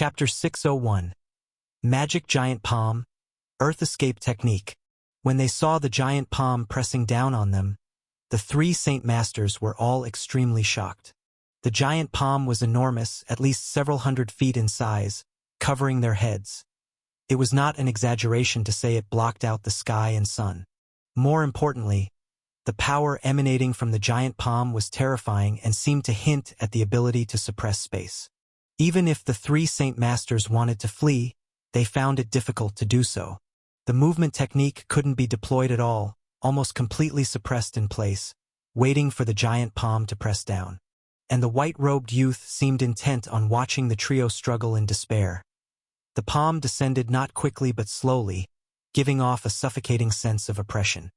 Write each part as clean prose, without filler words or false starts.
Chapter 601. Magic Giant Palm, Earth Escape Technique. When they saw the giant palm pressing down on them, the three Saint Masters were all extremely shocked. The giant palm was enormous, at least several hundred feet in size, covering their heads. It was not an exaggeration to say it blocked out the sky and sun. More importantly, the power emanating from the giant palm was terrifying and seemed to hint at the ability to suppress space. Even if the three Saint Masters wanted to flee, they found it difficult to do so. The movement technique couldn't be deployed at all, almost completely suppressed in place, waiting for the giant palm to press down. And the white-robed youth seemed intent on watching the trio struggle in despair. The palm descended not quickly but slowly, giving off a suffocating sense of oppression.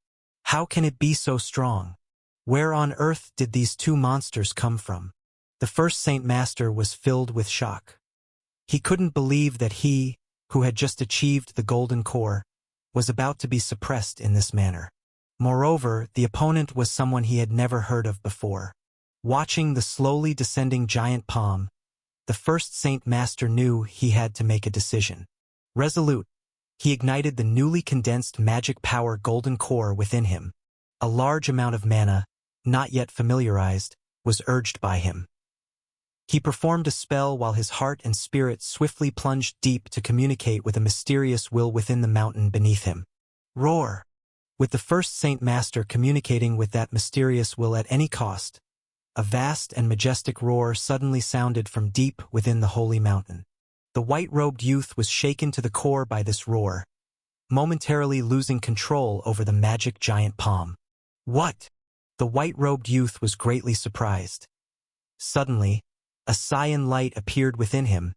How can it be so strong? Where on earth did these two monsters come from? The first Saint Master was filled with shock. He couldn't believe that he, who had just achieved the golden core, was about to be suppressed in this manner. Moreover, the opponent was someone he had never heard of before. Watching the slowly descending giant palm, the first Saint Master knew he had to make a decision. Resolute, he ignited the newly condensed magic power golden core within him. A large amount of mana, not yet familiarized, was urged by him. He performed a spell while his heart and spirit swiftly plunged deep to communicate with a mysterious will within the mountain beneath him. Roar! With the first Saint Master communicating with that mysterious will at any cost, a vast and majestic roar suddenly sounded from deep within the holy mountain. The white-robed youth was shaken to the core by this roar, momentarily losing control over the magic giant palm. What? The white-robed youth was greatly surprised. Suddenly, a cyan light appeared within him,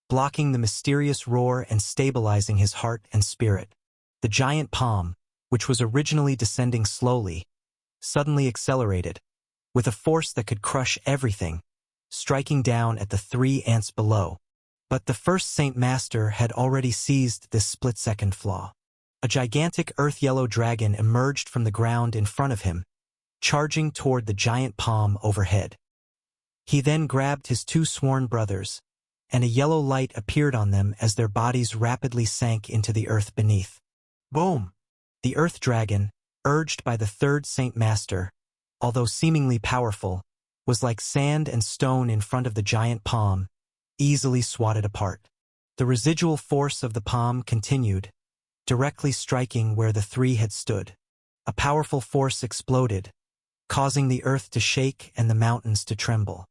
blocking the mysterious roar and stabilizing his heart and spirit. The giant palm, which was originally descending slowly, suddenly accelerated, with a force that could crush everything, striking down at the three ants below. But the first Saint Master had already seized this split-second flaw. A gigantic earth-yellow dragon emerged from the ground in front of him, charging toward the giant palm overhead. He then grabbed his two sworn brothers, and a yellow light appeared on them as their bodies rapidly sank into the earth beneath. Boom! The earth dragon, urged by the third Saint Master, although seemingly powerful, was like sand and stone in front of the giant palm, easily swatted apart. The residual force of the palm continued, directly striking where the three had stood. A powerful force exploded, causing the earth to shake and the mountains to tremble.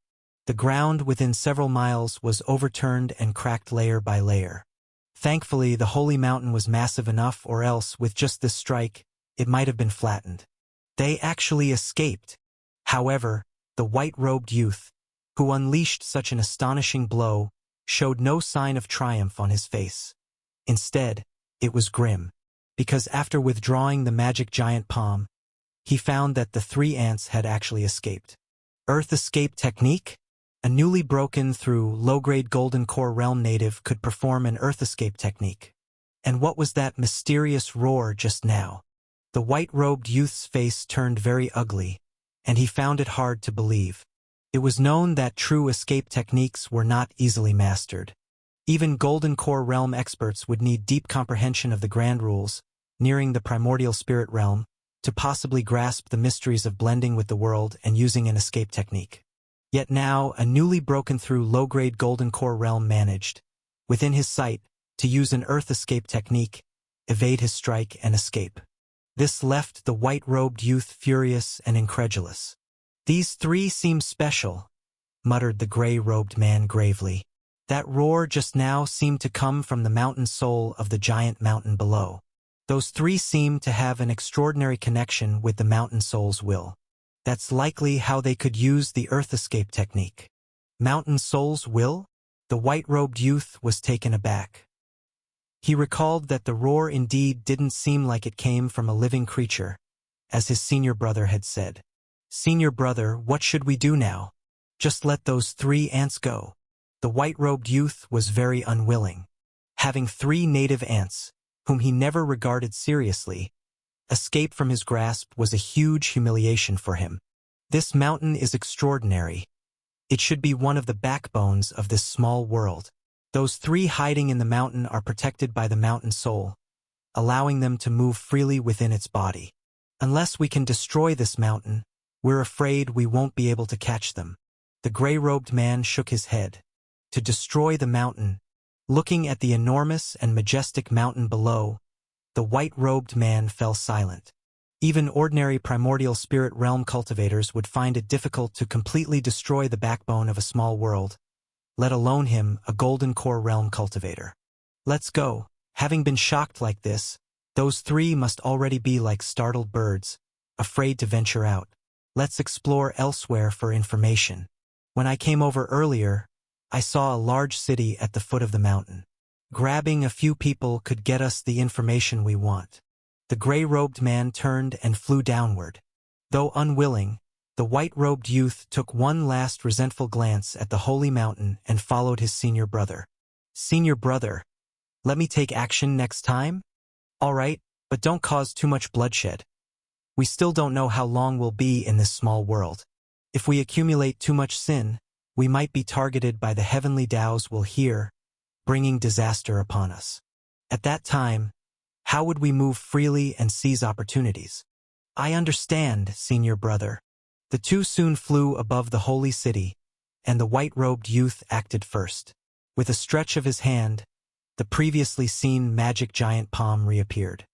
The ground within several miles was overturned and cracked layer by layer. Thankfully, the holy mountain was massive enough, or else, with just this strike, it might have been flattened. They actually escaped. However, the white-robed youth, who unleashed such an astonishing blow, showed no sign of triumph on his face. Instead, it was grim, because after withdrawing the magic giant palm, he found that the three ants had actually escaped. Earth Escape Technique? A newly broken through low-grade golden core realm native could perform an earth escape technique. And what was that mysterious roar just now? The white-robed youth's face turned very ugly, and he found it hard to believe. It was known that true escape techniques were not easily mastered. Even golden core realm experts would need deep comprehension of the grand rules, nearing the primordial spirit realm, to possibly grasp the mysteries of blending with the world and using an escape technique. Yet now, a newly broken-through low-grade golden core realm managed, within his sight, to use an earth escape technique, evade his strike and escape. This left the white-robed youth furious and incredulous. "These three seem special," muttered the gray-robed man gravely. "That roar just now seemed to come from the mountain soul of the giant mountain below. Those three seem to have an extraordinary connection with the mountain soul's will. That's likely how they could use the earth escape technique." Mountain soul's will? The white-robed youth was taken aback. He recalled that the roar indeed didn't seem like it came from a living creature, as his senior brother had said. "Senior brother, what should we do now? Just let those three ants go." The white-robed youth was very unwilling. Having three native ants, whom he never regarded seriously, escape from his grasp was a huge humiliation for him. This mountain is extraordinary. It should be one of the backbones of this small world. Those three hiding in the mountain are protected by the mountain soul, allowing them to move freely within its body. Unless we can destroy this mountain, we're afraid we won't be able to catch them. The gray-robed man shook his head. To destroy the mountain, looking at the enormous and majestic mountain below, the white-robed man fell silent. Even ordinary primordial spirit realm cultivators would find it difficult to completely destroy the backbone of a small world, let alone him, a golden core realm cultivator. Let's go. Having been shocked like this, those three must already be like startled birds, afraid to venture out. Let's explore elsewhere for information. When I came over earlier, I saw a large city at the foot of the mountain. Grabbing a few people could get us the information we want. The gray-robed man turned and flew downward. Though unwilling, the white-robed youth took one last resentful glance at the holy mountain and followed his senior brother. Senior brother, let me take action next time? All right, but don't cause too much bloodshed. We still don't know how long we'll be in this small world. If we accumulate too much sin, we might be targeted by the heavenly Taos we'll hear, bringing disaster upon us. At that time, how would we move freely and seize opportunities? I understand, senior brother. The two soon flew above the holy city, and the white-robed youth acted first. With a stretch of his hand, the previously seen magic giant palm reappeared.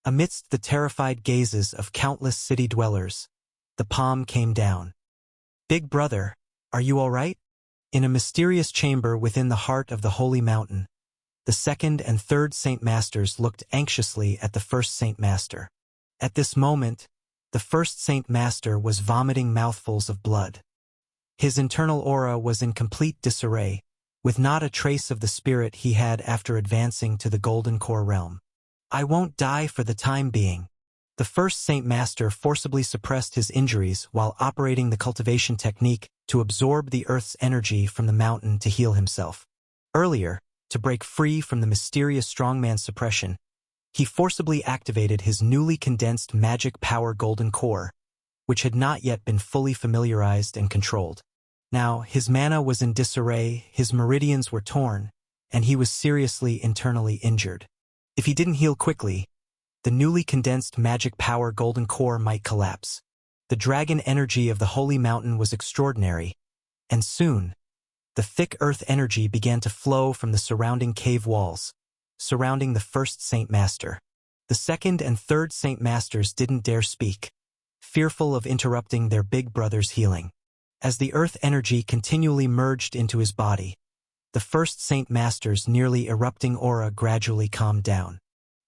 Amidst the terrified gazes of countless city dwellers, the palm came down. Big brother, are you all right? In a mysterious chamber within the heart of the holy mountain, the second and third Saint Masters looked anxiously at the first Saint Master. At this moment, the first Saint Master was vomiting mouthfuls of blood. His internal aura was in complete disarray, with not a trace of the spirit he had after advancing to the Golden Core realm. I won't die for the time being. The first Saint Master forcibly suppressed his injuries while operating the cultivation technique to absorb the earth's energy from the mountain to heal himself. Earlier, to break free from the mysterious strongman suppression, he forcibly activated his newly condensed magic power Golden Core, which had not yet been fully familiarized and controlled. Now, his mana was in disarray, his meridians were torn, and he was seriously internally injured. If he didn't heal quickly, the newly condensed magic power Golden Core might collapse. The dragon energy of the holy mountain was extraordinary, and soon, the thick earth energy began to flow from the surrounding cave walls, surrounding the first Saint Master. The second and third Saint Masters didn't dare speak, fearful of interrupting their big brother's healing. As the earth energy continually merged into his body, the first Saint Master's nearly erupting aura gradually calmed down.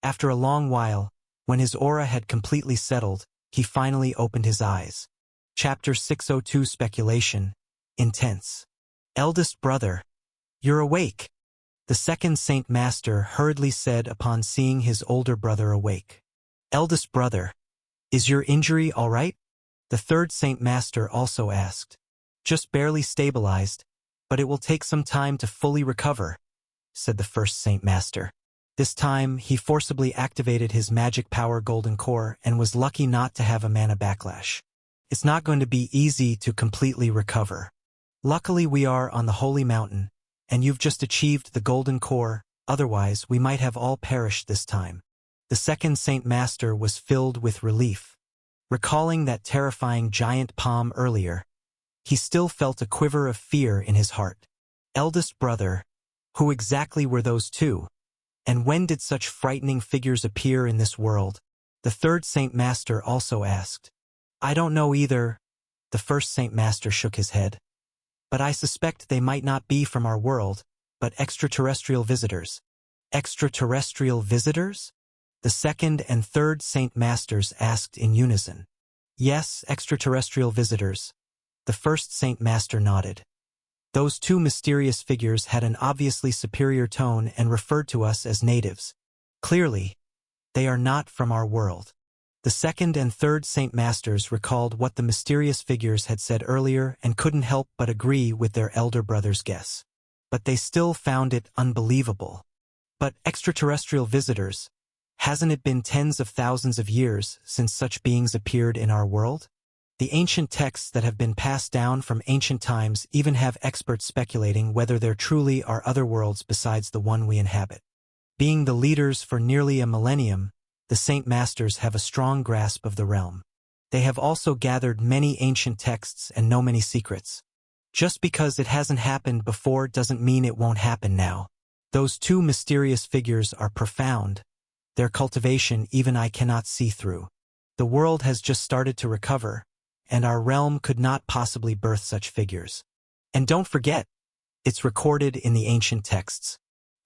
After a long while, when his aura had completely settled, he finally opened his eyes. Chapter 602 Speculation. Intense. Eldest brother, you're awake, the second Saint Master hurriedly said upon seeing his older brother awake. Eldest brother, is your injury all right? The third Saint Master also asked. Just barely stabilized, but it will take some time to fully recover, said the first Saint Master. This time, he forcibly activated his magic power Golden Core and was lucky not to have a mana backlash. It's not going to be easy to completely recover. Luckily we are on the Holy Mountain, and you've just achieved the Golden Core, otherwise we might have all perished this time. The second Saint Master was filled with relief. Recalling that terrifying giant palm earlier, he still felt a quiver of fear in his heart. Eldest brother, who exactly were those two? And when did such frightening figures appear in this world? The third Saint Master also asked. I don't know either. The first Saint Master shook his head. But I suspect they might not be from our world, but extraterrestrial visitors. Extraterrestrial visitors? The second and third Saint Masters asked in unison. Yes, extraterrestrial visitors. The first Saint Master nodded. Those two mysterious figures had an obviously superior tone and referred to us as natives. Clearly, they are not from our world. The second and third Saint Masters recalled what the mysterious figures had said earlier and couldn't help but agree with their elder brother's guess. But they still found it unbelievable. But extraterrestrial visitors, hasn't it been tens of thousands of years since such beings appeared in our world? The ancient texts that have been passed down from ancient times even have experts speculating whether there truly are other worlds besides the one we inhabit. Being the leaders for nearly a millennium, the Saint Masters have a strong grasp of the realm. They have also gathered many ancient texts and know many secrets. Just because it hasn't happened before doesn't mean it won't happen now. Those two mysterious figures are profound. Their cultivation even I cannot see through. The world has just started to recover, and our realm could not possibly birth such figures. And don't forget, it's recorded in the ancient texts.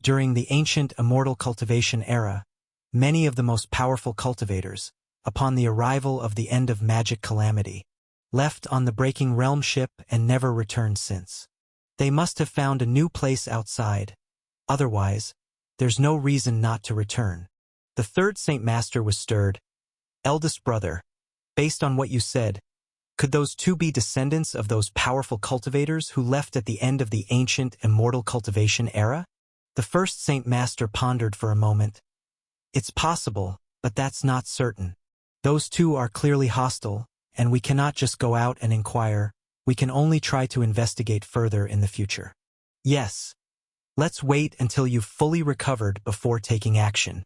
During the ancient immortal cultivation era, many of the most powerful cultivators, upon the arrival of the end of magic calamity, left on the breaking realm ship and never returned since. They must have found a new place outside. Otherwise, there's no reason not to return. The third Saint Master was stirred. Eldest brother, based on what you said, could those two be descendants of those powerful cultivators who left at the end of the ancient immortal cultivation era? The first Saint Master pondered for a moment. It's possible, but that's not certain. Those two are clearly hostile, and we cannot just go out and inquire. We can only try to investigate further in the future. Yes. Let's wait until you've fully recovered before taking action.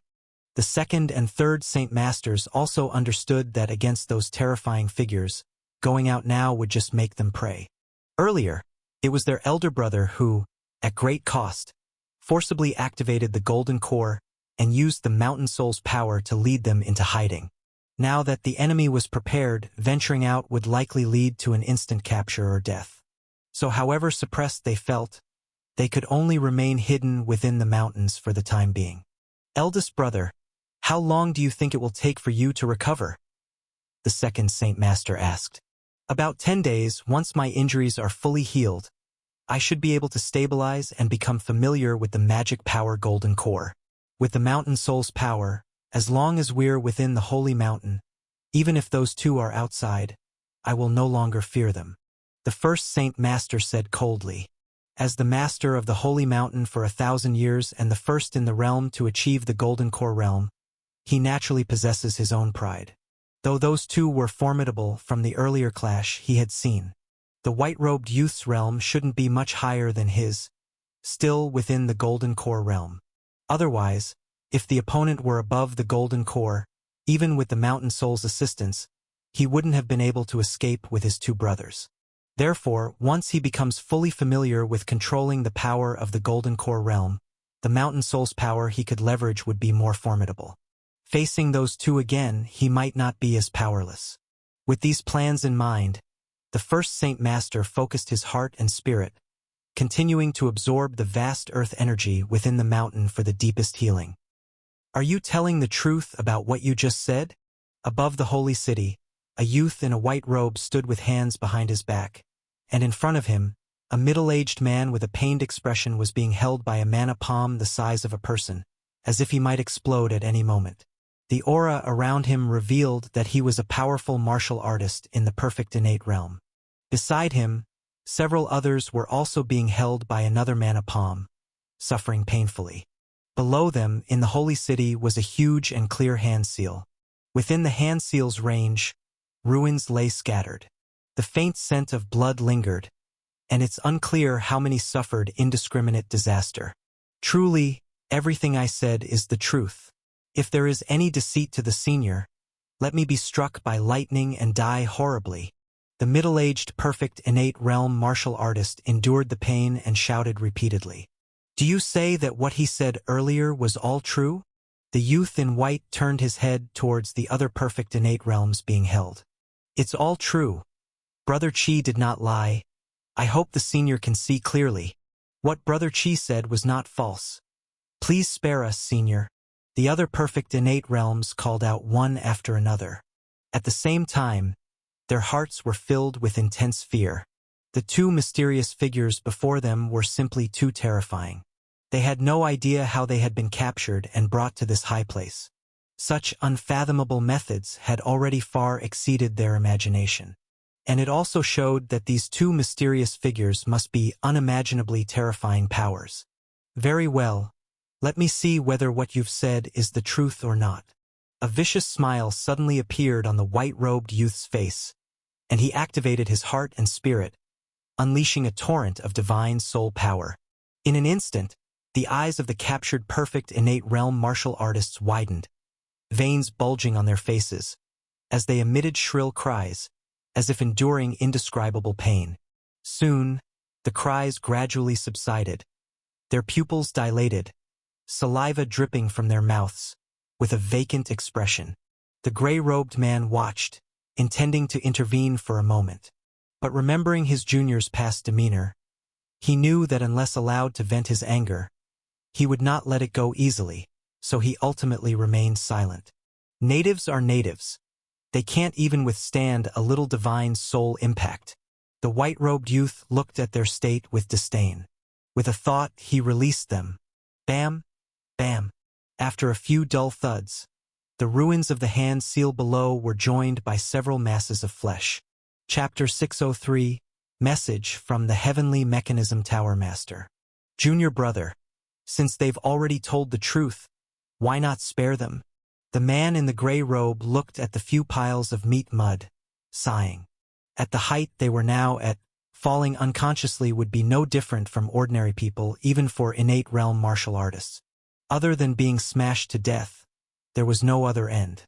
The second and third Saint Masters also understood that against those terrifying figures, going out now would just make them prey. Earlier, it was their elder brother who, at great cost, forcibly activated the Golden Core and used the Mountain Soul's power to lead them into hiding. Now that the enemy was prepared, venturing out would likely lead to an instant capture or death. So however suppressed they felt, they could only remain hidden within the mountains for the time being. Eldest brother, how long do you think it will take for you to recover? The second Saint Master asked. About 10 days, once my injuries are fully healed, I should be able to stabilize and become familiar with the magic power Golden Core. With the Mountain Soul's power, as long as we're within the Holy Mountain, even if those two are outside, I will no longer fear them. The first Saint Master said coldly. As the Master of the Holy Mountain for 1,000 years and the first in the realm to achieve the Golden Core realm, he naturally possesses his own pride. Though those two were formidable from the earlier clash he had seen, the white-robed youth's realm shouldn't be much higher than his, still within the Golden Core realm. Otherwise, if the opponent were above the Golden Core, even with the Mountain Soul's assistance, he wouldn't have been able to escape with his two brothers. Therefore, once he becomes fully familiar with controlling the power of the Golden Core realm, the Mountain Soul's power he could leverage would be more formidable. Facing those two again, he might not be as powerless. With these plans in mind, the first Saint Master focused his heart and spirit, continuing to absorb the vast earth energy within the mountain for the deepest healing. Are you telling the truth about what you just said? Above the holy city, a youth in a white robe stood with hands behind his back, and in front of him, a middle-aged man with a pained expression was being held by a mana palm the size of a person, as if he might explode at any moment. The aura around him revealed that he was a powerful martial artist in the perfect innate realm. Beside him, several others were also being held by another mana palm, suffering painfully. Below them, in the holy city, was a huge and clear hand seal. Within the hand seal's range, ruins lay scattered. The faint scent of blood lingered, and it's unclear how many suffered indiscriminate disaster. Truly, everything I said is the truth. If there is any deceit to the senior, let me be struck by lightning and die horribly. The middle-aged, perfect, innate realm martial artist endured the pain and shouted repeatedly. Do you say that what he said earlier was all true? The youth in white turned his head towards the other perfect innate realms being held. It's all true. Brother Chi did not lie. I hope the senior can see clearly. What Brother Chi said was not false. Please spare us, senior. The other perfect innate realms called out one after another. At the same time, their hearts were filled with intense fear. The two mysterious figures before them were simply too terrifying. They had no idea how they had been captured and brought to this high place. Such unfathomable methods had already far exceeded their imagination. And it also showed that these two mysterious figures must be unimaginably terrifying powers. Very well. Let me see whether what you've said is the truth or not. A vicious smile suddenly appeared on the white-robed youth's face, and he activated his heart and spirit, unleashing a torrent of divine soul power. In an instant, the eyes of the captured perfect innate realm martial artists widened, veins bulging on their faces, as they emitted shrill cries, as if enduring indescribable pain. Soon, the cries gradually subsided, their pupils dilated, saliva dripping from their mouths, with a vacant expression. The gray-robed man watched, intending to intervene for a moment. But remembering his junior's past demeanor, he knew that unless allowed to vent his anger, he would not let it go easily, so he ultimately remained silent. Natives are natives. They can't even withstand a little divine soul impact. The white-robed youth looked at their state with disdain. With a thought, he released them. Bam! Bam! After a few dull thuds, the ruins of the hand seal below were joined by several masses of flesh. Chapter 603, Message from the Heavenly Mechanism Tower Master. Junior brother, since they've already told the truth, why not spare them? The man in the gray robe looked at the few piles of meat mud, sighing. At the height they were now at, falling unconsciously would be no different from ordinary people, even for innate realm martial artists. Other than being smashed to death, there was no other end.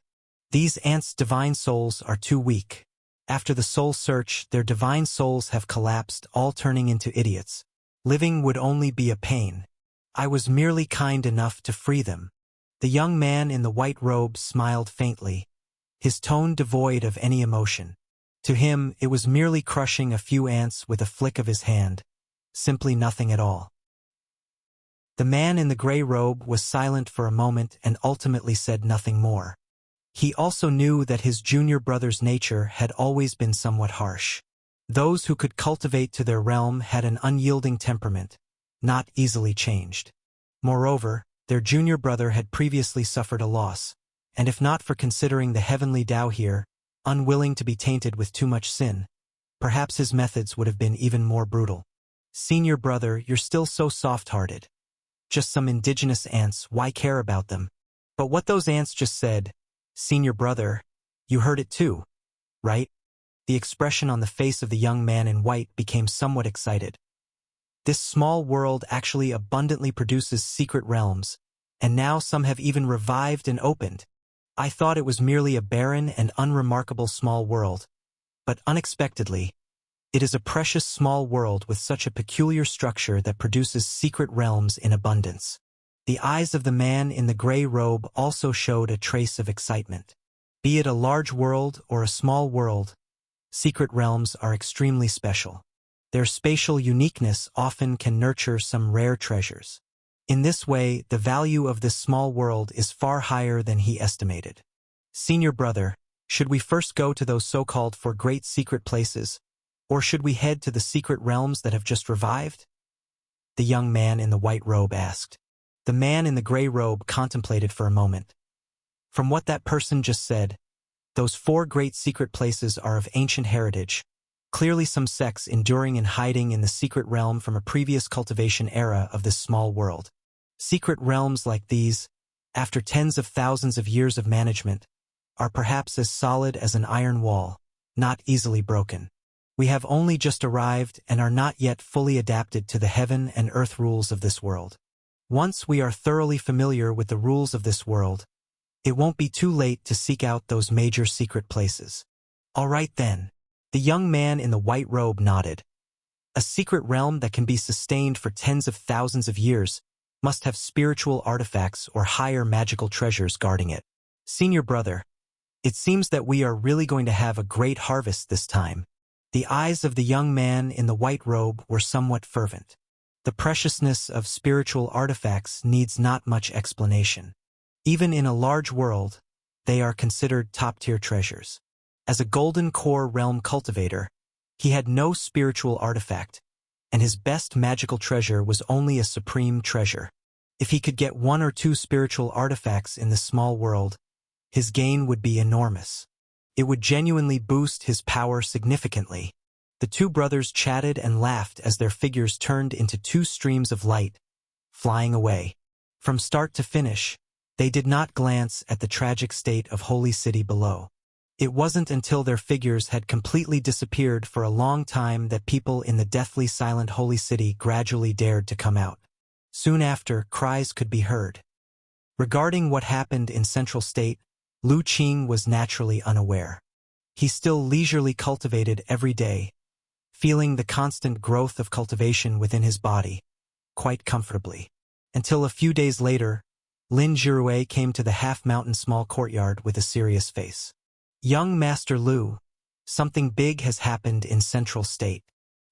These ants' divine souls are too weak. After the soul search, their divine souls have collapsed, all turning into idiots. Living would only be a pain. I was merely kind enough to free them. The young man in the white robe smiled faintly, his tone devoid of any emotion. To him, it was merely crushing a few ants with a flick of his hand, simply nothing at all. The man in the gray robe was silent for a moment and ultimately said nothing more. He also knew that his junior brother's nature had always been somewhat harsh. Those who could cultivate to their realm had an unyielding temperament, not easily changed. Moreover, their junior brother had previously suffered a loss, and if not for considering the heavenly Tao here, unwilling to be tainted with too much sin, perhaps his methods would have been even more brutal. Senior brother, you're still so soft-hearted. Just some indigenous ants, why care about them? But what those ants just said, senior brother, you heard it too, right? The expression on the face of the young man in white became somewhat excited. This small world actually abundantly produces secret realms, and now some have even revived and opened. I thought it was merely a barren and unremarkable small world, but unexpectedly, it is a precious small world with such a peculiar structure that produces secret realms in abundance. The eyes of the man in the gray robe also showed a trace of excitement. Be it a large world or a small world, secret realms are extremely special. Their spatial uniqueness often can nurture some rare treasures. In this way, the value of this small world is far higher than he estimated. Senior brother, should we first go to those so-called for great secret places, or should we head to the secret realms that have just revived? The young man in the white robe asked. The man in the gray robe contemplated for a moment. From what that person just said, those 4 great secret places are of ancient heritage, clearly some sects enduring and hiding in the secret realm from a previous cultivation era of this small world. Secret realms like these, after tens of thousands of years of management, are perhaps as solid as an iron wall, not easily broken. We have only just arrived and are not yet fully adapted to the heaven and earth rules of this world. Once we are thoroughly familiar with the rules of this world, it won't be too late to seek out those major secret places. All right then. The young man in the white robe nodded. A secret realm that can be sustained for tens of thousands of years must have spiritual artifacts or higher magical treasures guarding it. Senior brother, it seems that we are really going to have a great harvest this time. The eyes of the young man in the white robe were somewhat fervent. The preciousness of spiritual artifacts needs not much explanation. Even in a large world, they are considered top-tier treasures. As a golden core realm cultivator, he had no spiritual artifact, and his best magical treasure was only a supreme treasure. If he could get 1 or 2 spiritual artifacts in this small world, his gain would be enormous. It would genuinely boost his power significantly. The 2 brothers chatted and laughed as their figures turned into 2 streams of light, flying away. From start to finish, they did not glance at the tragic state of Holy City below. It wasn't until their figures had completely disappeared for a long time that people in the deathly silent holy city gradually dared to come out. Soon after, cries could be heard. Regarding what happened in Central State, Lu Qing was naturally unaware. He still leisurely cultivated every day, feeling the constant growth of cultivation within his body, quite comfortably. Until a few days later, Lin Jirue came to the half-mountain small courtyard with a serious face. "Young Master Lu, something big has happened in Central State."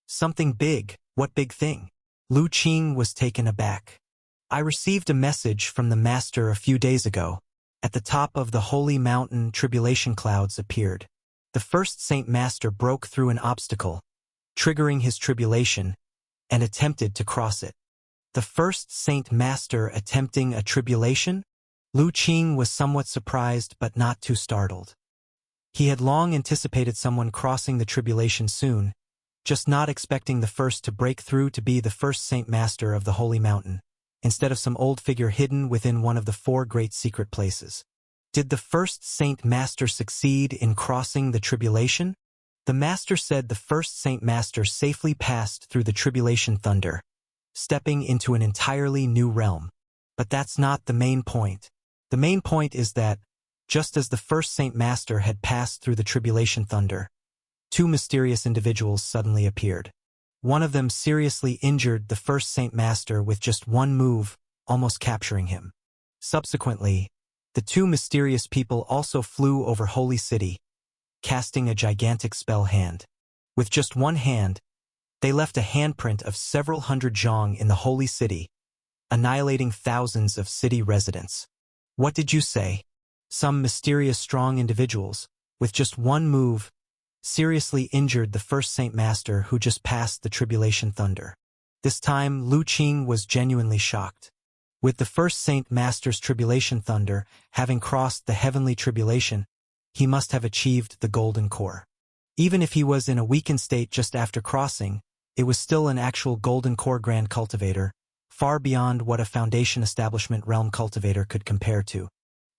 "Something big? What big thing?" Lu Qing was taken aback. "I received a message from the Master a few days ago. At the top of the holy mountain, tribulation clouds appeared. The first Saint Master broke through an obstacle, triggering his tribulation, and attempted to cross it." The first Saint Master attempting a tribulation? Lu Qing was somewhat surprised but not too startled. He had long anticipated someone crossing the tribulation soon, just not expecting the first to break through to be the first Saint Master of the Holy Mountain, instead of some old figure hidden within one of the 4 great secret places. Did the first Saint Master succeed in crossing the tribulation? The Master said the first Saint Master safely passed through the tribulation thunder, stepping into an entirely new realm. But that's not the main point. The main point is that, just as the first Saint Master had passed through the tribulation thunder, 2 mysterious individuals suddenly appeared. One of them seriously injured the first Saint Master with just one move, almost capturing him. Subsequently, the 2 mysterious people also flew over Holy City, casting a gigantic spell hand. With just one hand, they left a handprint of several hundred zhong in the Holy City, annihilating thousands of city residents. What did you say? Some mysterious strong individuals, with just one move, seriously injured the first Saint Master who just passed the tribulation thunder. This time, Lu Qing was genuinely shocked. With the first Saint Master's tribulation thunder having crossed the heavenly tribulation, he must have achieved the golden core. Even if he was in a weakened state just after crossing, it was still an actual golden core grand cultivator, far beyond what a foundation establishment realm cultivator could compare to.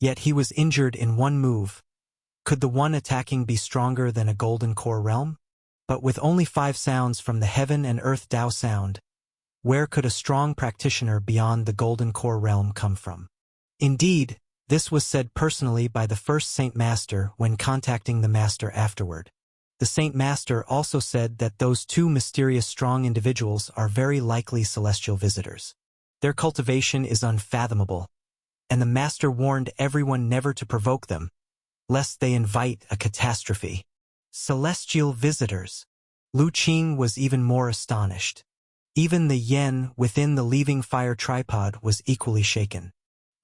Yet he was injured in one move. Could the one attacking be stronger than a golden core realm? But with only 5 sounds from the heaven and earth Tao sound, where could a strong practitioner beyond the golden core realm come from? Indeed, this was said personally by the first Saint Master when contacting the Master afterward. The Saint Master also said that those 2 mysterious strong individuals are very likely celestial visitors. Their cultivation is unfathomable, and the Master warned everyone never to provoke them, lest they invite a catastrophe. Celestial visitors. Lu Qing was even more astonished. Even the yen within the leaving fire tripod was equally shaken.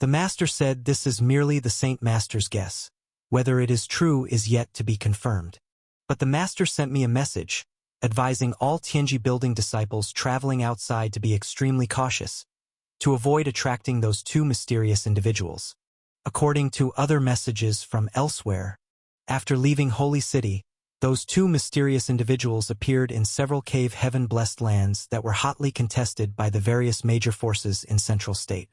The Master said this is merely the Saint Master's guess. Whether it is true is yet to be confirmed. But the Master sent me a message, advising all Tianji building disciples traveling outside to be extremely cautious, to avoid attracting those 2 mysterious individuals. According to other messages from elsewhere, after leaving Holy City, those 2 mysterious individuals appeared in several cave heaven-blessed lands that were hotly contested by the various major forces in Central State.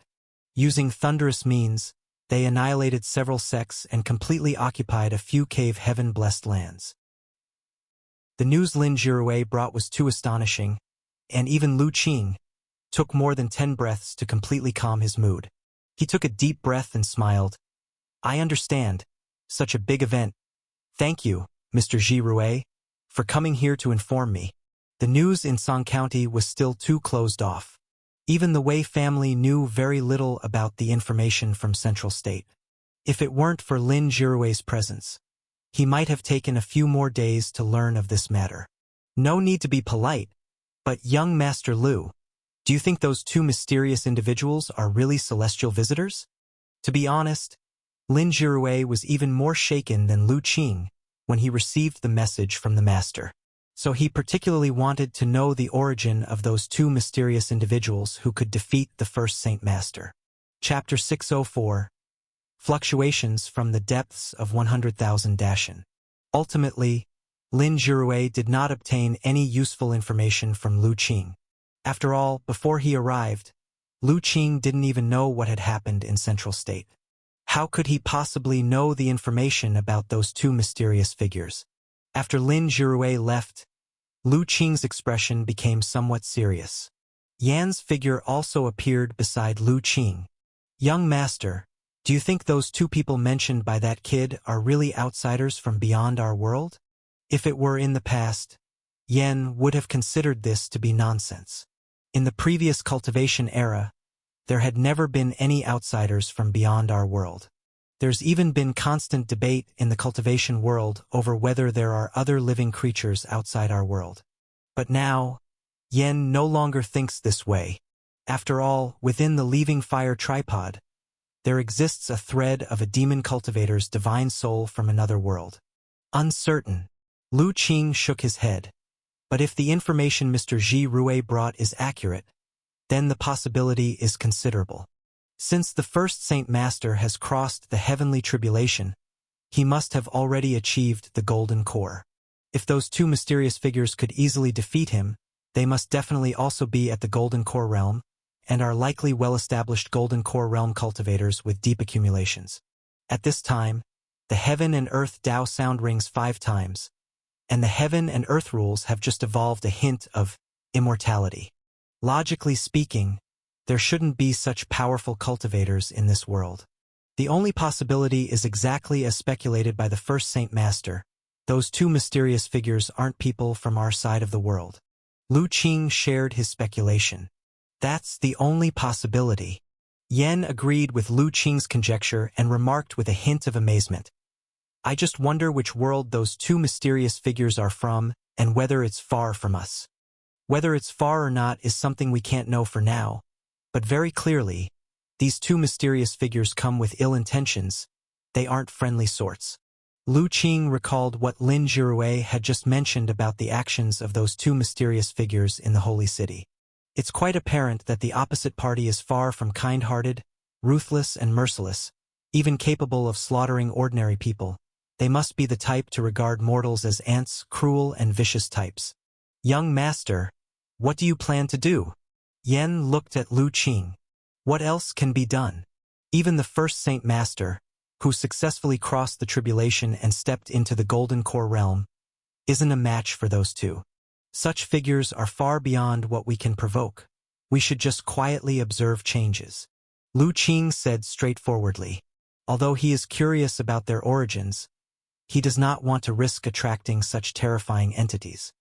Using thunderous means, they annihilated several sects and completely occupied a few cave heaven-blessed lands. The news Lin Jirue brought was too astonishing, and even Lu Qing took more than 10 breaths to completely calm his mood. He took a deep breath and smiled. "I understand. Such a big event. Thank you, Mr. Jirue, for coming here to inform me." The news in Song County was still too closed off. Even the Wei family knew very little about the information from Central State. If it weren't for Lin Jirue's presence, he might have taken a few more days to learn of this matter. No need to be polite, but young Master Lu, do you think those 2 mysterious individuals are really celestial visitors? To be honest, Lin Jirue was even more shaken than Lu Qing when he received the message from the Master. So he particularly wanted to know the origin of those 2 mysterious individuals who could defeat the first Saint Master. Chapter 604. Fluctuations from the depths of 100,000 Dashin. Ultimately, Lin Jirue did not obtain any useful information from Lu Qing. After all, before he arrived, Lu Qing didn't even know what had happened in Central State. How could he possibly know the information about those two mysterious figures? After Lin Jirue left, Lu Qing's expression became somewhat serious. Yan's figure also appeared beside Lu Qing. Young master, do you think those two people mentioned by that kid are really outsiders from beyond our world? If it were in the past, Yan would have considered this to be nonsense. In the previous cultivation era, there had never been any outsiders from beyond our world. There's even been constant debate in the cultivation world over whether there are other living creatures outside our world. But now, Yen no longer thinks this way. After all, within the Leaving Fire tripod, there exists a thread of a demon cultivator's divine soul from another world. Uncertain, Lu Qing shook his head. But if the information Mr. Ji Rue brought is accurate, then the possibility is considerable. Since the first Saint Master has crossed the heavenly tribulation, he must have already achieved the golden core. If those two mysterious figures could easily defeat him, they must definitely also be at the golden core realm, and are likely well-established golden core realm cultivators with deep accumulations. At this time, the heaven and earth Dao sound rings 5 times, and the heaven and earth rules have just evolved a hint of immortality. Logically speaking, there shouldn't be such powerful cultivators in this world. The only possibility is exactly as speculated by the first Saint Master. Those two mysterious figures aren't people from our side of the world. Lu Qing shared his speculation. That's the only possibility. Yen agreed with Lu Qing's conjecture and remarked with a hint of amazement. I just wonder which world those two mysterious figures are from and whether it's far from us. Whether it's far or not is something we can't know for now. But very clearly, these two mysterious figures come with ill intentions. They aren't friendly sorts. Lu Qing recalled what Lin Jirue had just mentioned about the actions of those two mysterious figures in the Holy City. It's quite apparent that the opposite party is far from kind-hearted, ruthless and merciless, even capable of slaughtering ordinary people. They must be the type to regard mortals as ants, cruel and vicious types. Young master, what do you plan to do? Yen looked at Lu Qing. What else can be done? Even the first Saint Master, who successfully crossed the tribulation and stepped into the golden core realm, isn't a match for those two. Such figures are far beyond what we can provoke. We should just quietly observe changes. Lu Qing said straightforwardly. Although he is curious about their origins, he does not want to risk attracting such terrifying entities.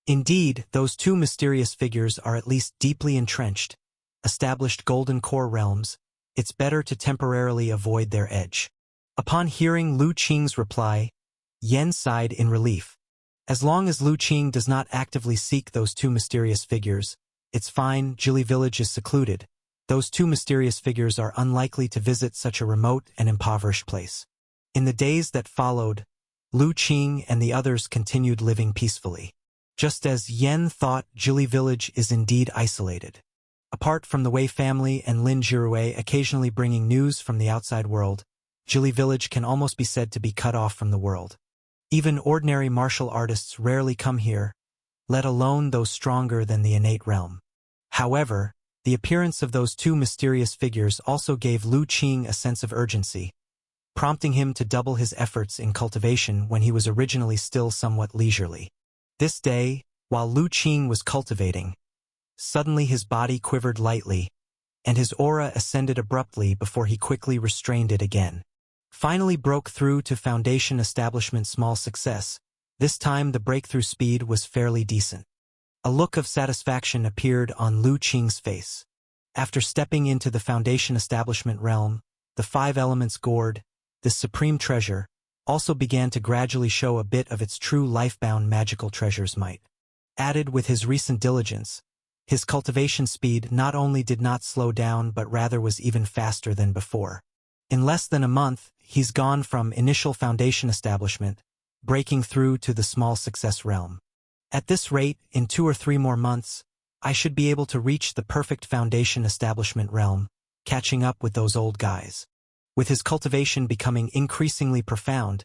Indeed, those two mysterious figures are at least deeply entrenched, established golden core realms. It's better to temporarily avoid their edge. Upon hearing Lu Qing's reply, Yen sighed in relief. As long as Lu Qing does not actively seek those two mysterious figures, it's fine. Jili village is secluded. Those two mysterious figures are unlikely to visit such a remote and impoverished place. In the days that followed, Lu Qing and the others continued living peacefully. Just as Yen thought, Jili village is indeed isolated. Apart from the Wei family and Lin Jirue occasionally bringing news from the outside world, Jili village can almost be said to be cut off from the world. Even ordinary martial artists rarely come here, let alone those stronger than the innate realm. However, the appearance of those two mysterious figures also gave Lu Qing a sense of urgency, prompting him to double his efforts in cultivation when he was originally still somewhat leisurely. This day, while Lu Qing was cultivating, suddenly his body quivered lightly, and his aura ascended abruptly before he quickly restrained it again. Finally broke through to foundation establishment. Small success. This time the breakthrough speed was fairly decent. A look of satisfaction appeared on Lu Qing's face. After stepping into the foundation establishment realm, the 5 elements gourd, this supreme treasure, also began to gradually show a bit of its true life-bound magical treasure's might. Added with his recent diligence, his cultivation speed not only did not slow down but rather was even faster than before. In less than a month, he's gone from initial foundation establishment, breaking through to the small success realm. At this rate, in 2 or 3 more months, I should be able to reach the perfect foundation establishment realm, catching up with those old guys. With his cultivation becoming increasingly profound,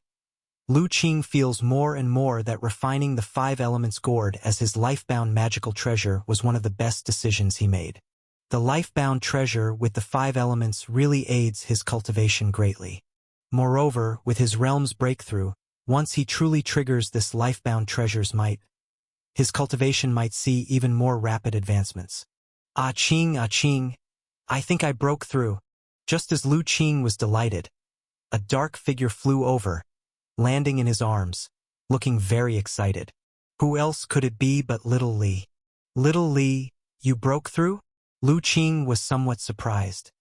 Lu Qing feels more and more that refining the 5 elements gourd as his life-bound magical treasure was one of the best decisions he made. The life-bound treasure with the 5 elements really aids his cultivation greatly. Moreover, with his realm's breakthrough, once he truly triggers this life-bound treasure's might, his cultivation might see even more rapid advancements. Ah Ching, I think I broke through. Just as Lu Qing was delighted, a dark figure flew over, landing in his arms, looking very excited. Who else could it be but Little Li? Little Li, you broke through? Lu Qing was somewhat surprised.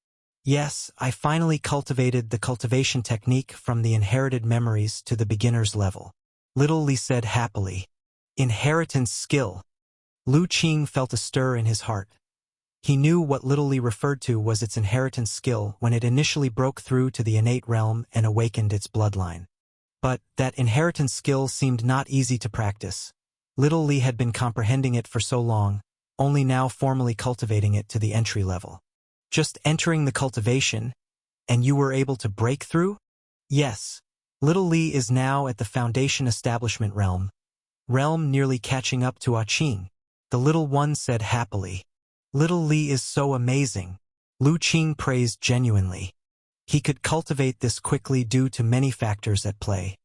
Yes, I finally cultivated the cultivation technique from the inherited memories to the beginner's level. Little Li said happily. Inheritance skill. Lu Qing felt a stir in his heart. He knew what Little Li referred to was its inheritance skill when it initially broke through to the innate realm and awakened its bloodline. But that inheritance skill seemed not easy to practice. Little Li had been comprehending it for so long, only now formally cultivating it to the entry level. Just entering the cultivation, and you were able to break through? Yes. Little Li is now at the foundation establishment realm nearly catching up to Ah Qing. The little one said happily. Little Li is so amazing. Lu Qing praised genuinely. He could cultivate this quickly due to many factors at play.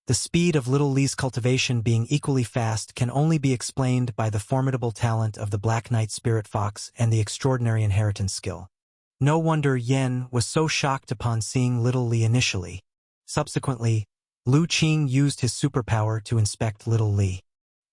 The speed of Little Li's cultivation being equally fast can only be explained by the formidable talent of the Black Knight Spirit Fox and the extraordinary inheritance skill. No wonder Yan was so shocked upon seeing Little Li initially. Subsequently, Lu Qing used his superpower to inspect Little Li.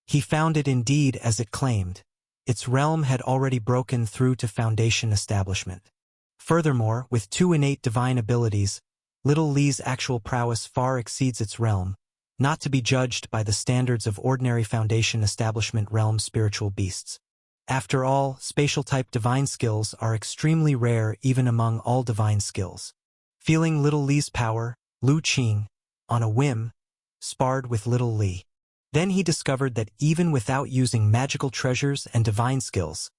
He found it indeed as it claimed. Its realm had already broken through to foundation establishment. Furthermore, with 2 innate divine abilities, Little Li's actual prowess far exceeds its realm, not to be judged by the standards of ordinary foundation establishment realm spiritual beasts. After all, spatial-type divine skills are extremely rare even among all divine skills. Feeling Little Li's power, Lu Qing, on a whim, sparred with Little Li. Then he discovered that even without using magical treasures and divine skills,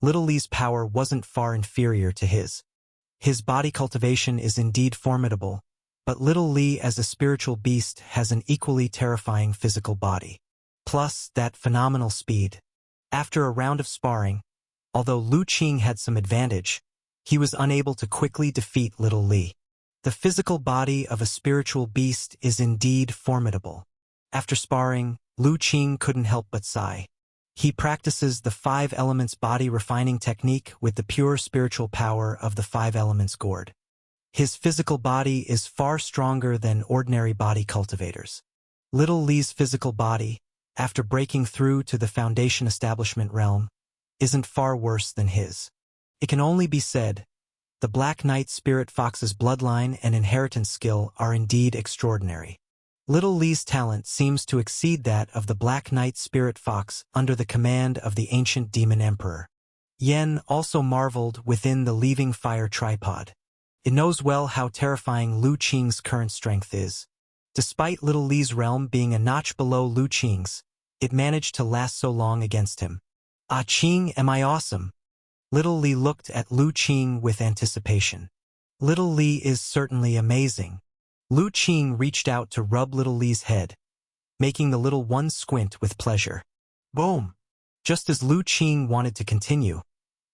Little Li's power wasn't far inferior to his. His body cultivation is indeed formidable, but Little Li as a spiritual beast has an equally terrifying physical body. Plus, that phenomenal speed. After a round of sparring, although Lu Qing had some advantage, he was unable to quickly defeat Little Li. The physical body of a spiritual beast is indeed formidable. After sparring, Lu Qing couldn't help but sigh. He practices the 5 elements body refining technique with the pure spiritual power of the 5 elements gourd. His physical body is far stronger than ordinary body cultivators. Little Li's physical body, after breaking through to the foundation establishment realm, isn't far worse than his. It can only be said, the Black Knight Spirit Fox's bloodline and inheritance skill are indeed extraordinary. Little Li's talent seems to exceed that of the Black Knight Spirit Fox under the command of the ancient demon emperor. Yen also marveled within the leaving fire tripod. It knows well how terrifying Lu Qing's current strength is. Despite Little Li's realm being a notch below Lu Qing's, it managed to last so long against him. Ah Qing, am I awesome? Little Li looked at Lu Qing with anticipation. Little Li is certainly amazing. Lu Qing reached out to rub Little Li's head, making the little one squint with pleasure. Boom! Just as Lu Qing wanted to continue,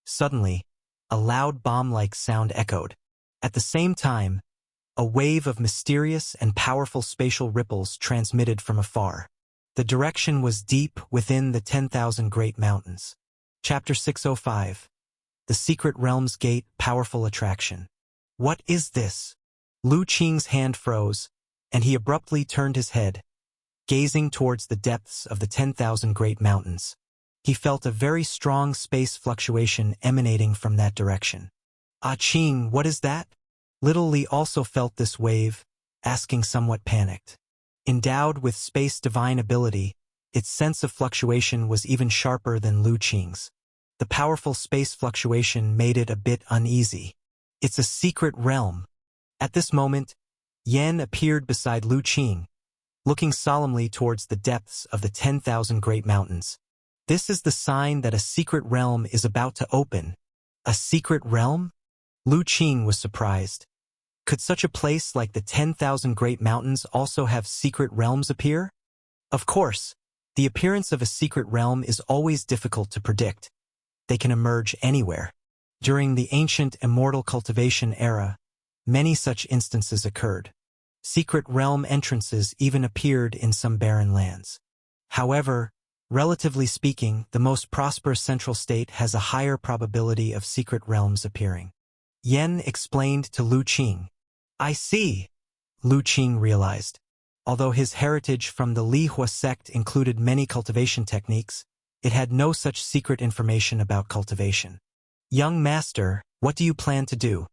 suddenly, a loud bomb-like sound echoed. At the same time, a wave of mysterious and powerful spatial ripples transmitted from afar. The direction was deep within the 10,000 Great Mountains. Chapter 605. The Secret Realm's Gate, Powerful Attraction. What is this? Lu Qing's hand froze, and he abruptly turned his head, gazing towards the depths of the 10,000 Great Mountains. He felt a very strong space fluctuation emanating from that direction. Ah Qing, what is that? Little Li also felt this wave, asking somewhat panicked. Endowed with space divine ability, its sense of fluctuation was even sharper than Lu Qing's. The powerful space fluctuation made it a bit uneasy. It's a secret realm. At this moment, Yan appeared beside Lu Qing, looking solemnly towards the depths of the 10,000 Great Mountains. This is the sign that a secret realm is about to open. A secret realm? Lu Qing was surprised. Could such a place like the 10,000 Great Mountains also have secret realms appear? Of course, the appearance of a secret realm is always difficult to predict. They can emerge anywhere. During the ancient immortal cultivation era, many such instances occurred. Secret realm entrances even appeared in some barren lands. However, relatively speaking, the most prosperous central state has a higher probability of secret realms appearing. Yen explained to Lu Qing. I see, Lu Qing realized. Although his heritage from the Li Hua sect included many cultivation techniques, it had no such secret information about cultivation. Young master, what do you plan to do?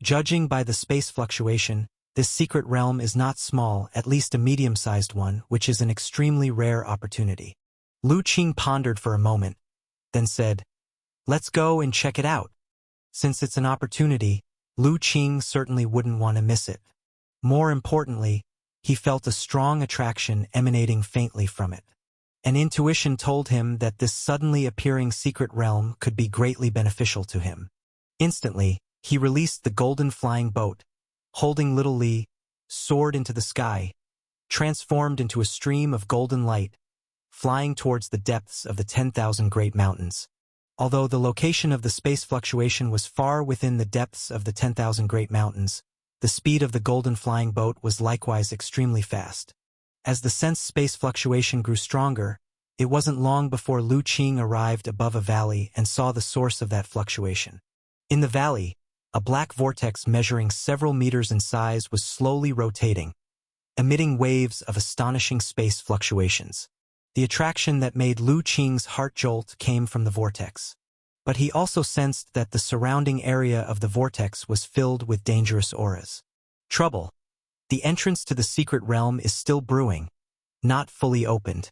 Judging by the space fluctuation, this secret realm is not small, at least a medium-sized one, which is an extremely rare opportunity. Lu Qing pondered for a moment, then said, let's go and check it out. Since it's an opportunity, Lu Qing certainly wouldn't want to miss it. More importantly, he felt a strong attraction emanating faintly from it. An intuition told him that this suddenly appearing secret realm could be greatly beneficial to him. Instantly, he released the golden flying boat, holding little Li, soared into the sky, transformed into a stream of golden light, flying towards the depths of the 10,000 Great Mountains. Although the location of the space fluctuation was far within the depths of the 10,000 Great Mountains, the speed of the golden flying boat was likewise extremely fast. As the sense space fluctuation grew stronger, it wasn't long before Lu Qing arrived above a valley and saw the source of that fluctuation. In the valley, a black vortex measuring several meters in size was slowly rotating, emitting waves of astonishing space fluctuations. The attraction that made Lu Qing's heart jolt came from the vortex. But he also sensed that the surrounding area of the vortex was filled with dangerous auras. Trouble. The entrance to the secret realm is still brewing, not fully opened.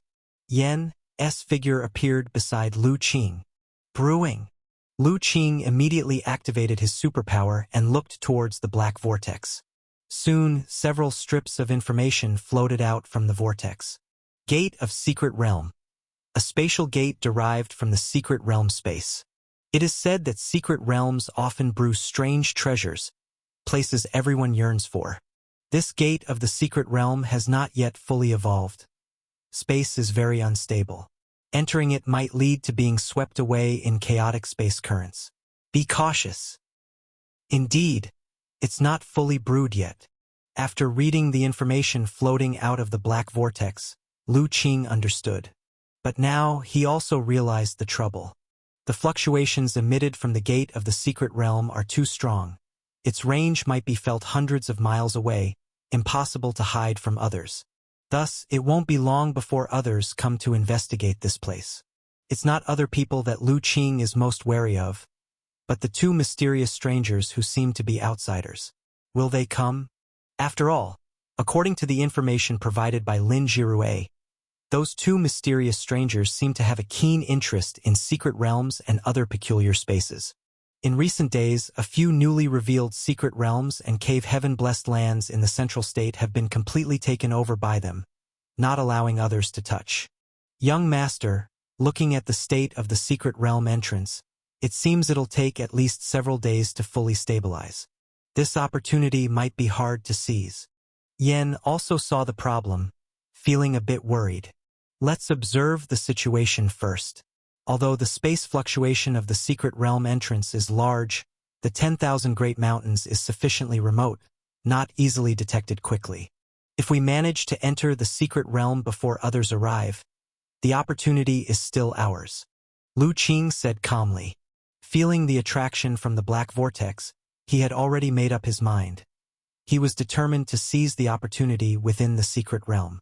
Yen's figure appeared beside Lu Qing. Brewing. Lu Qing immediately activated his superpower and looked towards the black vortex. Soon, several strips of information floated out from the vortex. Gate of Secret Realm. A spatial gate derived from the secret realm space. It is said that secret realms often brew strange treasures, places everyone yearns for. This gate of the secret realm has not yet fully evolved. Space is very unstable. Entering it might lead to being swept away in chaotic space currents. Be cautious. Indeed, it's not fully brewed yet. After reading the information floating out of the black vortex, Lu Qing understood. But now he also realized the trouble. The fluctuations emitted from the gate of the secret realm are too strong. Its range might be felt hundreds of miles away, impossible to hide from others. Thus, it won't be long before others come to investigate this place. It's not other people that Lu Qing is most wary of, but the two mysterious strangers who seem to be outsiders. Will they come? After all, according to the information provided by Lin Jirue, those two mysterious strangers seem to have a keen interest in secret realms and other peculiar spaces. In recent days, a few newly revealed secret realms and cave heaven-blessed lands in the central state have been completely taken over by them, not allowing others to touch. Young master, looking at the state of the secret realm entrance, it seems it'll take at least several days to fully stabilize. This opportunity might be hard to seize. Yen also saw the problem, feeling a bit worried. Let's observe the situation first. Although the space fluctuation of the secret realm entrance is large, the 10,000 Great Mountains is sufficiently remote, not easily detected quickly. If we manage to enter the secret realm before others arrive, the opportunity is still ours. Lu Qing said calmly. Feeling the attraction from the black vortex, he had already made up his mind. He was determined to seize the opportunity within the secret realm.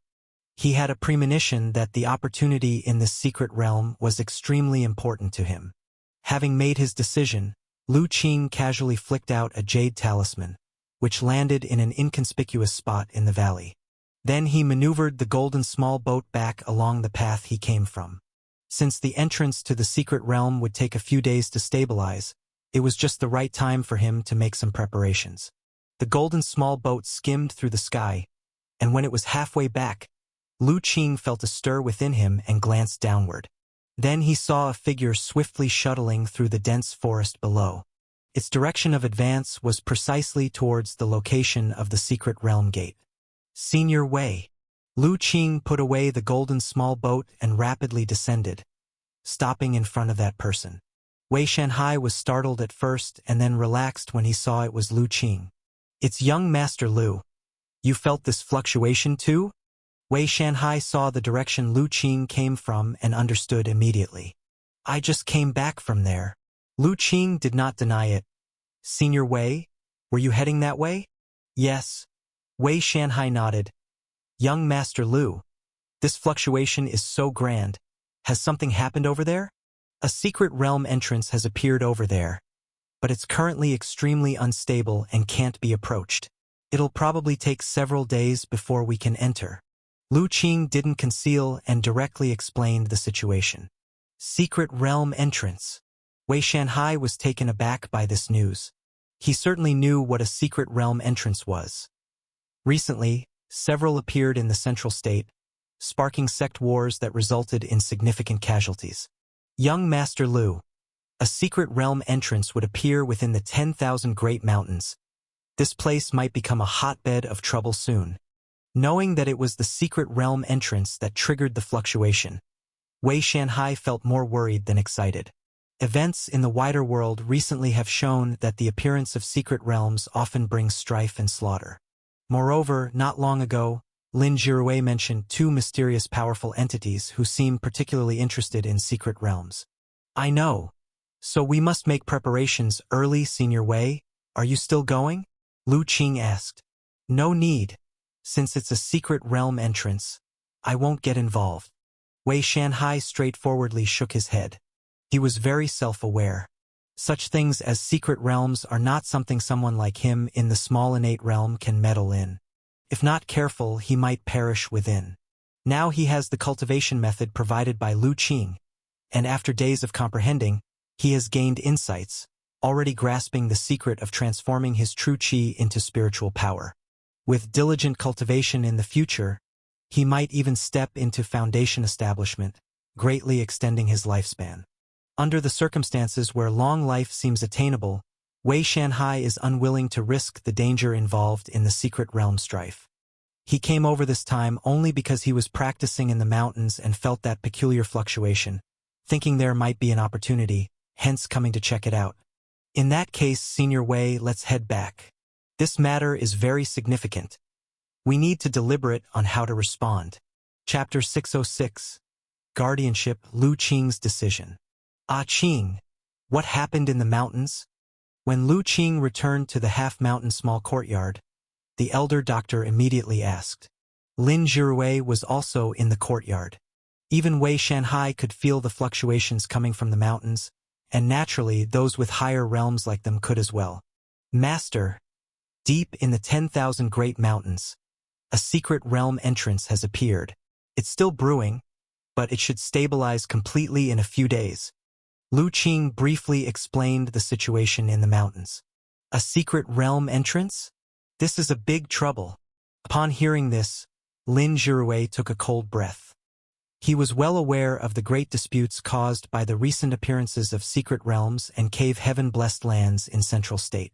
He had a premonition that the opportunity in this secret realm was extremely important to him. Having made his decision, Lu Qing casually flicked out a jade talisman, which landed in an inconspicuous spot in the valley. Then he maneuvered the golden small boat back along the path he came from. Since the entrance to the secret realm would take a few days to stabilize, it was just the right time for him to make some preparations. The golden small boat skimmed through the sky, and when it was halfway back, Lu Qing felt a stir within him and glanced downward. Then he saw a figure swiftly shuttling through the dense forest below. Its direction of advance was precisely towards the location of the secret realm gate. Senior Wei. Lu Qing put away the golden small boat and rapidly descended, stopping in front of that person. Wei Shanhai was startled at first and then relaxed when he saw it was Lu Qing. "It's young Master Lu. You felt this fluctuation too?" Wei Shanhai saw the direction Lu Qing came from and understood immediately. "I just came back from there." Lu Qing did not deny it. "Senior Wei, were you heading that way?" "Yes." Wei Shanhai nodded. "Young Master Lu, this fluctuation is so grand. Has something happened over there?" "A secret realm entrance has appeared over there, but it's currently extremely unstable and can't be approached. It'll probably take several days before we can enter." Lu Qing didn't conceal and directly explained the situation. Secret realm entrance. Wei Shanhai was taken aback by this news. He certainly knew what a secret realm entrance was. Recently, several appeared in the Central State, sparking sect wars that resulted in significant casualties. "Young Master Lu, a secret realm entrance would appear within the 10,000 Great Mountains. This place might become a hotbed of trouble soon." Knowing that it was the secret realm entrance that triggered the fluctuation, Wei Shanhai felt more worried than excited. Events in the wider world recently have shown that the appearance of secret realms often brings strife and slaughter. Moreover, not long ago, Lin Jirue mentioned two mysterious powerful entities who seem particularly interested in secret realms. "I know. So we must make preparations early, Senior Wei. Are you still going?" Lu Qing asked. "No need. Since it's a secret realm entrance, I won't get involved." Wei Shanhai straightforwardly shook his head. He was very self-aware. Such things as secret realms are not something someone like him in the small innate realm can meddle in. If not careful, he might perish within. Now he has the cultivation method provided by Lu Qing, and after days of comprehending, he has gained insights, already grasping the secret of transforming his true qi into spiritual power. With diligent cultivation in the future, he might even step into foundation establishment, greatly extending his lifespan. Under the circumstances where long life seems attainable, Wei Shanhai is unwilling to risk the danger involved in the secret realm strife. He came over this time only because he was practicing in the mountains and felt that peculiar fluctuation, thinking there might be an opportunity, hence coming to check it out. "In that case, Senior Wei, let's head back. This matter is very significant. We need to deliberate on how to respond." Chapter 606. Guardianship, Lu Qing's decision. "Ah Qing, what happened in the mountains?" When Lu Qing returned to the half-mountain small courtyard, the elder doctor immediately asked. Lin Jirue was also in the courtyard. Even Wei Shanhai could feel the fluctuations coming from the mountains, and naturally those with higher realms like them could as well. "Master, deep in the 10,000 Great Mountains, a secret realm entrance has appeared. It's still brewing, but it should stabilize completely in a few days." Lu Qing briefly explained the situation in the mountains. "A secret realm entrance? This is a big trouble." Upon hearing this, Lin Jirue took a cold breath. He was well aware of the great disputes caused by the recent appearances of secret realms and cave heaven-blessed lands in Central State.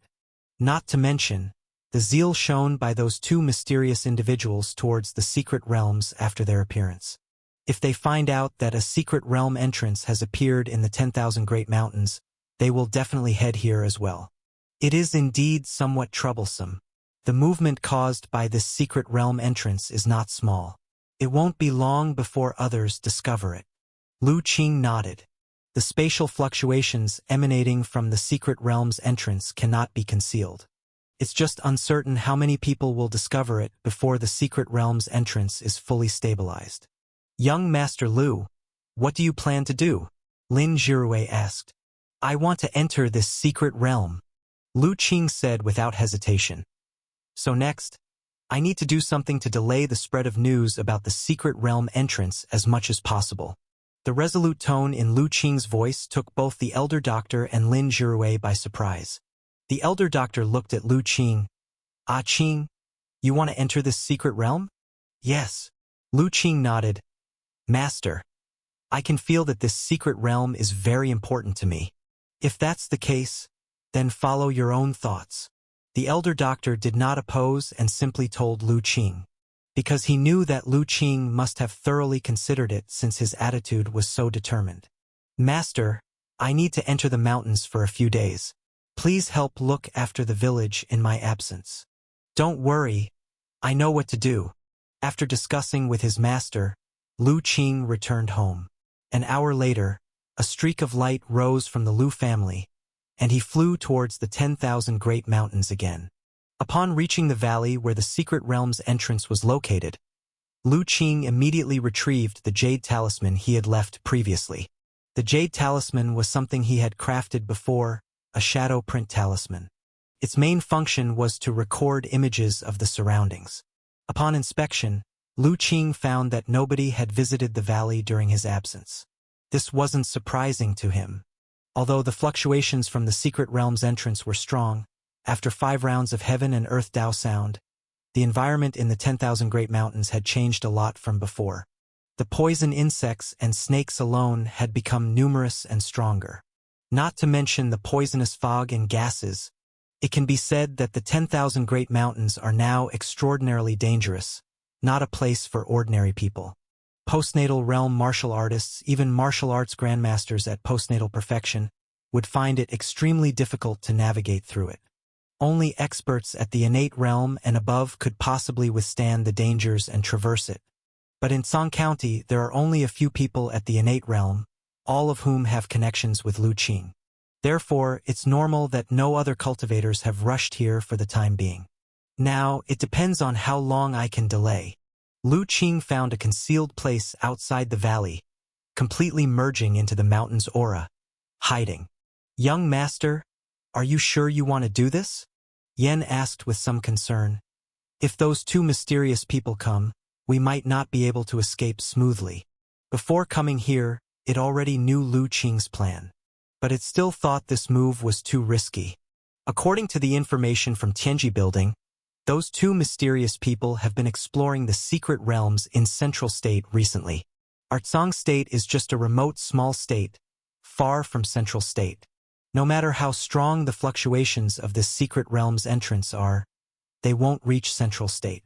Not to mention the zeal shown by those two mysterious individuals towards the secret realms after their appearance. If they find out that a secret realm entrance has appeared in the 10,000 Great Mountains, they will definitely head here as well. It is indeed somewhat troublesome. The movement caused by this secret realm entrance is not small. It won't be long before others discover it. Lu Qing nodded. The spatial fluctuations emanating from the secret realm's entrance cannot be concealed. It's just uncertain how many people will discover it before the secret realm's entrance is fully stabilized. "Young Master Lu, what do you plan to do?" Lin Jirue asked. "I want to enter this secret realm," Lu Qing said without hesitation. "So next, I need to do something to delay the spread of news about the secret realm entrance as much as possible." The resolute tone in Lu Qing's voice took both the elder doctor and Lin Jirue by surprise. The elder doctor looked at Lu Qing. "Ah Qing, you want to enter this secret realm?" "Yes." Lu Qing nodded. "Master, I can feel that this secret realm is very important to me. If that's the case, then follow your own thoughts." The elder doctor did not oppose and simply told Lu Qing, because he knew that Lu Qing must have thoroughly considered it since his attitude was so determined. "Master, I need to enter the mountains for a few days. Please help look after the village in my absence. Don't worry, I know what to do. After discussing with his master, Lu Qing returned home. An hour later, a streak of light rose from the Lu family, and he flew towards the 10,000 Great Mountains again. Upon reaching the valley where the secret realm's entrance was located, Lu Qing immediately retrieved the jade talisman he had left previously. The jade talisman was something he had crafted before, a shadow print talisman. Its main function was to record images of the surroundings. Upon inspection, Lu Qing found that nobody had visited the valley during his absence. This wasn't surprising to him. Although the fluctuations from the secret realm's entrance were strong, after 5 rounds of heaven and earth Dao sound, the environment in the 10,000 Great Mountains had changed a lot from before. The poison insects and snakes alone had become numerous and stronger. Not to mention the poisonous fog and gases, it can be said that the 10,000 Great Mountains are now extraordinarily dangerous, not a place for ordinary people. Postnatal realm martial artists, even martial arts grandmasters at postnatal perfection, would find it extremely difficult to navigate through it. Only experts at the innate realm and above could possibly withstand the dangers and traverse it. But in Song County, there are only a few people at the innate realm, all of whom have connections with Lu Qing. Therefore, it's normal that no other cultivators have rushed here for the time being. Now, it depends on how long I can delay. Lu Qing found a concealed place outside the valley, completely merging into the mountain's aura, hiding. Young master, are you sure you want to do this? Yen asked with some concern. If those 2 mysterious people come, we might not be able to escape smoothly. Before coming here, it already knew Lu Qing's plan. But it still thought this move was too risky. According to the information from Tianji Building, those 2 mysterious people have been exploring the secret realms in Central State recently. Artsong State is just a remote small state, far from Central State. No matter how strong the fluctuations of this secret realm's entrance are, they won't reach Central State.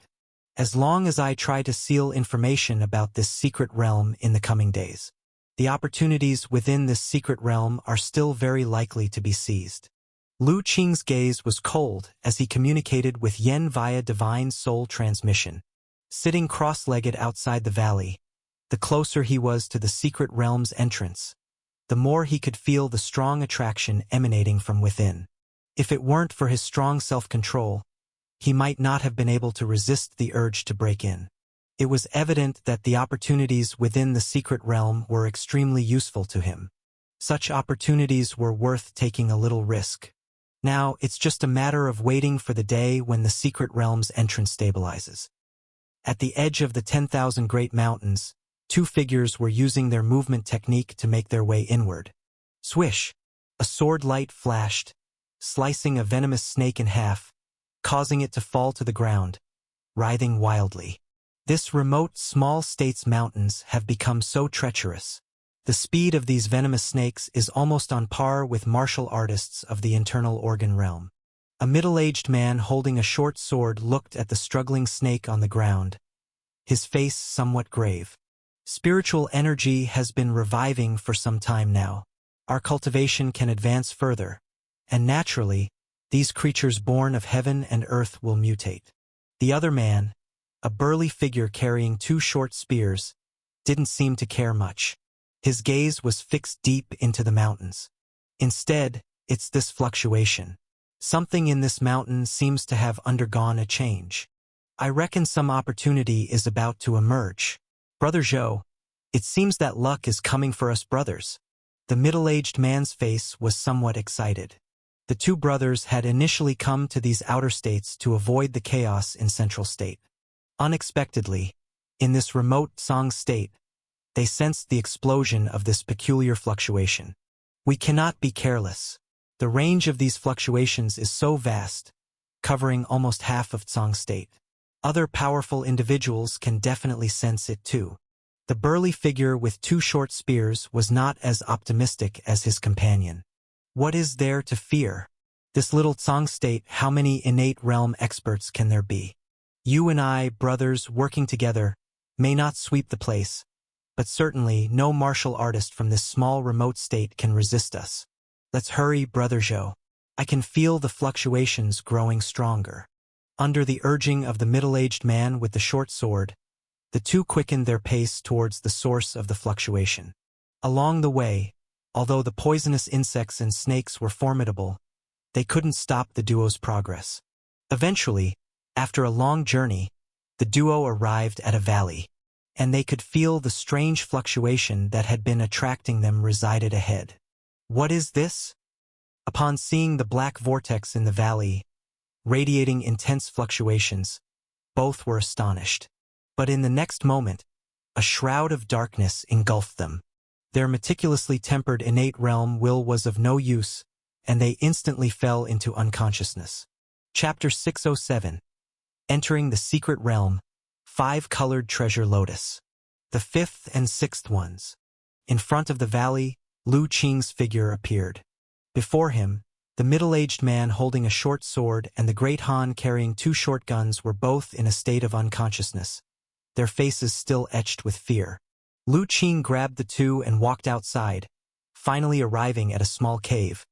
As long as I try to seal information about this secret realm in the coming days, the opportunities within this secret realm are still very likely to be seized. Lu Qing's gaze was cold as he communicated with Yen via divine soul transmission. Sitting cross-legged outside the valley, the closer he was to the secret realm's entrance, the more he could feel the strong attraction emanating from within. If it weren't for his strong self-control, he might not have been able to resist the urge to break in. It was evident that the opportunities within the secret realm were extremely useful to him. Such opportunities were worth taking a little risk. Now, it's just a matter of waiting for the day when the secret realm's entrance stabilizes. At the edge of the 10,000 Great Mountains, 2 figures were using their movement technique to make their way inward. Swish! A sword light flashed, slicing a venomous snake in half, causing it to fall to the ground, writhing wildly. This remote small state's mountains have become so treacherous. The speed of these venomous snakes is almost on par with martial artists of the internal organ realm. A middle-aged man holding a short sword looked at the struggling snake on the ground, his face somewhat grave. Spiritual energy has been reviving for some time now. Our cultivation can advance further, and naturally, these creatures born of heaven and earth will mutate. The other man, a burly figure carrying 2 short spears, didn't seem to care much. His gaze was fixed deep into the mountains. Instead, it's this fluctuation. Something in this mountain seems to have undergone a change. I reckon some opportunity is about to emerge. Brother Zhou, it seems that luck is coming for us brothers. The middle-aged man's face was somewhat excited. The 2 brothers had initially come to these outer states to avoid the chaos in Central State. Unexpectedly, in this remote Song State, they sensed the explosion of this peculiar fluctuation. We cannot be careless. The range of these fluctuations is so vast, covering almost half of Song State. Other powerful individuals can definitely sense it too. The burly figure with 2 short spears was not as optimistic as his companion. What is there to fear? This little Song State, how many innate realm experts can there be? You and I, brothers, working together, may not sweep the place, but certainly no martial artist from this small remote state can resist us. Let's hurry, Brother Zhou. I can feel the fluctuations growing stronger. Under the urging of the middle-aged man with the short sword, the two quickened their pace towards the source of the fluctuation. Along the way, although the poisonous insects and snakes were formidable, they couldn't stop the duo's progress. Eventually, after a long journey, the duo arrived at a valley, and they could feel the strange fluctuation that had been attracting them resided ahead. What is this? Upon seeing the black vortex in the valley, radiating intense fluctuations, both were astonished. But in the next moment, a shroud of darkness engulfed them. Their meticulously tempered innate realm will was of no use, and they instantly fell into unconsciousness. Chapter 607. Entering the Secret Realm, 5-Colored Treasure Lotus. The 5th and 6th ones. In front of the valley, Lu Qing's figure appeared. Before him, the middle-aged man holding a short sword and the great Han carrying 2 short guns were both in a state of unconsciousness, their faces still etched with fear. Lu Qing grabbed the two and walked outside, finally arriving at a small cave,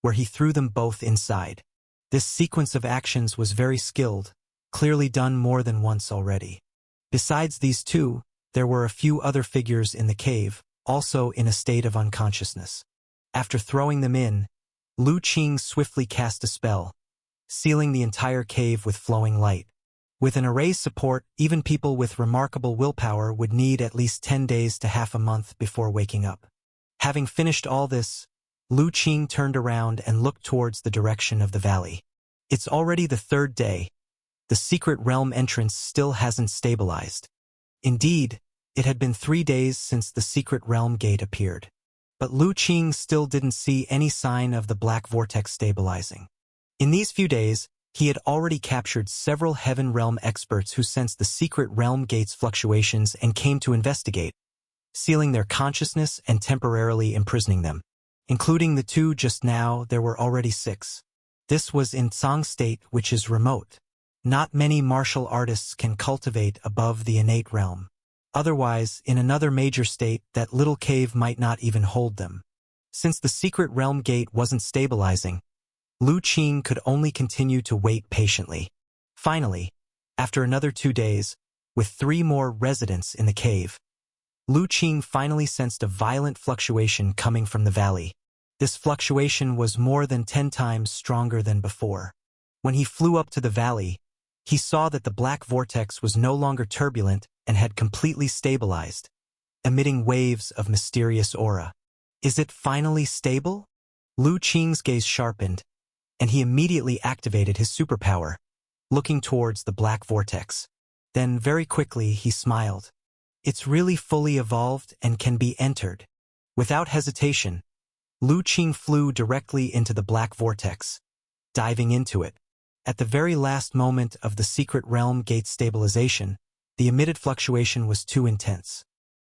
where he threw them both inside. This sequence of actions was very skilled, clearly done more than once already. Besides these two, there were a few other figures in the cave, also in a state of unconsciousness. After throwing them in, Lu Qing swiftly cast a spell, sealing the entire cave with flowing light. With an array's support, even people with remarkable willpower would need at least 10 days to half a month before waking up. Having finished all this, Lu Qing turned around and looked towards the direction of the valley. It's already the 3rd day. The secret realm entrance still hasn't stabilized. Indeed, it had been 3 days since the secret realm gate appeared. But Lu Qing still didn't see any sign of the black vortex stabilizing. In these few days, he had already captured several Heaven Realm experts who sensed the secret realm gate's fluctuations and came to investigate, sealing their consciousness and temporarily imprisoning them. Including the two just now, there were already 6. This was in Tsang State, which is remote. Not many martial artists can cultivate above the innate realm. Otherwise, in another major state, that little cave might not even hold them. Since the secret realm gate wasn't stabilizing, Lu Qing could only continue to wait patiently. Finally, after another 2 days, with 3 more residents in the cave, Lu Qing finally sensed a violent fluctuation coming from the valley. This fluctuation was more than 10 times stronger than before. When he flew up to the valley, he saw that the black vortex was no longer turbulent and had completely stabilized, emitting waves of mysterious aura. Is it finally stable? Lu Qing's gaze sharpened, and he immediately activated his superpower, looking towards the black vortex. Then very quickly he smiled. It's really fully evolved and can be entered. Without hesitation, Lu Qing flew directly into the black vortex, diving into it. At the very last moment of the secret realm gate stabilization, the emitted fluctuation was too intense.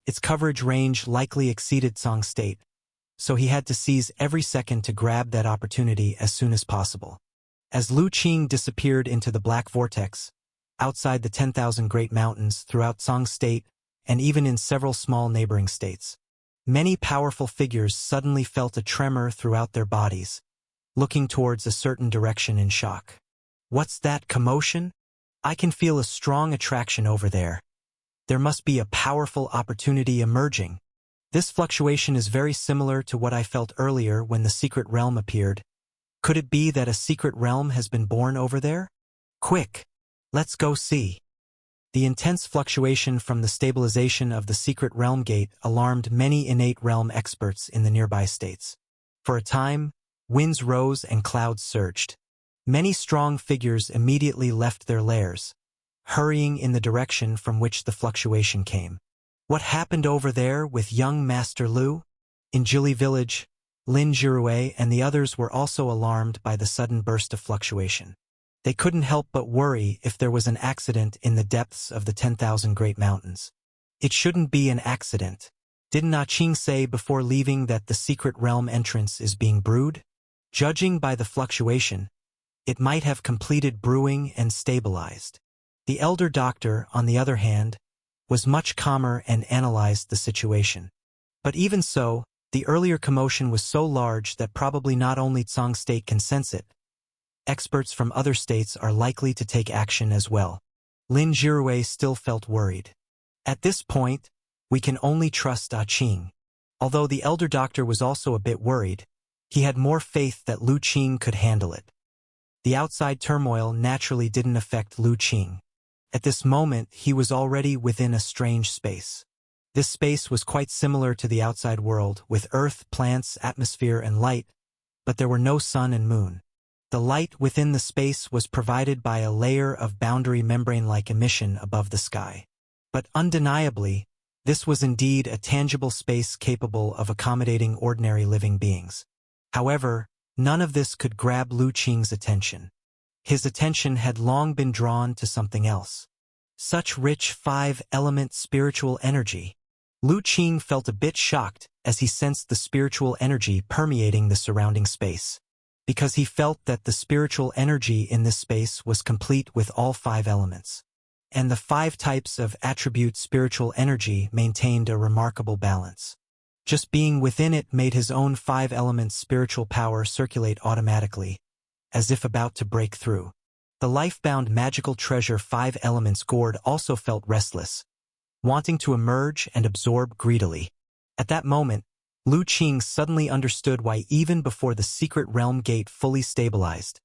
Its coverage range likely exceeded Tsang State, so he had to seize every second to grab that opportunity as soon as possible. As Lu Qing disappeared into the black vortex, outside the 10,000 Great Mountains throughout Tsang State and even in several small neighboring states, many powerful figures suddenly felt a tremor throughout their bodies, looking towards a certain direction in shock. What's that commotion? I can feel a strong attraction over there. There must be a powerful opportunity emerging. This fluctuation is very similar to what I felt earlier when the secret realm appeared. Could it be that a secret realm has been born over there? Quick, let's go see. The intense fluctuation from the stabilization of the secret realm gate alarmed many innate realm experts in the nearby states. For a time, winds rose and clouds surged. Many strong figures immediately left their lairs, hurrying in the direction from which the fluctuation came. What happened over there with young Master Lu? In Jili Village, Lin Jirue and the others were also alarmed by the sudden burst of fluctuation. They couldn't help but worry if there was an accident in the depths of the 10,000 Great Mountains. It shouldn't be an accident. Didn't Na Qing say before leaving that the secret realm entrance is being brewed? Judging by the fluctuation, it might have completed brewing and stabilized. The elder doctor, on the other hand, was much calmer and analyzed the situation. But even so, the earlier commotion was so large that probably not only Tsang State can sense it. Experts from other states are likely to take action as well. Lin Jirue still felt worried. At this point, we can only trust Ah Qing. Although the elder doctor was also a bit worried, he had more faith that Lu Qing could handle it. The outside turmoil naturally didn't affect Lu Qing. At this moment, he was already within a strange space. This space was quite similar to the outside world, with earth, plants, atmosphere, and light, but there were no sun and moon. The light within the space was provided by a layer of boundary membrane-like emission above the sky. But undeniably, this was indeed a tangible space capable of accommodating ordinary living beings. However, none of this could grab Lu Qing's attention. His attention had long been drawn to something else. Such rich five-element spiritual energy. Lu Qing felt a bit shocked as he sensed the spiritual energy permeating the surrounding space, because he felt that the spiritual energy in this space was complete with all five elements. And the five types of attribute spiritual energy maintained a remarkable balance. Just being within it made his own five elements spiritual power circulate automatically, as if about to break through. The life-bound magical treasure five elements gourd also felt restless, wanting to emerge and absorb greedily. At that moment, Lu Qing suddenly understood why even before the secret realm gate fully stabilized,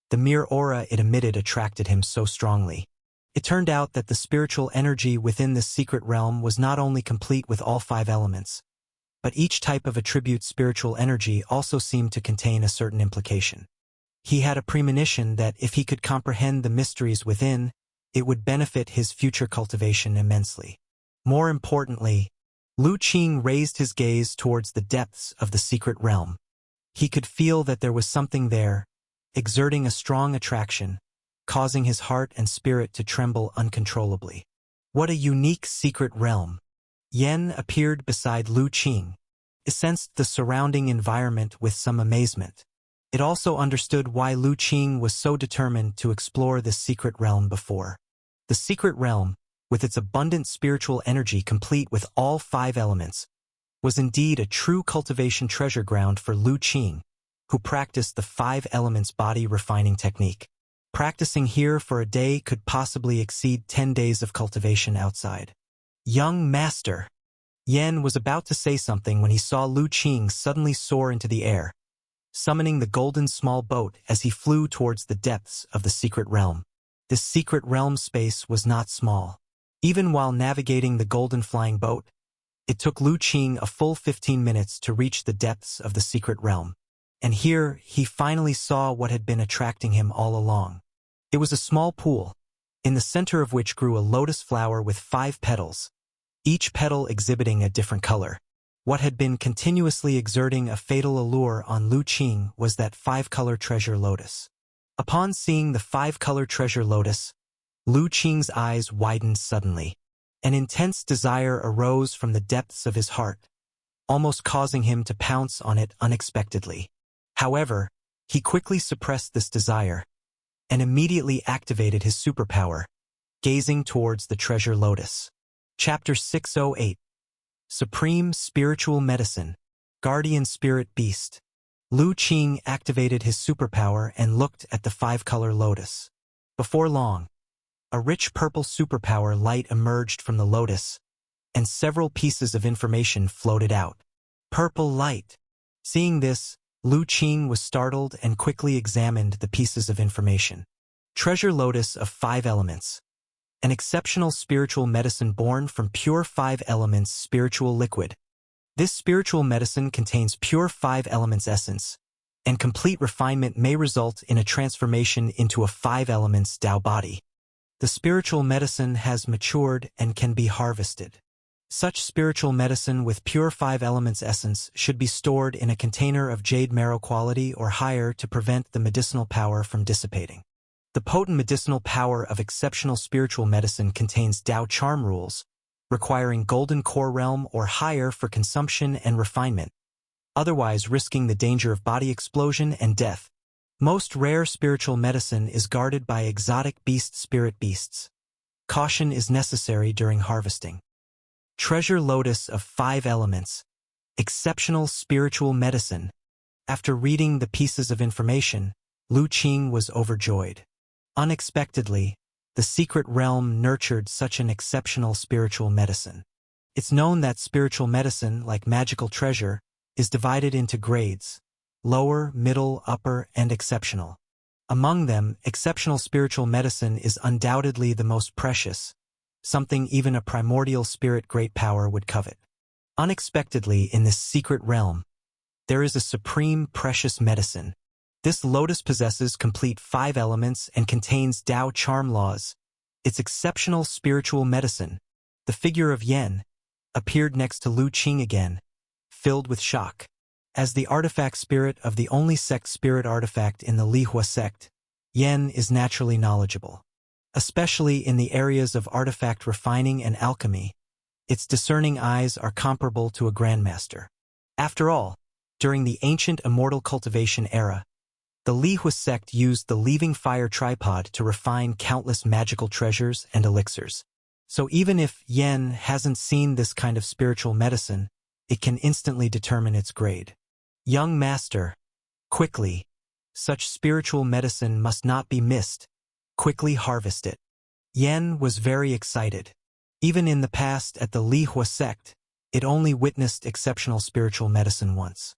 the mere aura it emitted attracted him so strongly. It turned out that the spiritual energy within this secret realm was not only complete with all five elements, but each type of attribute spiritual energy also seemed to contain a certain implication. He had a premonition that if he could comprehend the mysteries within, it would benefit his future cultivation immensely. More importantly, Lu Qing raised his gaze towards the depths of the secret realm. He could feel that there was something there, exerting a strong attraction, causing his heart and spirit to tremble uncontrollably. What a unique secret realm! Yen appeared beside Lu Qing. It sensed the surrounding environment with some amazement. It also understood why Lu Qing was so determined to explore this secret realm before. The secret realm, with its abundant spiritual energy complete with all five elements, was indeed a true cultivation treasure ground for Lu Qing, who practiced the five elements body refining technique. Practicing here for a day could possibly exceed 10 days of cultivation outside. Young master! Yen was about to say something when he saw Lu Qing suddenly soar into the air, summoning the golden small boat as he flew towards the depths of the secret realm. This secret realm space was not small. Even while navigating the golden flying boat, it took Lu Qing a full 15 minutes to reach the depths of the secret realm. And here, he finally saw what had been attracting him all along. It was a small pool, in the center of which grew a lotus flower with 5 petals, each petal exhibiting a different color. What had been continuously exerting a fatal allure on Lu Qing was that 5-color treasure lotus. Upon seeing the 5-color treasure lotus, Lu Qing's eyes widened suddenly. An intense desire arose from the depths of his heart, almost causing him to pounce on it unexpectedly. However, he quickly suppressed this desire and immediately activated his superpower, gazing towards the treasure lotus. Chapter 608. Supreme Spiritual Medicine. Guardian Spirit Beast. Lu Qing activated his superpower and looked at the 5-color lotus. Before long, a rich purple superpower light emerged from the lotus, and several pieces of information floated out. Purple light. Seeing this, Lu Qing was startled and quickly examined the pieces of information. Treasure lotus of 5 elements. An exceptional spiritual medicine born from pure 5 elements spiritual liquid. This spiritual medicine contains pure 5 elements essence, and complete refinement may result in a transformation into a 5 elements Tao body. The spiritual medicine has matured and can be harvested. Such spiritual medicine with pure 5 elements essence should be stored in a container of jade marrow quality or higher to prevent the medicinal power from dissipating. The potent medicinal power of exceptional spiritual medicine contains Tao charm rules, requiring golden core realm or higher for consumption and refinement, otherwise risking the danger of body explosion and death. Most rare spiritual medicine is guarded by exotic beast spirit beasts. Caution is necessary during harvesting. Treasure lotus of 5 elements. Exceptional spiritual medicine. After reading the pieces of information, Lu Qing was overjoyed. Unexpectedly, the secret realm nurtured such an exceptional spiritual medicine. It's known that spiritual medicine, like magical treasure, is divided into grades: lower, middle, upper, and exceptional. Among them, exceptional spiritual medicine is undoubtedly the most precious, something even a primordial spirit great power would covet. Unexpectedly, in this secret realm, there is a supreme precious medicine. This lotus possesses complete 5 elements and contains Tao charm laws. Its exceptional spiritual medicine, the figure of Yen, appeared next to Lu Qing again, filled with shock. As the artifact spirit of the only sect spirit artifact in the Lihua sect, Yen is naturally knowledgeable. Especially in the areas of artifact refining and alchemy, its discerning eyes are comparable to a grandmaster. After all, during the ancient immortal cultivation era, the Lihua sect used the Leaving Fire tripod to refine countless magical treasures and elixirs. So even if Yen hasn't seen this kind of spiritual medicine, it can instantly determine its grade. Young master, quickly, such spiritual medicine must not be missed. Quickly harvest it. Yen was very excited. Even in the past at the Lihua sect, it only witnessed exceptional spiritual medicine once.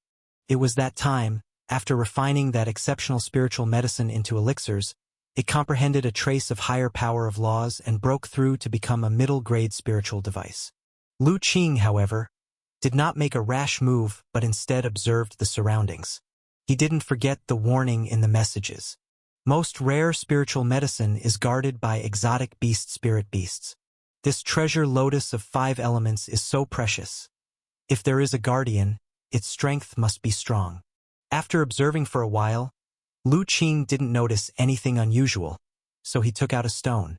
It was that time, after refining that exceptional spiritual medicine into elixirs, it comprehended a trace of higher power of laws and broke through to become a middle-grade spiritual device. Lu Qing, however, did not make a rash move but instead observed the surroundings. He didn't forget the warning in the messages. Most rare spiritual medicine is guarded by exotic spirit beasts. This treasure lotus of 5 elements is so precious. If there is a guardian, its strength must be strong. After observing for a while, Lu Qing didn't notice anything unusual, so he took out a stone.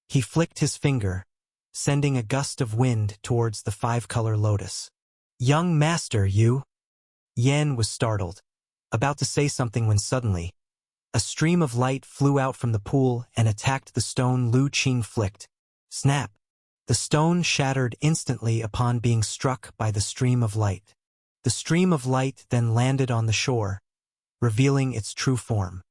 He flicked his finger, sending a gust of wind towards the 5-color lotus. "Young master, you?" Yen was startled, about to say something when suddenly, a stream of light flew out from the pool and attacked the stone Lu Qing flicked. Snap! The stone shattered instantly upon being struck by the stream of light. The stream of light then landed on the shore, revealing its true form.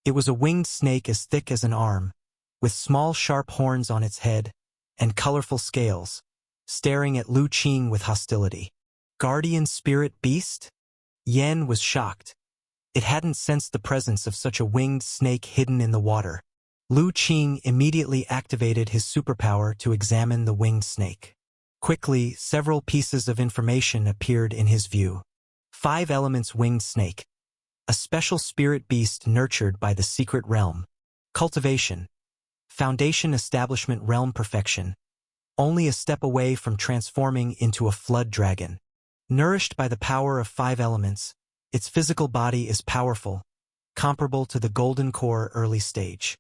It was a winged snake as thick as an arm, with small sharp horns on its head and colorful scales, staring at Lu Qing with hostility. Guardian spirit beast? Yen was shocked. It hadn't sensed the presence of such a winged snake hidden in the water. Lu Qing immediately activated his superpower to examine the winged snake. Quickly, several pieces of information appeared in his view. 5 elements winged snake. A special spirit beast nurtured by the secret realm. Cultivation. Foundation establishment realm perfection. Only a step away from transforming into a flood dragon. Nourished by the power of 5 elements, its physical body is powerful, comparable to the golden core early stage.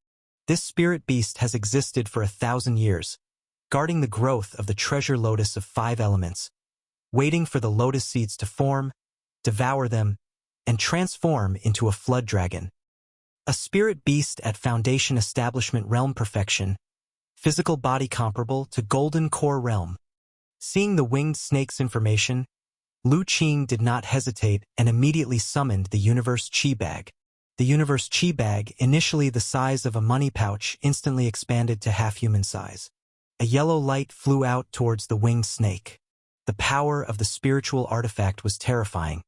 This spirit beast has existed for 1,000 years, guarding the growth of the treasure lotus of 5 elements, waiting for the lotus seeds to form, devour them, and transform into a flood dragon. A spirit beast at foundation establishment realm perfection, physical body comparable to golden core realm. Seeing the winged snake's information, Lu Qing did not hesitate and immediately summoned the Universe Chi Bag. The Universe Chi Bag, initially the size of a money pouch, instantly expanded to half-human size. A yellow light flew out towards the winged snake. The power of the spiritual artifact was terrifying.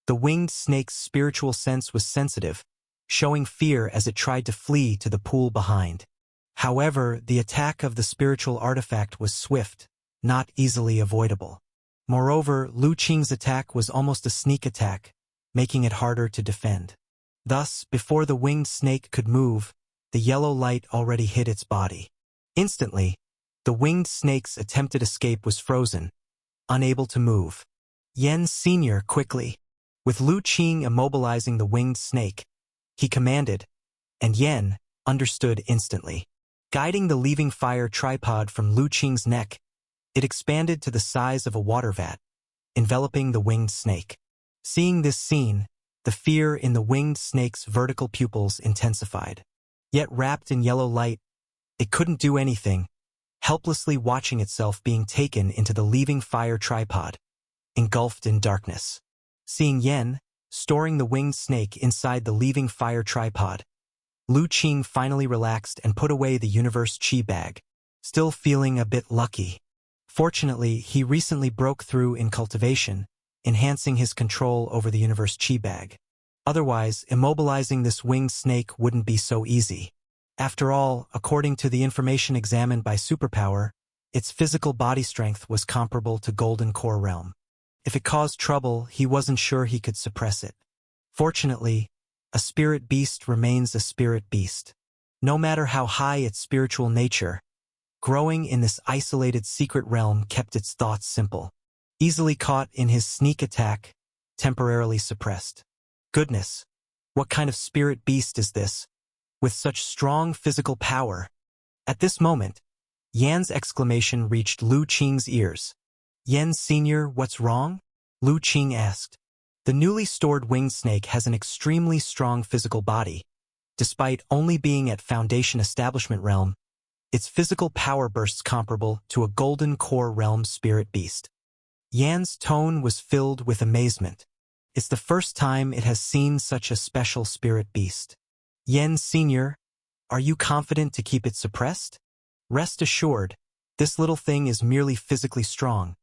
The winged snake's spiritual sense was sensitive, showing fear as it tried to flee to the pool behind. However, the attack of the spiritual artifact was swift, not easily avoidable. Moreover, Lu Qing's attack was almost a sneak attack, making it harder to defend. Thus, before the winged snake could move, the yellow light already hit its body. Instantly, the winged snake's attempted escape was frozen, unable to move. Yen Sr. quickly. With Lu Qing immobilizing the winged snake, he commanded, and Yen understood instantly. Guiding the Leaving Fire tripod from Lu Qing's neck, it expanded to the size of a water vat, enveloping the winged snake. Seeing this scene, the fear in the winged snake's vertical pupils intensified. Yet wrapped in yellow light, It couldn't do anything, helplessly watching itself being taken into the leaving fire tripod, engulfed in darkness. Seeing Yen, storing the winged snake inside the leaving fire tripod, Lu Qing finally relaxed and put away the universe chi bag, still feeling a bit lucky. Fortunately, he recently broke through in cultivation, enhancing his control over the universe chi bag. Otherwise, immobilizing this winged snake wouldn't be so easy. After all, according to the information examined by Superpower, its physical body strength was comparable to Golden Core Realm. If it caused trouble, he wasn't sure he could suppress it. Fortunately, a spirit beast remains a spirit beast. No matter how high its spiritual nature, growing in this isolated secret realm kept its thoughts simple. Easily caught in his sneak attack, temporarily suppressed. Goodness, what kind of spirit beast is this, with such strong physical power? At this moment, Yan's exclamation reached Lu Qing's ears. Yen Sr., what's wrong? Lu Qing asked. The newly stored winged snake has an extremely strong physical body. Despite only being at Foundation Establishment Realm, its physical power bursts comparable to a Golden Core Realm spirit beast. Yan's tone was filled with amazement. It's the first time it has seen such a special spirit beast. Yen Sr., are you confident to keep it suppressed? Rest assured, this little thing is merely physically strong,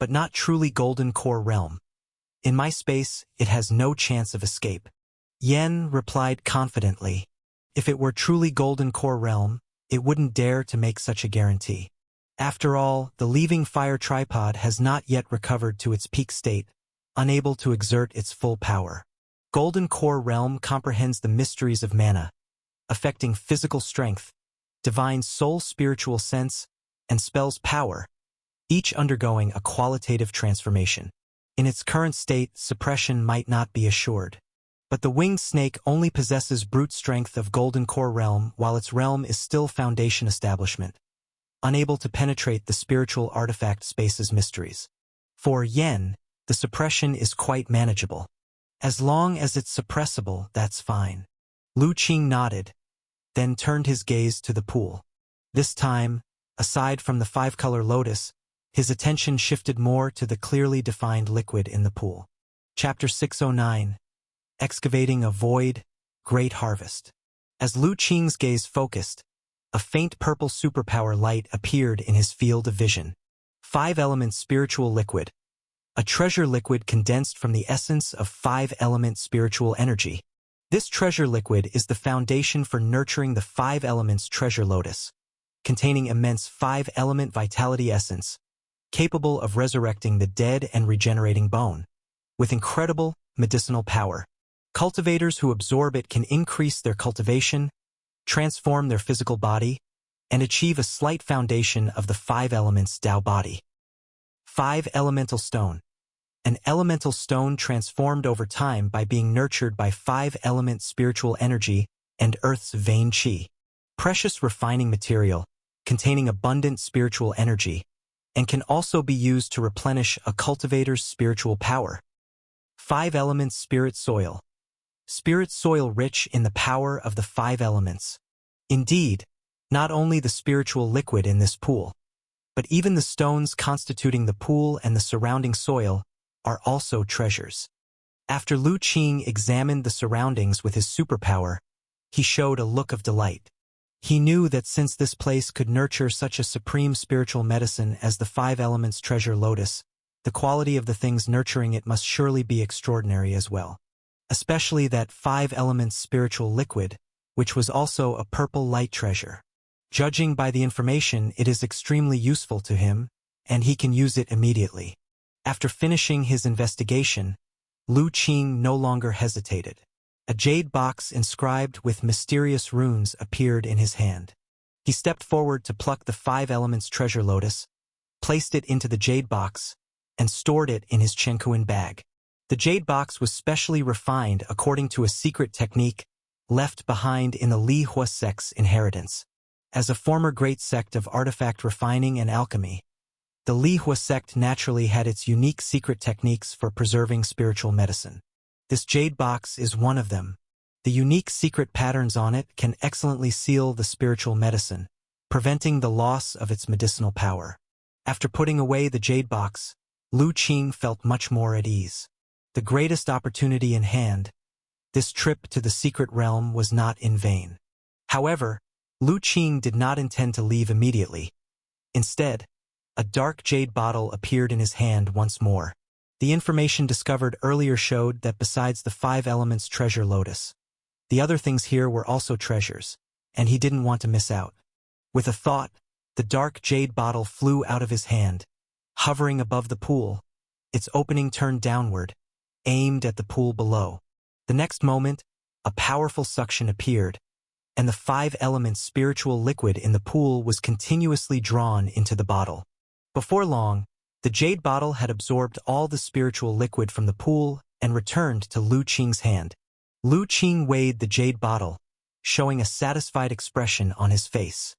but not truly Golden Core Realm. In my space, it has no chance of escape. Yen replied confidently. If it were truly Golden Core Realm, it wouldn't dare to make such a guarantee. After all, the leaving fire tripod has not yet recovered to its peak state, unable to exert its full power. Golden Core Realm comprehends the mysteries of mana, affecting physical strength, divine soul spiritual sense, and spells power, each undergoing a qualitative transformation. In its current state, suppression might not be assured. But the winged snake only possesses brute strength of Golden Core Realm while its realm is still Foundation Establishment, unable to penetrate the spiritual artifact space's mysteries. For Yen, the suppression is quite manageable. As long as it's suppressible, that's fine. Lu Qing nodded, then turned his gaze to the pool. This time, aside from the five-color lotus, his attention shifted more to the clearly defined liquid in the pool. Chapter 609. Excavating a Void, Great Harvest. As Lu Qing's gaze focused, a faint purple superpower light appeared in his field of vision. 5-element spiritual liquid. A treasure liquid condensed from the essence of 5-element spiritual energy. This treasure liquid is the foundation for nurturing the 5 elements treasure lotus, containing immense 5-element vitality essence, capable of resurrecting the dead and regenerating bone. With incredible medicinal power, cultivators who absorb it can increase their cultivation, transform their physical body, and achieve a slight foundation of the 5 elements Tao body. 5 elemental stone. An elemental stone transformed over time by being nurtured by 5-element spiritual energy and Earth's vein qi. Precious refining material, containing abundant spiritual energy, and can also be used to replenish a cultivator's spiritual power. 5-element spirit soil. Spirit soil rich in the power of the 5 elements. Indeed, not only the spiritual liquid in this pool, but even the stones constituting the pool and the surrounding soil are also treasures. After Lu Qing examined the surroundings with his superpower, he showed a look of delight. He knew that since this place could nurture such a supreme spiritual medicine as the 5 elements treasure lotus, the quality of the things nurturing it must surely be extraordinary as well. Especially that 5 elements spiritual liquid, which was also a purple light treasure. Judging by the information, it is extremely useful to him, and he can use it immediately. After finishing his investigation, Lu Qing no longer hesitated. A jade box inscribed with mysterious runes appeared in his hand. He stepped forward to pluck the 5 elements treasure lotus, placed it into the jade box, and stored it in his Chenkuan bag. The jade box was specially refined according to a secret technique left behind in the Li Hua sect's inheritance. As a former great sect of artifact refining and alchemy, the Li Hua sect naturally had its unique secret techniques for preserving spiritual medicine. This jade box is one of them. The unique secret patterns on it can excellently seal the spiritual medicine, preventing the loss of its medicinal power. After putting away the jade box, Lu Qing felt much more at ease. The greatest opportunity in hand, this trip to the secret realm was not in vain. However, Lu Qing did not intend to leave immediately. Instead, a dark jade bottle appeared in his hand once more. The information discovered earlier showed that besides the 5 elements treasure lotus, the other things here were also treasures, and he didn't want to miss out. With a thought, the dark jade bottle flew out of his hand, hovering above the pool. Its opening turned downward, aimed at the pool below. The next moment, a powerful suction appeared, and the 5 elements spiritual liquid in the pool was continuously drawn into the bottle. Before long, the jade bottle had absorbed all the spiritual liquid from the pool and returned to Lu Qing's hand. Lu Qing weighed the jade bottle, showing a satisfied expression on his face.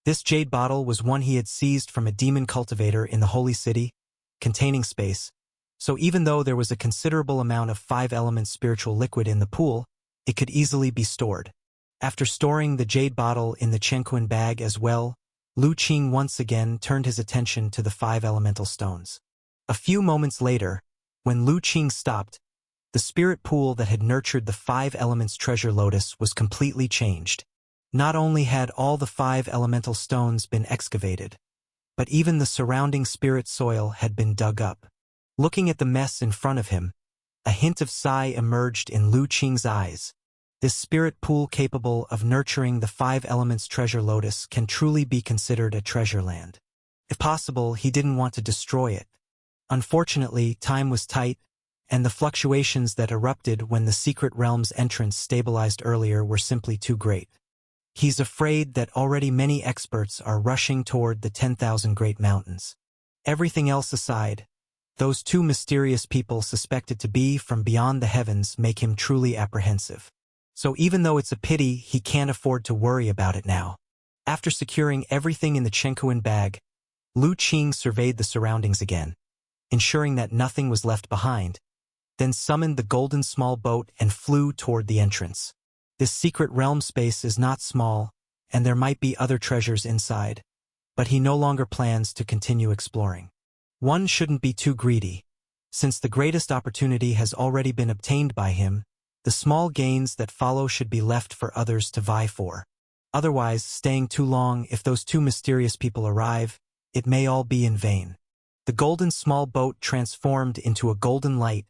This jade bottle was one he had seized from a demon cultivator in the Holy City, containing space, so even though there was a considerable amount of 5 elements spiritual liquid in the pool, it could easily be stored. After storing the jade bottle in the Chengquan bag as well, Lu Qing once again turned his attention to the 5 elemental stones. A few moments later, when Lu Qing stopped, the spirit pool that had nurtured the 5 elements treasure lotus was completely changed. Not only had all the 5 elemental stones been excavated, but even the surrounding spirit soil had been dug up. Looking at the mess in front of him, a hint of sigh emerged in Lu Qing's eyes. This spirit pool capable of nurturing the 5 elements treasure lotus can truly be considered a treasure land. If possible, he didn't want to destroy it. Unfortunately, time was tight, and the fluctuations that erupted when the secret realm's entrance stabilized earlier were simply too great. He's afraid that already many experts are rushing toward the 10,000 Great Mountains. Everything else aside, those 2 mysterious people suspected to be from beyond the heavens make him truly apprehensive. So even though it's a pity, he can't afford to worry about it now. After securing everything in the Chengquan bag, Lu Qing surveyed the surroundings again, ensuring that nothing was left behind, then summoned the golden small boat and flew toward the entrance. This secret realm space is not small, and there might be other treasures inside, but he no longer plans to continue exploring. One shouldn't be too greedy. Since the greatest opportunity has already been obtained by him, the small gains that follow should be left for others to vie for. Otherwise, staying too long, if those 2 mysterious people arrive, it may all be in vain. The golden small boat transformed into a golden light,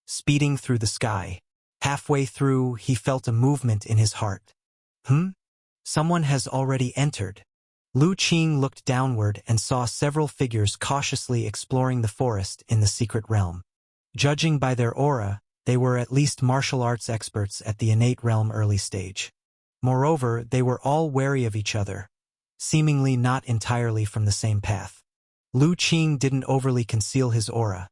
speeding through the sky. Halfway through, he felt a movement in his heart. Someone has already entered. Lu Qing looked downward and saw several figures cautiously exploring the forest in the secret realm. Judging by their aura, they were at least martial arts experts at the innate realm early stage. Moreover, they were all wary of each other, seemingly not entirely from the same path. Lu Qing didn't overly conceal his aura,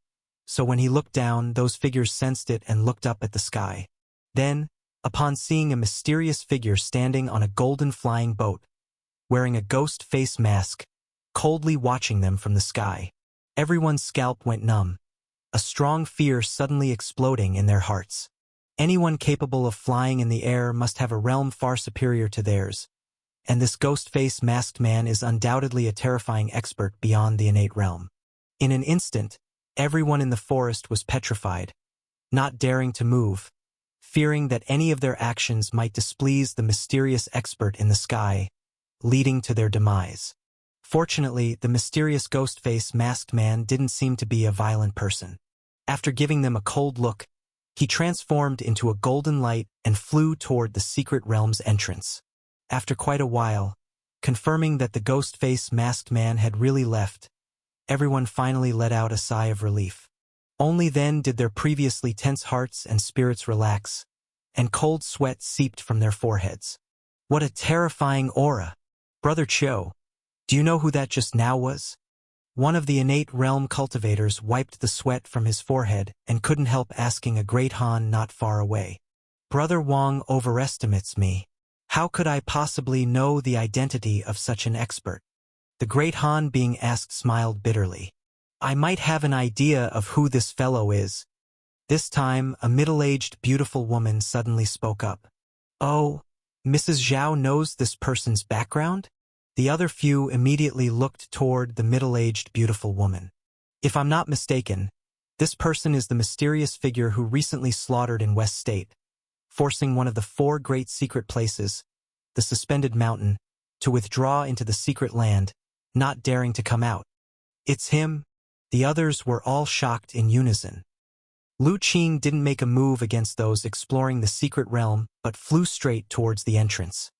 so when he looked down, those figures sensed it and looked up at the sky. Then, upon seeing a mysterious figure standing on a golden flying boat, wearing a ghost face mask, coldly watching them from the sky, everyone's scalp went numb, a strong fear suddenly exploding in their hearts. Anyone capable of flying in the air must have a realm far superior to theirs, and this ghost-face masked man is undoubtedly a terrifying expert beyond the innate realm. In an instant, everyone in the forest was petrified, not daring to move, fearing that any of their actions might displease the mysterious expert in the sky, leading to their demise. Fortunately, the mysterious ghost-face masked man didn't seem to be a violent person. After giving them a cold look, he transformed into a golden light and flew toward the secret realm's entrance. After quite a while, confirming that the ghost-face masked man had really left, everyone finally let out a sigh of relief. Only then did their previously tense hearts and spirits relax, and cold sweat seeped from their foreheads. What a terrifying aura! Brother Cho, do you know who that just now was? One of the innate realm cultivators wiped the sweat from his forehead and couldn't help asking a great Han not far away. Brother Wang overestimates me. How could I possibly know the identity of such an expert? The great Han being asked smiled bitterly. I might have an idea of who this fellow is. This time, a middle-aged beautiful woman suddenly spoke up. Oh, Mrs. Zhao knows this person's background? The other few immediately looked toward the middle-aged beautiful woman. If I'm not mistaken, this person is the mysterious figure who recently slaughtered in West State, forcing one of the 4 great secret places, the Suspended Mountain, to withdraw into the secret land, not daring to come out. It's him. The others were all shocked in unison. Lu Qing didn't make a move against those exploring the secret realm, but flew straight towards the entrance.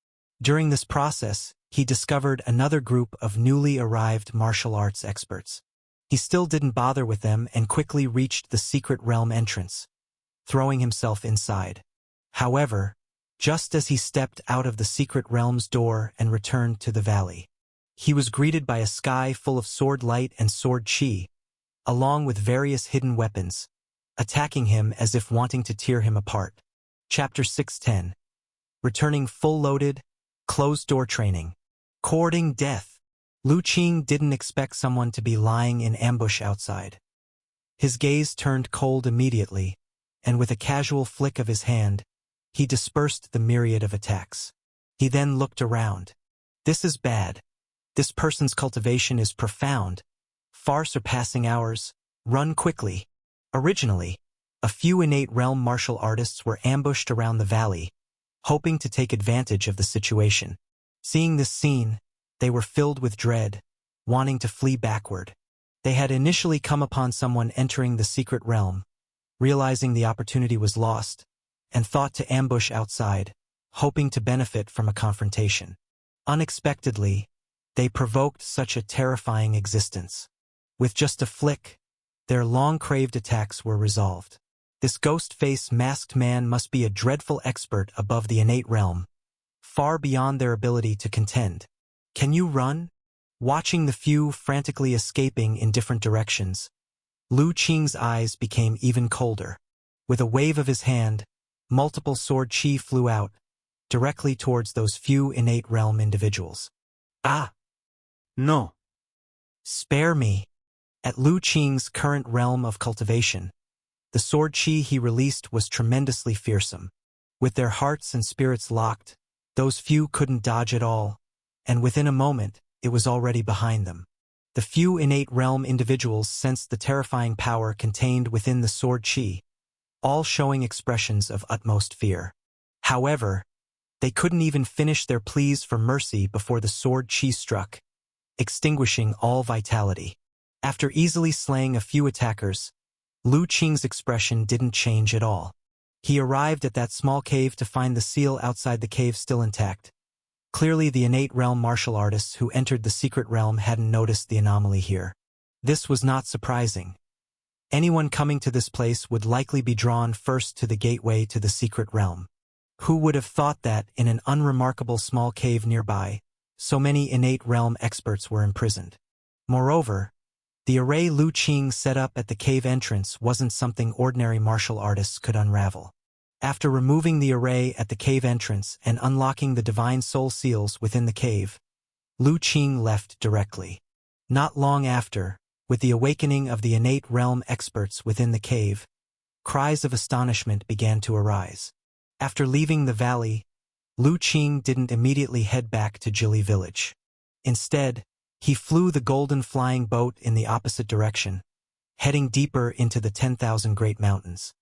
During this process, he discovered another group of newly arrived martial arts experts. He still didn't bother with them and quickly reached the secret realm entrance, throwing himself inside. However, just as he stepped out of the secret realm's door and returned to the valley, he was greeted by a sky full of sword light and sword chi, along with various hidden weapons, attacking him as if wanting to tear him apart. Chapter 610. Returning full-loaded, closed-door training. Courting death. Lu Qing didn't expect someone to be lying in ambush outside. His gaze turned cold immediately, and with a casual flick of his hand, he dispersed the myriad of attacks. He then looked around. This is bad. This person's cultivation is profound, far surpassing ours. Run quickly. Originally, a few innate realm martial artists were ambushed around the valley, hoping to take advantage of the situation. Seeing this scene, they were filled with dread, wanting to flee backward. They had initially come upon someone entering the secret realm, realizing the opportunity was lost, and thought to ambush outside, hoping to benefit from a confrontation. Unexpectedly, they provoked such a terrifying existence. With just a flick, their long-craved attacks were resolved. This ghost-face masked man must be a dreadful expert above the innate realm, far beyond their ability to contend. Can you run? Watching the few frantically escaping in different directions, Lu Qing's eyes became even colder. With a wave of his hand, multiple sword chi flew out, directly towards those few innate realm individuals. Ah! No. Spare me. At Lu Qing's current realm of cultivation, the sword chi he released was tremendously fearsome. With their hearts and spirits locked, those few couldn't dodge at all, and within a moment, it was already behind them. The few innate realm individuals sensed the terrifying power contained within the sword chi, all showing expressions of utmost fear. However, they couldn't even finish their pleas for mercy before the sword chi struck, extinguishing all vitality. After easily slaying a few attackers, Lu Qing's expression didn't change at all. He arrived at that small cave to find the seal outside the cave still intact. Clearly the innate realm martial artists who entered the secret realm hadn't noticed the anomaly here. This was not surprising. Anyone coming to this place would likely be drawn first to the gateway to the secret realm. Who would have thought that, in an unremarkable small cave nearby, so many innate realm experts were imprisoned? Moreover, the array Lu Qing set up at the cave entrance wasn't something ordinary martial artists could unravel. After removing the array at the cave entrance and unlocking the divine soul seals within the cave, Lu Qing left directly. Not long after, with the awakening of the innate realm experts within the cave, cries of astonishment began to arise. After leaving the valley, Lu Qing didn't immediately head back to Jili village. Instead, he flew the golden flying boat in the opposite direction, heading deeper into the 10,000 Great Mountains.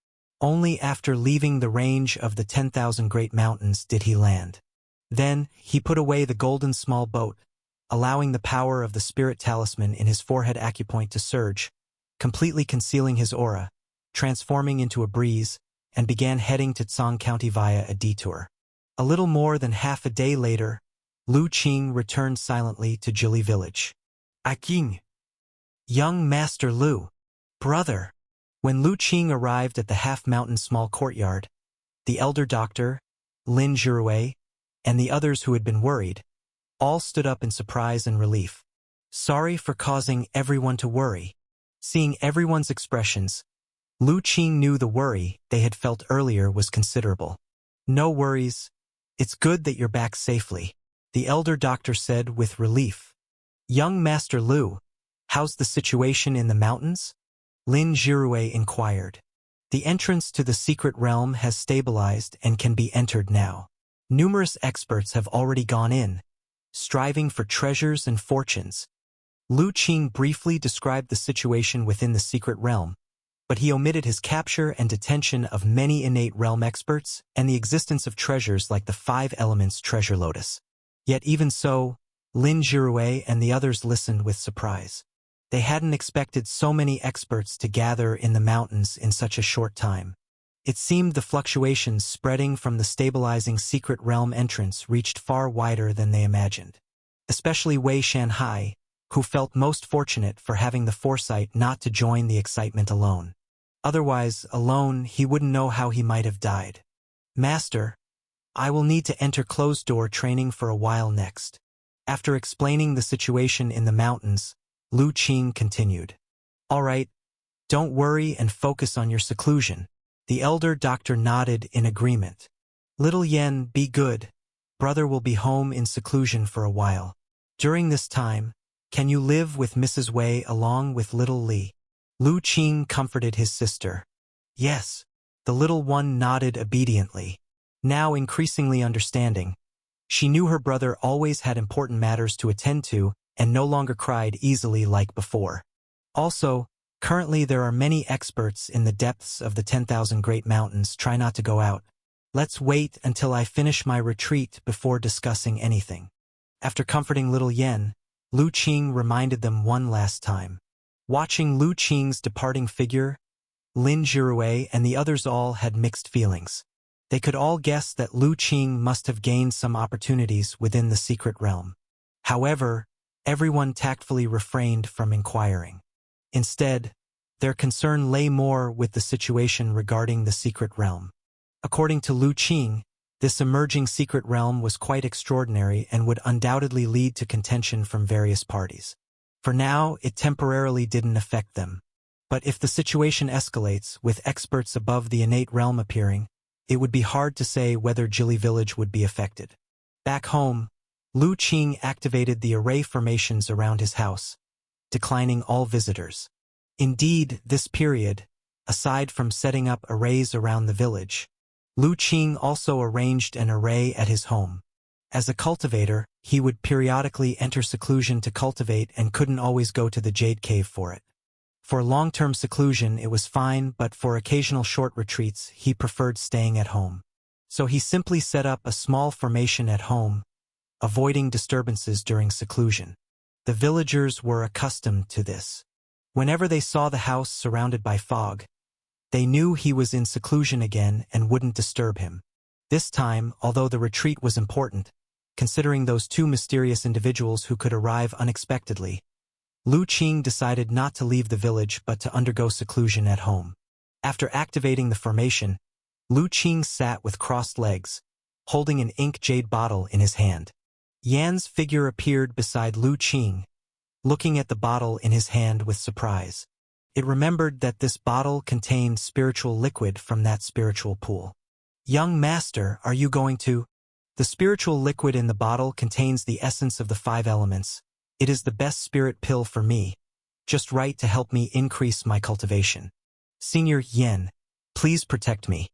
Only after leaving the range of the 10,000 Great Mountains did he land. Then, he put away the golden small boat, allowing the power of the spirit talisman in his forehead acupoint to surge, completely concealing his aura, transforming into a breeze, and began heading to Tsang County via a detour. A little more than half a day later, Lu Qing returned silently to Jili village. King. Young Master Lu. Brother. When Lu Qing arrived at the half-mountain small courtyard, the elder doctor, Lin Zhirui, and the others who had been worried, all stood up in surprise and relief. Sorry for causing everyone to worry. Seeing everyone's expressions, Lu Qing knew the worry they had felt earlier was considerable. No worries. It's good that you're back safely, the elder doctor said with relief. Young Master Lu, how's the situation in the mountains? Lin Zhirui inquired. The entrance to the secret realm has stabilized and can be entered now. Numerous experts have already gone in, striving for treasures and fortunes. Lu Qing briefly described the situation within the secret realm, but he omitted his capture and detention of many innate realm experts and the existence of treasures like the Five Elements Treasure Lotus. Yet even so, Lin Jirue and the others listened with surprise. They hadn't expected so many experts to gather in the mountains in such a short time. It seemed the fluctuations spreading from the stabilizing secret realm entrance reached far wider than they imagined. Especially Wei Shanhai, who felt most fortunate for having the foresight not to join the excitement alone. Otherwise, alone, he wouldn't know how he might have died. Master, I will need to enter closed-door training for a while next. After explaining the situation in the mountains, Lu Qing continued. All right, don't worry and focus on your seclusion. The elder doctor nodded in agreement. Little Yen, be good. Brother will be home in seclusion for a while. During this time, can you live with Mrs. Wei along with little Li? Lu Qing comforted his sister. Yes. The little one nodded obediently. Now increasingly understanding. She knew her brother always had important matters to attend to and no longer cried easily like before. Also, currently there are many experts in the depths of the 10,000 Great Mountains. Try not to go out. Let's wait until I finish my retreat before discussing anything. After comforting little Yen, Lu Qing reminded them one last time. Watching Lu Qing's departing figure, Lin Jirue and the others all had mixed feelings. They could all guess that Lu Qing must have gained some opportunities within the secret realm. However, everyone tactfully refrained from inquiring. Instead, their concern lay more with the situation regarding the secret realm. According to Lu Qing, this emerging secret realm was quite extraordinary and would undoubtedly lead to contention from various parties. For now, it temporarily didn't affect them. But if the situation escalates, with experts above the innate realm appearing, it would be hard to say whether Jili Village would be affected. Back home, Lu Qing activated the array formations around his house, declining all visitors. Indeed, this period, aside from setting up arrays around the village, Lu Qing also arranged an array at his home. As a cultivator, he would periodically enter seclusion to cultivate and couldn't always go to the Jade Cave for it. For long-term seclusion, it was fine, but for occasional short retreats, he preferred staying at home. So he simply set up a small formation at home, avoiding disturbances during seclusion. The villagers were accustomed to this. Whenever they saw the house surrounded by fog, they knew he was in seclusion again and wouldn't disturb him. This time, although the retreat was important, considering those two mysterious individuals who could arrive unexpectedly, Lu Qing decided not to leave the village but to undergo seclusion at home. After activating the formation, Lu Qing sat with crossed legs, holding an ink jade bottle in his hand. Yan's figure appeared beside Lu Qing, looking at the bottle in his hand with surprise. It remembered that this bottle contained spiritual liquid from that spiritual pool. Young master, are you going to? The spiritual liquid in the bottle contains the essence of the 5 elements. It is the best spirit pill for me, just right to help me increase my cultivation. Senior Yen, please protect me.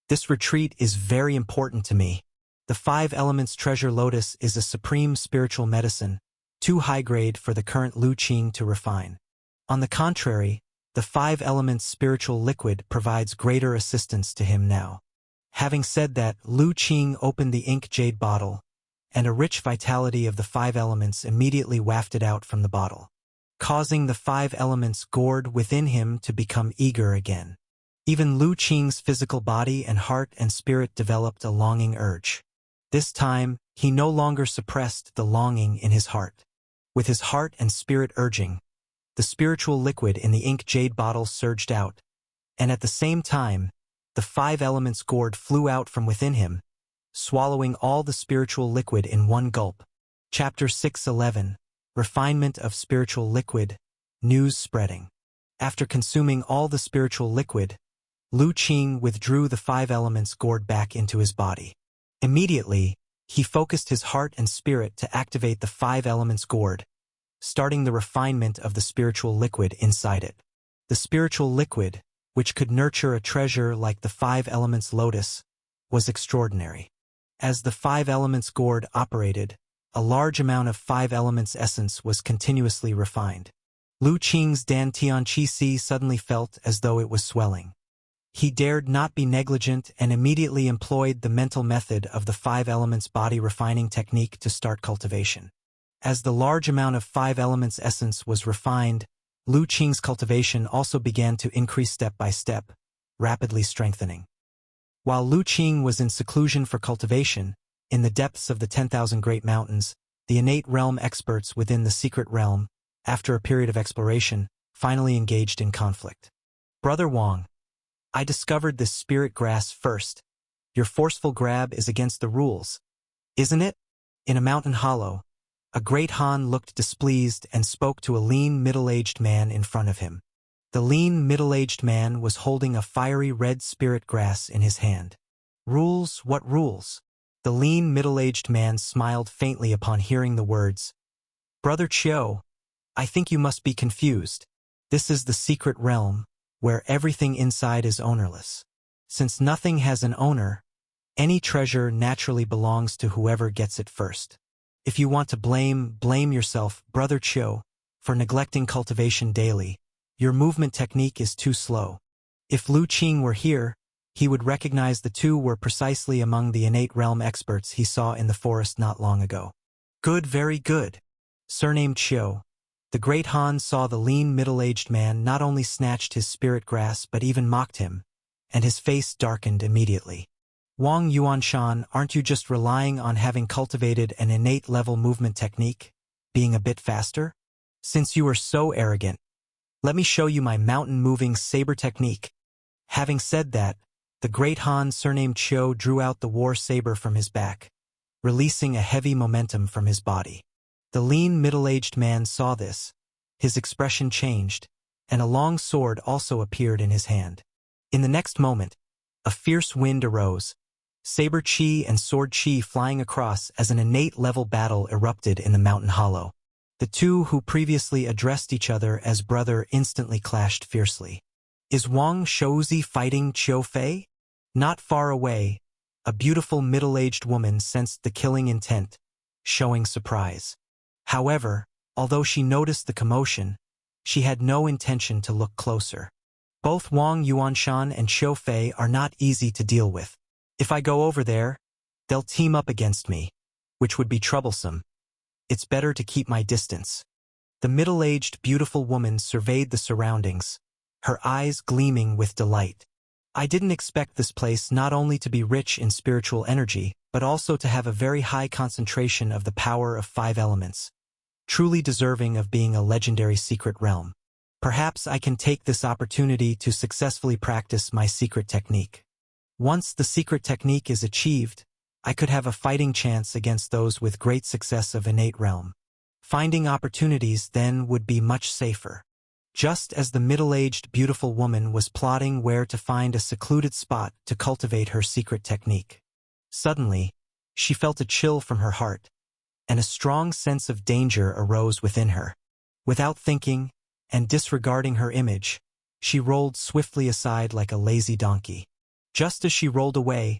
This retreat is very important to me. The 5 elements treasure lotus is a supreme spiritual medicine, too high grade for the current Lu Qing to refine. On the contrary, the 5 elements spiritual liquid provides greater assistance to him now. Having said that, Lu Qing opened the ink jade bottle, and a rich vitality of the 5 elements immediately wafted out from the bottle, causing the 5 elements gourd within him to become eager again. Even Lu Qing's physical body and heart and spirit developed a longing urge. This time, he no longer suppressed the longing in his heart. With his heart and spirit urging, the spiritual liquid in the ink jade bottle surged out, and at the same time, the 5 elements gourd flew out from within him, swallowing all the spiritual liquid in one gulp. Chapter 611, Refinement of Spiritual Liquid, News Spreading. After consuming all the spiritual liquid, Lu Qing withdrew the 5 elements gourd back into his body. Immediately, he focused his heart and spirit to activate the 5 elements gourd, starting the refinement of the spiritual liquid inside it. The spiritual liquid, which could nurture a treasure like the 5 elements lotus, was extraordinary. As the 5 elements gourd operated, a large amount of five elements essence was continuously refined. Lu Qing's Dan Tianqi suddenly felt as though it was swelling. He dared not be negligent and immediately employed the mental method of the five elements body refining technique to start cultivation. As the large amount of five elements essence was refined, Lu Qing's cultivation also began to increase step by step, rapidly strengthening. While Lu Qing was in seclusion for cultivation, in the depths of the 10,000 Great Mountains, the innate realm experts within the secret realm, after a period of exploration, finally engaged in conflict. Brother Wang, I discovered this spirit grass first. Your forceful grab is against the rules, isn't it? In a mountain hollow, a great Han looked displeased and spoke to a lean middle-aged man in front of him. The lean middle-aged man was holding a fiery red spirit grass in his hand. Rules? What rules? The lean middle-aged man smiled faintly upon hearing the words. Brother Chiu, I think you must be confused. This is the secret realm, where everything inside is ownerless. Since nothing has an owner, any treasure naturally belongs to whoever gets it first. If you want to blame yourself, Brother Chiu, for neglecting cultivation daily. Your movement technique is too slow. If Lu Qing were here, he would recognize the two were precisely among the innate realm experts he saw in the forest not long ago. Good, very good. Surnamed Chiu. The great Han saw the lean middle-aged man not only snatched his spirit grass but even mocked him, and his face darkened immediately. Wang Yuanshan, aren't you just relying on having cultivated an innate level movement technique, being a bit faster? Since you are so arrogant, let me show you my mountain-moving saber technique. Having said that, the great Han surnamed Chiu drew out the war saber from his back, releasing a heavy momentum from his body. The lean middle-aged man saw this. His expression changed, and a long sword also appeared in his hand. In the next moment, a fierce wind arose, saber chi and sword chi flying across as an innate level battle erupted in the mountain hollow. The two who previously addressed each other as brother instantly clashed fiercely. Is Wang Shouzi fighting Qiu Fei? Not far away, a beautiful middle-aged woman sensed the killing intent, showing surprise. However, although she noticed the commotion, she had no intention to look closer. Both Wang Yuanshan and Qiu Fei are not easy to deal with. If I go over there, they'll team up against me, which would be troublesome. It's better to keep my distance. The middle-aged, beautiful woman surveyed the surroundings, her eyes gleaming with delight. I didn't expect this place not only to be rich in spiritual energy, but also to have a very high concentration of the power of five elements, truly deserving of being a legendary secret realm. Perhaps I can take this opportunity to successfully practice my secret technique. Once the secret technique is achieved, I could have a fighting chance against those with great success of innate realm. Finding opportunities then would be much safer. Just as the middle-aged beautiful woman was plotting where to find a secluded spot to cultivate her secret technique, suddenly, she felt a chill from her heart, and a strong sense of danger arose within her. Without thinking, and disregarding her image, she rolled swiftly aside like a lazy donkey. Just as she rolled away,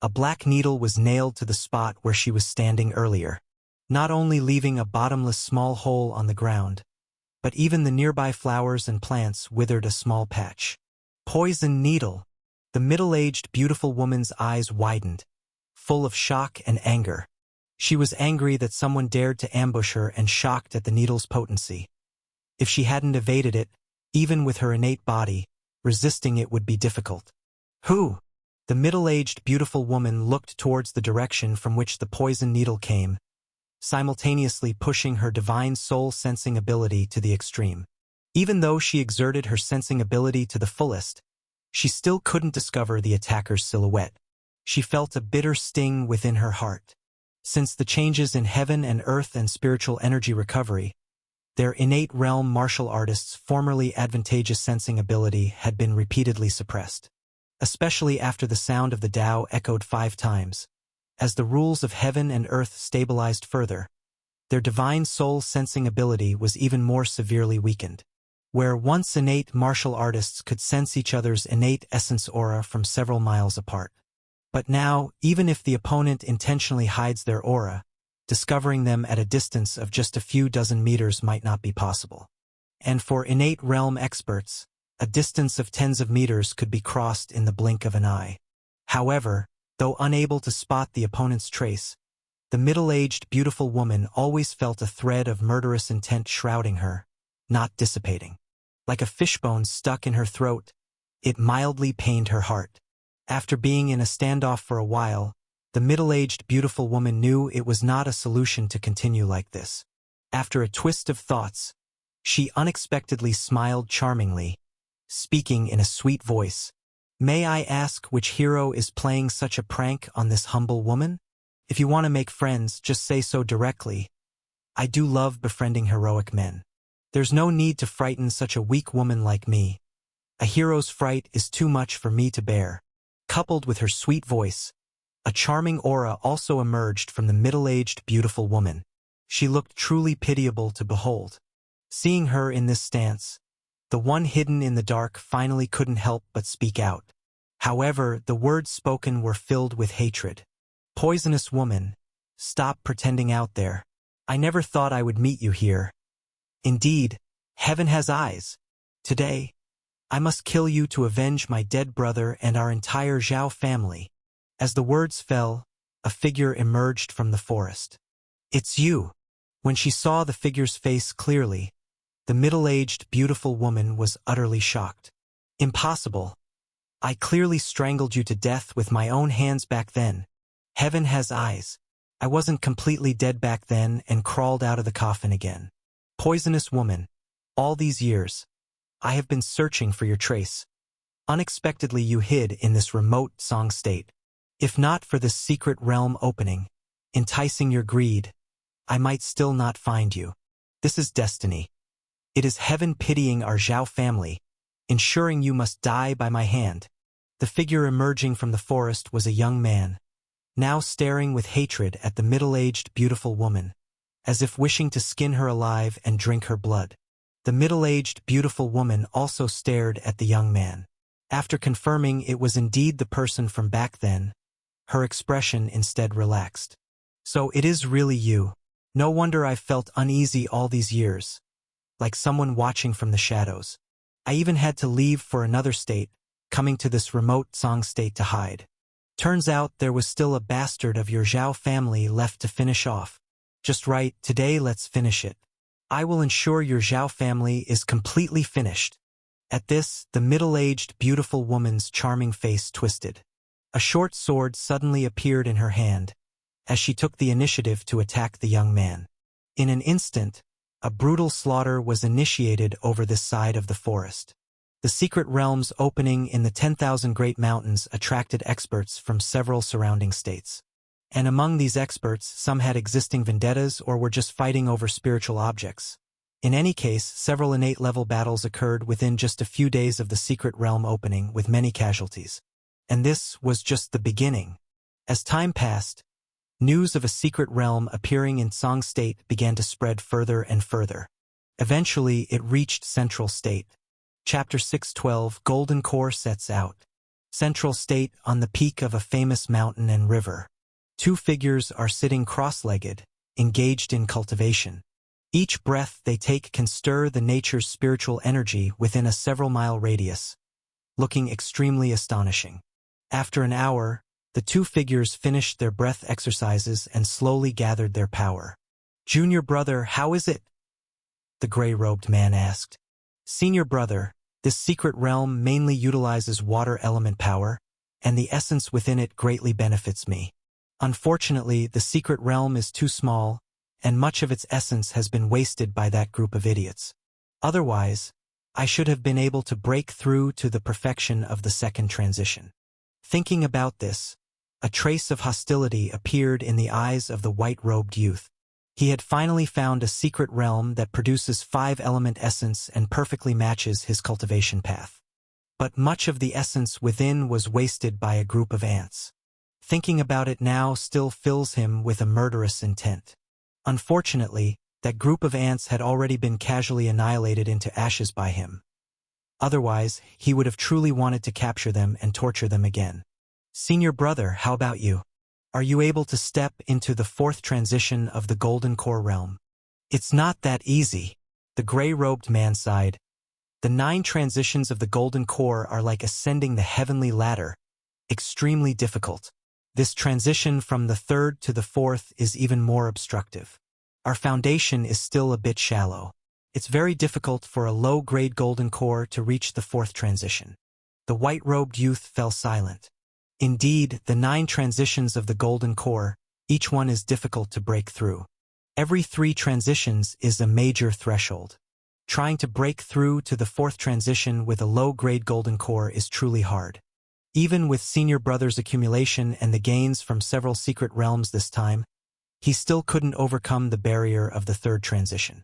a black needle was nailed to the spot where she was standing earlier, not only leaving a bottomless small hole on the ground, but even the nearby flowers and plants withered a small patch. Poison needle! The middle-aged beautiful woman's eyes widened, full of shock and anger. She was angry that someone dared to ambush her and shocked at the needle's potency. If she hadn't evaded it, even with her innate body, resisting it would be difficult. Who? The middle-aged beautiful woman looked towards the direction from which the poison needle came, simultaneously pushing her divine soul-sensing ability to the extreme. Even though she exerted her sensing ability to the fullest, she still couldn't discover the attacker's silhouette. She felt a bitter sting within her heart. Since the changes in heaven and earth and spiritual energy recovery, their innate realm martial artists' formerly advantageous sensing ability had been repeatedly suppressed. Especially after the sound of the Tao echoed 5 times. As the rules of heaven and earth stabilized further, their divine soul-sensing ability was even more severely weakened. Where once innate martial artists could sense each other's innate essence aura from several miles apart. But now, even if the opponent intentionally hides their aura, discovering them at a distance of just a few dozen meters might not be possible. And for innate realm experts, a distance of tens of meters could be crossed in the blink of an eye. However, though unable to spot the opponent's trace, the middle-aged, beautiful woman always felt a thread of murderous intent shrouding her, not dissipating. Like a fishbone stuck in her throat, it mildly pained her heart. After being in a standoff for a while, the middle-aged, beautiful woman knew it was not a solution to continue like this. After a twist of thoughts, she unexpectedly smiled charmingly, speaking in a sweet voice. "May I ask which hero is playing such a prank on this humble woman? If you want to make friends, just say so directly. I do love befriending heroic men. There's no need to frighten such a weak woman like me. A hero's fright is too much for me to bear." Coupled with her sweet voice, a charming aura also emerged from the middle-aged, beautiful woman. She looked truly pitiable to behold. Seeing her in this stance, the one hidden in the dark finally couldn't help but speak out. However, the words spoken were filled with hatred. "Poisonous woman, stop pretending out there. I never thought I would meet you here. Indeed, heaven has eyes. Today, I must kill you to avenge my dead brother and our entire Zhao family." As the words fell, a figure emerged from the forest. "It's you." When she saw the figure's face clearly, the middle-aged, beautiful woman was utterly shocked. "Impossible. I clearly strangled you to death with my own hands back then. Heaven has eyes. I wasn't completely dead back then and crawled out of the coffin again. Poisonous woman, all these years, I have been searching for your trace. Unexpectedly you hid in this remote Song state. If not for this secret realm opening, enticing your greed, I might still not find you. This is destiny. It is heaven pitying our Zhao family, ensuring you must die by my hand." The figure emerging from the forest was a young man, now staring with hatred at the middle-aged, beautiful woman, as if wishing to skin her alive and drink her blood. The middle-aged, beautiful woman also stared at the young man. After confirming it was indeed the person from back then, her expression instead relaxed. "So it is really you. No wonder I've felt uneasy all these years, like someone watching from the shadows. I even had to leave for another state, coming to this remote Song state to hide. Turns out there was still a bastard of your Zhao family left to finish off. Just right, today let's finish it. I will ensure your Zhao family is completely finished." At this, the middle-aged, beautiful woman's charming face twisted. A short sword suddenly appeared in her hand, as she took the initiative to attack the young man. In an instant, a brutal slaughter was initiated over this side of the forest. The secret realm's opening in the 10,000 Great Mountains attracted experts from several surrounding states. And among these experts, some had existing vendettas or were just fighting over spiritual objects. In any case, several innate-level battles occurred within just a few days of the secret realm opening, with many casualties. And this was just the beginning. As time passed, news of a secret realm appearing in Song State began to spread further and further. Eventually, it reached Central State. Chapter 612, Golden Core sets out. Central State, on the peak of a famous mountain and river. Two figures are sitting cross-legged, engaged in cultivation. Each breath they take can stir the nature's spiritual energy within a several-mile radius, looking extremely astonishing. After an hour, the two figures finished their breath exercises and slowly gathered their power. "Junior brother, how is it?" the gray-robed man asked. "Senior brother, this secret realm mainly utilizes water element power, and the essence within it greatly benefits me. Unfortunately, the secret realm is too small, and much of its essence has been wasted by that group of idiots. Otherwise, I should have been able to break through to the perfection of the second transition." Thinking about this, a trace of hostility appeared in the eyes of the white-robed youth. He had finally found a secret realm that produces 5-element essence and perfectly matches his cultivation path. But much of the essence within was wasted by a group of ants. Thinking about it now still fills him with a murderous intent. Unfortunately, that group of ants had already been casually annihilated into ashes by him. Otherwise, he would have truly wanted to capture them and torture them again. "Senior brother, how about you? Are you able to step into the fourth transition of the Golden Core realm? It's not that easy, the gray-robed man sighed. The 9 transitions of the Golden Core are like ascending the heavenly ladder, extremely difficult. This transition from the third to the fourth is even more obstructive. Our foundation is still a bit shallow. It's very difficult for a low-grade Golden Core to reach the fourth transition. The white-robed youth fell silent. Indeed, the 9 transitions of the Golden Core, each one is difficult to break through. Every 3 transitions is a major threshold. Trying to break through to the fourth transition with a low-grade Golden Core is truly hard. Even with Senior Brother's accumulation and the gains from several secret realms this time, he still couldn't overcome the barrier of the third transition.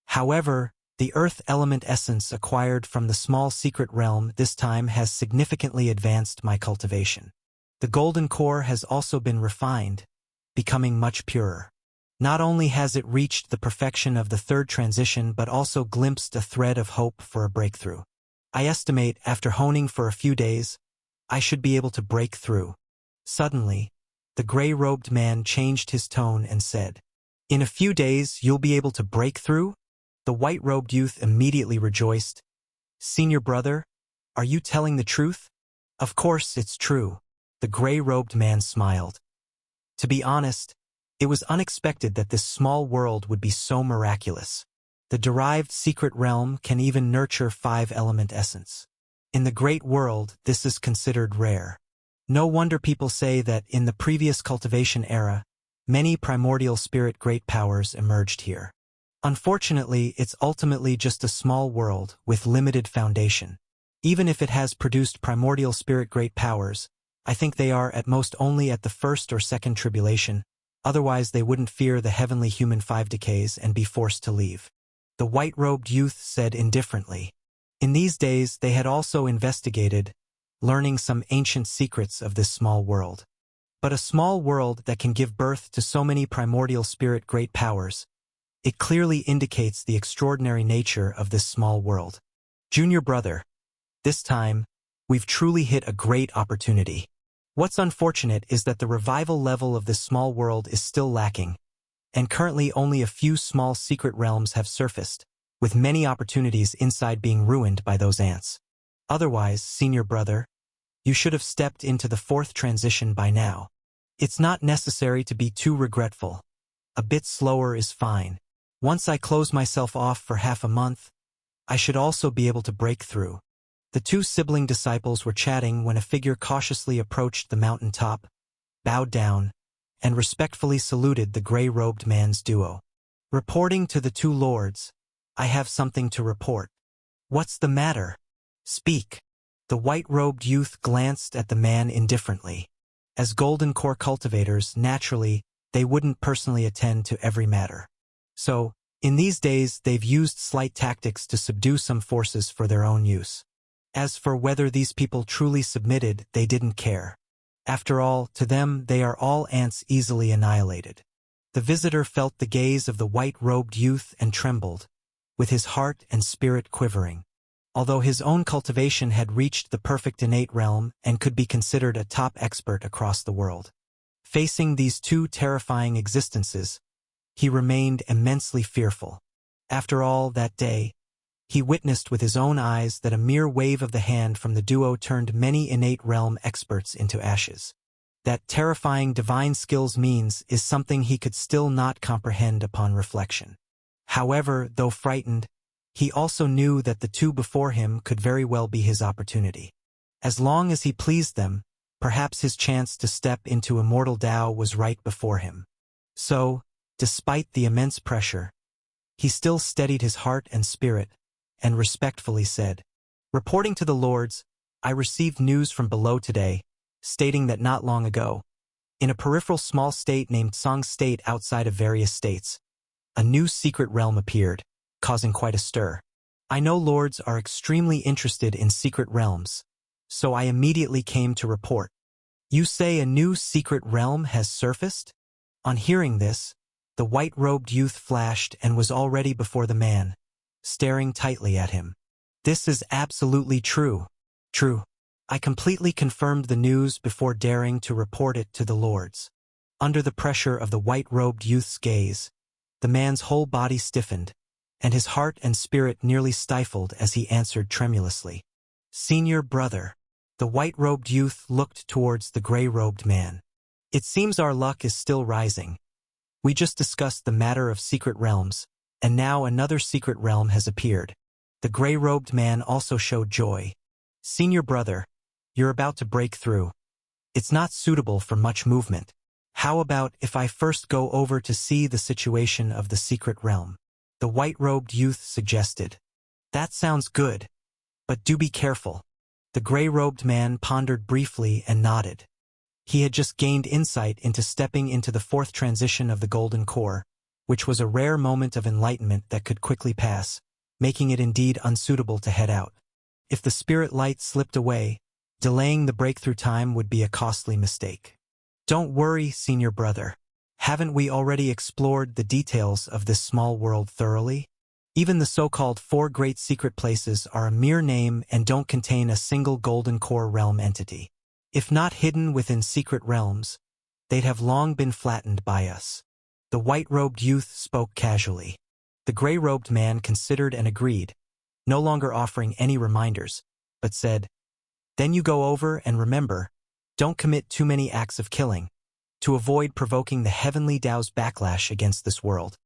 However, the earth element essence acquired from the small secret realm this time has significantly advanced my cultivation. The Golden Core has also been refined, becoming much purer. Not only has it reached the perfection of the third transition but also glimpsed a thread of hope for a breakthrough. I estimate, after honing for a few days, I should be able to break through. Suddenly, the gray-robed man changed his tone and said, "In a few days you'll be able to break through?" The white-robed youth immediately rejoiced. "Senior Brother, are you telling the truth?" "Of course it's true," the gray-robed man smiled. To be honest, it was unexpected that this small world would be so miraculous. The derived secret realm can even nurture 5-element essence. In the great world, this is considered rare. No wonder people say that in the previous cultivation era, many primordial spirit great powers emerged here. Unfortunately, it's ultimately just a small world with limited foundation. Even if it has produced primordial spirit great powers, I think they are at most only at the first or second tribulation, otherwise they wouldn't fear the heavenly human 5 decays and be forced to leave. The white-robed youth said indifferently. In these days they had also investigated, learning some ancient secrets of this small world. But a small world that can give birth to so many primordial spirit great powers, it clearly indicates the extraordinary nature of this small world. Junior Brother, this time, we've truly hit a great opportunity. What's unfortunate is that the revival level of this small world is still lacking, and currently only a few small secret realms have surfaced, with many opportunities inside being ruined by those ants. Otherwise, Senior Brother, you should have stepped into the fourth transition by now. It's not necessary to be too regretful. A bit slower is fine. Once I close myself off for half a month, I should also be able to break through. The 2 sibling disciples were chatting when a figure cautiously approached the mountain top, bowed down, and respectfully saluted the gray-robed man's duo. Reporting to the 2 lords, I have something to report. What's the matter? Speak. The white-robed youth glanced at the man indifferently. As Golden Core cultivators, naturally, they wouldn't personally attend to every matter. So, in these days they've used slight tactics to subdue some forces for their own use. As for whether these people truly submitted, they didn't care. After all, to them they are all ants easily annihilated. The visitor felt the gaze of the white-robed youth and trembled, with his heart and spirit quivering. Although his own cultivation had reached the perfect innate realm and could be considered a top expert across the world. Facing these 2 terrifying existences, he remained immensely fearful. After all, that day, he witnessed with his own eyes that a mere wave of the hand from the duo turned many innate realm experts into ashes. That terrifying divine skills means is something he could still not comprehend upon reflection. However, though frightened, he also knew that the 2 before him could very well be his opportunity. As long as he pleased them, perhaps his chance to step into immortal Tao was right before him. So, despite the immense pressure, he still steadied his heart and spirit, and respectfully said, "Reporting to the lords, I received news from below today, stating that not long ago, in a peripheral small state named Song State outside of various states, a new secret realm appeared, causing quite a stir. I know lords are extremely interested in secret realms, so I immediately came to report." "You say a new secret realm has surfaced?" On hearing this, the white-robed youth flashed and was already before the man, staring tightly at him. "This is absolutely true." "True. I completely confirmed the news before daring to report it to the lords. Under the pressure of the white-robed youth's gaze, the man's whole body stiffened, and his heart and spirit nearly stifled as he answered tremulously. "Senior brother." The white-robed youth looked towards the gray-robed man. "It seems our luck is still rising. We just discussed the matter of secret realms, and now another secret realm has appeared." The gray-robed man also showed joy. "Senior brother, you're about to break through. It's not suitable for much movement. How about if I first go over to see the situation of the secret realm?" The white-robed youth suggested. "That sounds good, but do be careful." The gray-robed man pondered briefly and nodded. He had just gained insight into stepping into the fourth transition of the Golden Core, which was a rare moment of enlightenment that could quickly pass, making it indeed unsuitable to head out. If the spirit light slipped away, delaying the breakthrough time would be a costly mistake. "Don't worry, senior brother. Haven't we already explored the details of this small world thoroughly? Even the so-called 4 great secret places are a mere name and don't contain a single Golden Core realm entity. If not hidden within secret realms, they'd have long been flattened by us." The white-robed youth spoke casually. The gray-robed man considered and agreed, no longer offering any reminders, but said, "Then you go over and remember, don't commit too many acts of killing, to avoid provoking the heavenly Tao's backlash against this world."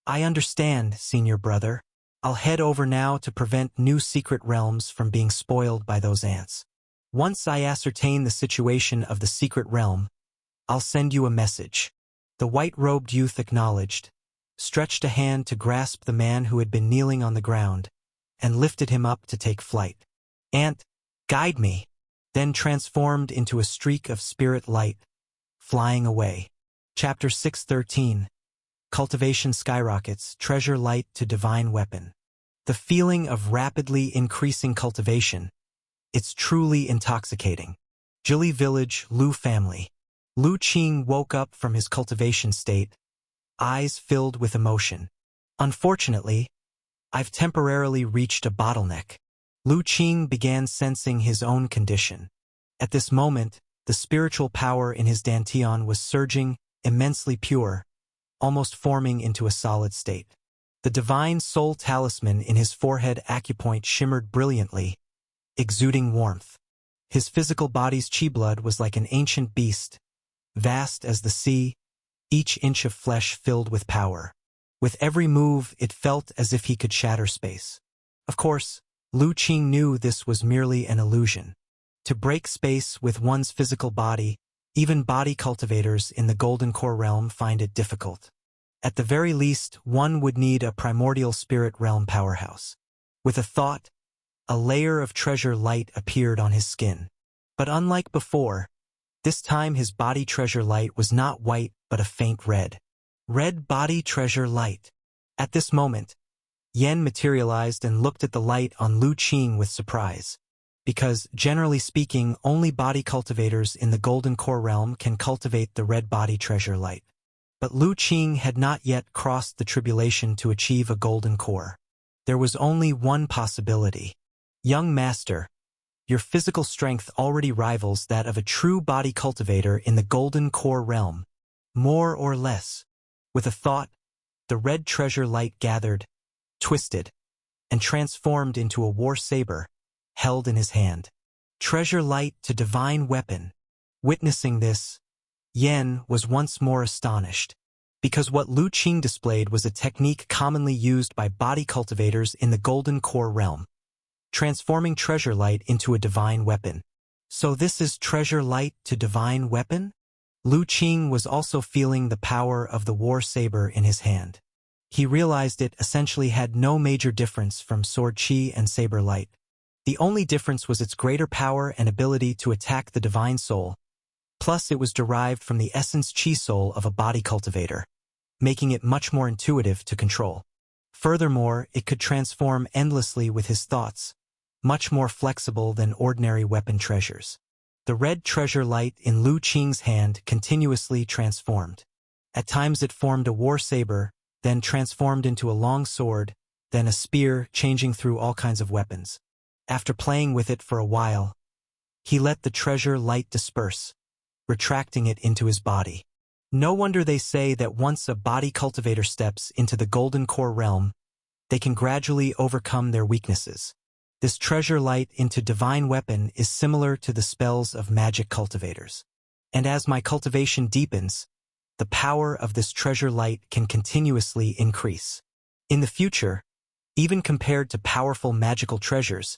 "I understand, senior brother. I'll head over now to prevent new secret realms from being spoiled by those ants. Once I ascertain the situation of the secret realm, I'll send you a message." The white-robed youth acknowledged, stretched a hand to grasp the man who had been kneeling on the ground, and lifted him up to take flight. "Ant, guide me," then transformed into a streak of spirit light, flying away. Chapter 613. Cultivation skyrockets, treasure light to divine weapon. The feeling of rapidly increasing cultivation, it's truly intoxicating. Jili Village, Lu family. Lu Qing woke up from his cultivation state, eyes filled with emotion. "Unfortunately, I've temporarily reached a bottleneck." Lu Qing began sensing his own condition. At this moment, the spiritual power in his dantian was surging, immensely pure, almost forming into a solid state. The divine soul talisman in his forehead acupoint shimmered brilliantly, exuding warmth. His physical body's chi blood was like an ancient beast, vast as the sea, each inch of flesh filled with power. With every move, it felt as if he could shatter space. Of course, Lu Qing knew this was merely an illusion. To break space with one's physical body, even body cultivators in the Golden Core realm find it difficult. At the very least, one would need a primordial spirit realm powerhouse. With a thought, a layer of treasure light appeared on his skin. But unlike before, this time his body treasure light was not white but a faint red. Red body treasure light. At this moment, Yen materialized and looked at the light on Lu Qing with surprise. Because, generally speaking, only body cultivators in the Golden Core realm can cultivate the red body treasure light. But Lu Qing had not yet crossed the tribulation to achieve a Golden Core. There was only one possibility. "Young master, your physical strength already rivals that of a true body cultivator in the Golden Core realm. More or less." With a thought, the red treasure light gathered, twisted, and transformed into a war saber, held in his hand. Treasure light to divine weapon. Witnessing this, Yen was once more astonished, because what Lu Qing displayed was a technique commonly used by body cultivators in the Golden Core realm, transforming treasure light into a divine weapon. So this is treasure light to divine weapon? Lu Qing was also feeling the power of the war saber in his hand. He realized it essentially had no major difference from sword chi and saber light. The only difference was its greater power and ability to attack the divine soul. Plus, it was derived from the essence chi soul of a body cultivator, making it much more intuitive to control. Furthermore, it could transform endlessly with his thoughts, much more flexible than ordinary weapon treasures. The red treasure light in Lu Qing's hand continuously transformed. At times it formed a war saber, then transformed into a long sword, then a spear, changing through all kinds of weapons. After playing with it for a while, he let the treasure light disperse, retracting it into his body. No wonder they say that once a body cultivator steps into the Golden Core realm, they can gradually overcome their weaknesses. This treasure light into divine weapon is similar to the spells of magic cultivators. And as my cultivation deepens, the power of this treasure light can continuously increase. In the future, even compared to powerful magical treasures,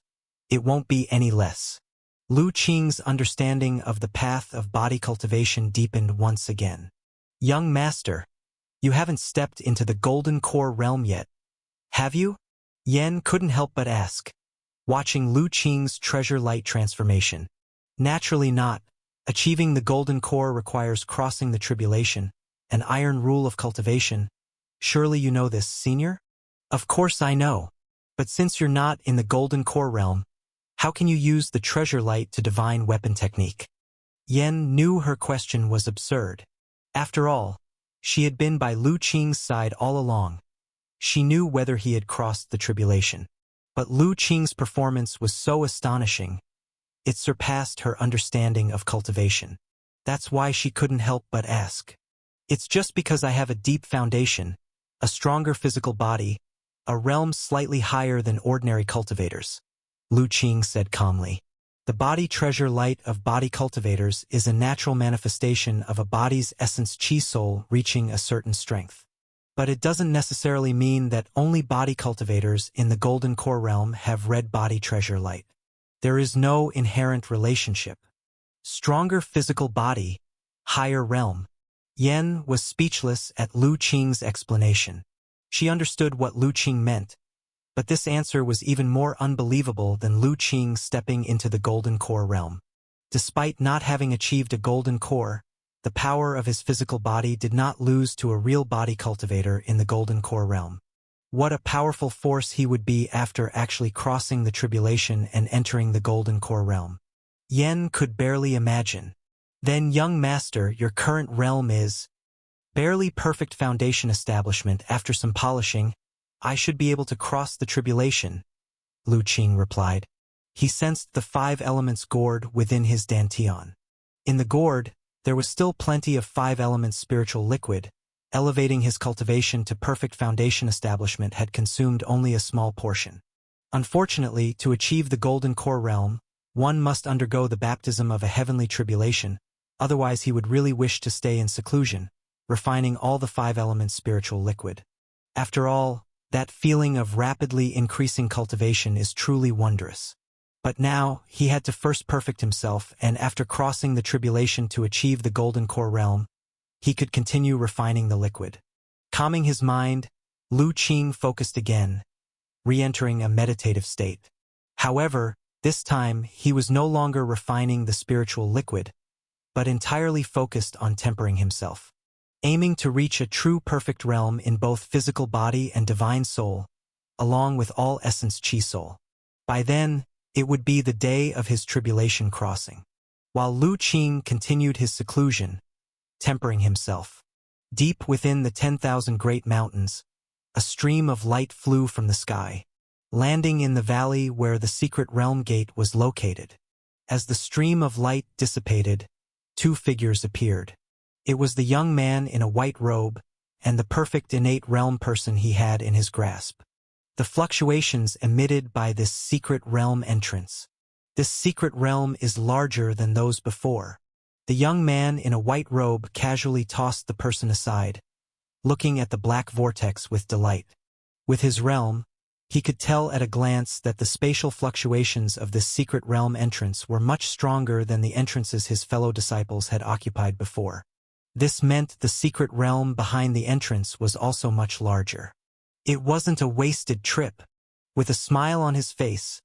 it won't be any less. Lu Qing's understanding of the path of body cultivation deepened once again. Young master, you haven't stepped into the Golden Core realm yet, have you? Yan couldn't help but ask, watching Lu Qing's treasure light transformation. Naturally not. Achieving the Golden Core requires crossing the tribulation, an iron rule of cultivation. Surely you know this, senior? Of course I know. But since you're not in the Golden Core realm, how can you use the treasure light to divine weapon technique? Yen knew her question was absurd. After all, she had been by Lu Qing's side all along. She knew whether he had crossed the tribulation. But Lu Qing's performance was so astonishing, it surpassed her understanding of cultivation. That's why she couldn't help but ask. It's just because I have a deep foundation, a stronger physical body, a realm slightly higher than ordinary cultivators, Lu Qing said calmly. The body treasure light of body cultivators is a natural manifestation of a body's essence chi soul reaching a certain strength. But it doesn't necessarily mean that only body cultivators in the Golden Core realm have red body treasure light. There is no inherent relationship. Stronger physical body, higher realm. Yen was speechless at Lu Qing's explanation. She understood what Lu Qing meant, but this answer was even more unbelievable than Lu Qing stepping into the Golden Core realm. Despite not having achieved a Golden Core, the power of his physical body did not lose to a real body cultivator in the Golden Core realm. What a powerful force he would be after actually crossing the tribulation and entering the Golden Core realm. Yen could barely imagine. Then, young master, your current realm is barely perfect foundation establishment. After some polishing, I should be able to cross the tribulation, Lu Qing replied. He sensed the 5 elements gourd within his dantian. In the gourd, there was still plenty of 5 elements spiritual liquid. Elevating his cultivation to perfect foundation establishment had consumed only a small portion. Unfortunately, to achieve the Golden Core realm, one must undergo the baptism of a heavenly tribulation, otherwise he would really wish to stay in seclusion, refining all the 5 elements spiritual liquid. After all, that feeling of rapidly increasing cultivation is truly wondrous. But now, he had to first perfect himself, and after crossing the tribulation to achieve the Golden Core realm, he could continue refining the liquid. Calming his mind, Lu Qing focused again, re-entering a meditative state. However, this time he was no longer refining the spiritual liquid, but entirely focused on tempering himself. Aiming to reach a true perfect realm in both physical body and divine soul, along with all essence chi soul. By then, it would be the day of his tribulation crossing. While Lu Qing continued his seclusion, tempering himself. Deep within the 10,000 great mountains, a stream of light flew from the sky, landing in the valley where the secret realm gate was located. As the stream of light dissipated, 2 figures appeared. It was the young man in a white robe and the perfect innate realm person he had in his grasp. The fluctuations emitted by this secret realm entrance. This secret realm is larger than those before. The young man in a white robe casually tossed the person aside, looking at the black vortex with delight. With his realm, he could tell at a glance that the spatial fluctuations of this secret realm entrance were much stronger than the entrances his fellow disciples had occupied before. This meant the secret realm behind the entrance was also much larger. It wasn't a wasted trip. With a smile on his face,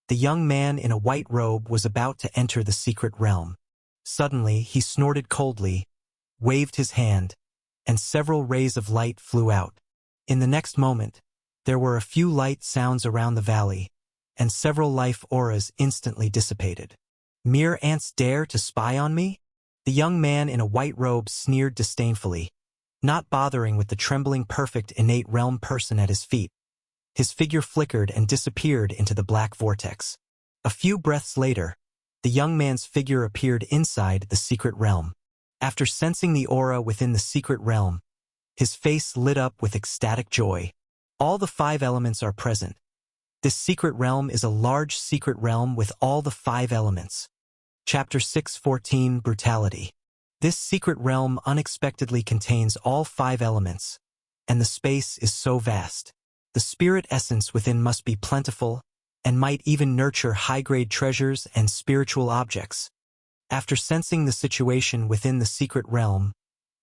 the young man in a white robe was about to enter the secret realm. Suddenly, he snorted coldly, waved his hand, and several rays of light flew out. In the next moment, there were a few light sounds around the valley, and several life auras instantly dissipated. Mere ants dare to spy on me? The young man in a white robe sneered disdainfully, not bothering with the trembling perfect innate realm person at his feet. His figure flickered and disappeared into the black vortex. A few breaths later, the young man's figure appeared inside the secret realm. After sensing the aura within the secret realm, his face lit up with ecstatic joy. All the 5 elements are present. This secret realm is a large secret realm with all the 5 elements. Chapter 6:14 Brutality. This secret realm unexpectedly contains all 5 elements, and the space is so vast. The spirit essence within must be plentiful, and might even nurture high-grade treasures and spiritual objects. After sensing the situation within the secret realm,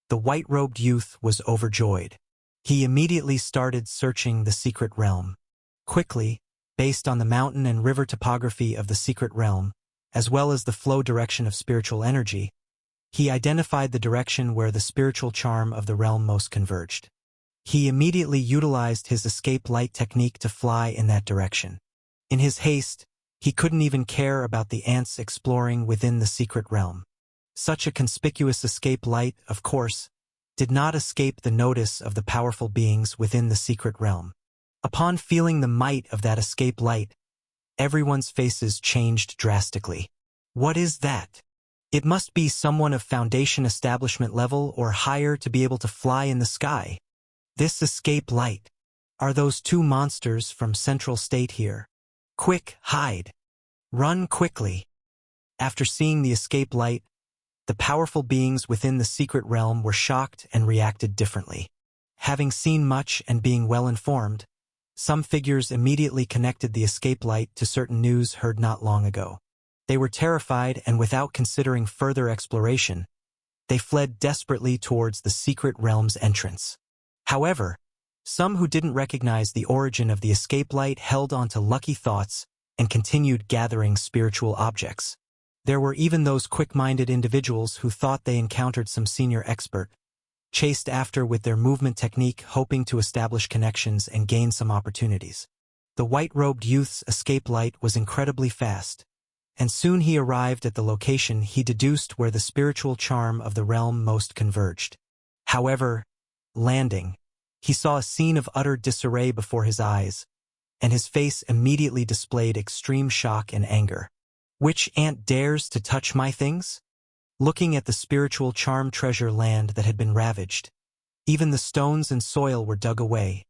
the white-robed youth was overjoyed. He immediately started searching the secret realm. Quickly, based on the mountain and river topography of the secret realm, as well as the flow direction of spiritual energy, he identified the direction where the spiritual charm of the realm most converged. He immediately utilized his escape light technique to fly in that direction. In his haste, he couldn't even care about the ants exploring within the secret realm. Such a conspicuous escape light, of course, did not escape the notice of the powerful beings within the secret realm. Upon feeling the might of that escape light, everyone's faces changed drastically. What is that? It must be someone of Foundation establishment level or higher to be able to fly in the sky. This escape light. Are those 2 monsters from Central State here? Quick, hide. Run quickly. After seeing the escape light, the powerful beings within the secret realm were shocked and reacted differently. Having seen much and being well informed, some figures immediately connected the escape light to certain news heard not long ago. They were terrified, and without considering further exploration, they fled desperately towards the secret realm's entrance. However, some who didn't recognize the origin of the escape light held on to lucky thoughts and continued gathering spiritual objects. There were even those quick-minded individuals who thought they encountered some senior expert, chased after with their movement technique, hoping to establish connections and gain some opportunities. The white-robed youth's escape light was incredibly fast, and soon he arrived at the location he deduced where the spiritual charm of the realm most converged. However, landing, he saw a scene of utter disarray before his eyes, and his face immediately displayed extreme shock and anger. Which ant dares to touch my things? Looking at the spiritual charm treasure land that had been ravaged, even the stones and soil were dug away.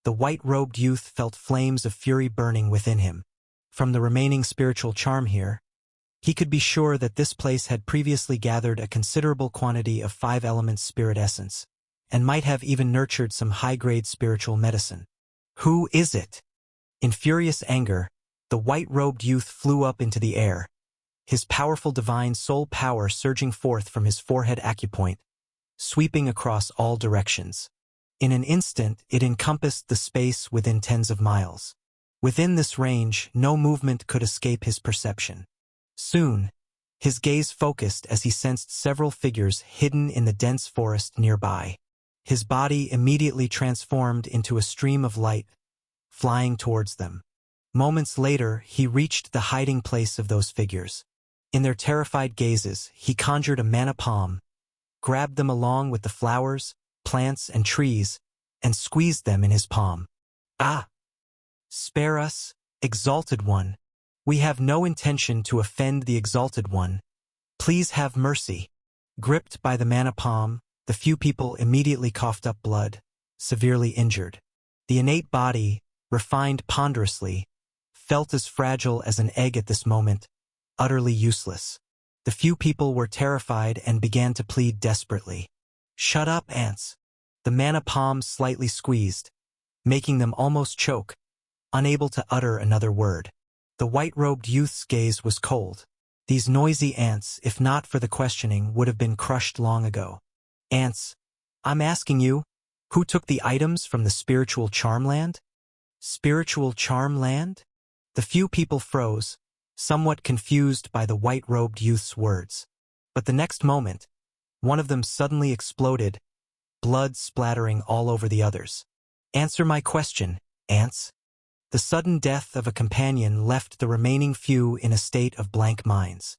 The white-robed youth felt flames of fury burning within him. From the remaining spiritual charm here, he could be sure that this place had previously gathered a considerable quantity of 5 elements spirit essence, and might have even nurtured some high-grade spiritual medicine. Who is it? In furious anger, the white-robed youth flew up into the air, his powerful divine soul power surging forth from his forehead acupoint, sweeping across all directions. In an instant, it encompassed the space within tens of miles. Within this range, no movement could escape his perception. Soon, his gaze focused as he sensed several figures hidden in the dense forest nearby. His body immediately transformed into a stream of light, flying towards them. Moments later, he reached the hiding place of those figures. In their terrified gazes, he conjured a mana palm, grabbed them along with the flowers, plants, and trees, and squeezed them in his palm. Ah! Spare us, Exalted One. We have no intention to offend the Exalted One. Please have mercy. Gripped by the mana palm, the few people immediately coughed up blood, severely injured. The innate body, refined ponderously, felt as fragile as an egg at this moment, utterly useless. The few people were terrified and began to plead desperately. Shut up, ants. The mana palm slightly squeezed, making them almost choke, unable to utter another word. The white-robed youth's gaze was cold. These noisy ants, if not for the questioning, would have been crushed long ago. Ants, I'm asking you, who took the items from the spiritual charm land? Spiritual charm land? The few people froze, somewhat confused by the white-robed youth's words. But the next moment, one of them suddenly exploded, blood splattering all over the others. Answer my question, ants. The sudden death of a companion left the remaining few in a state of blank minds.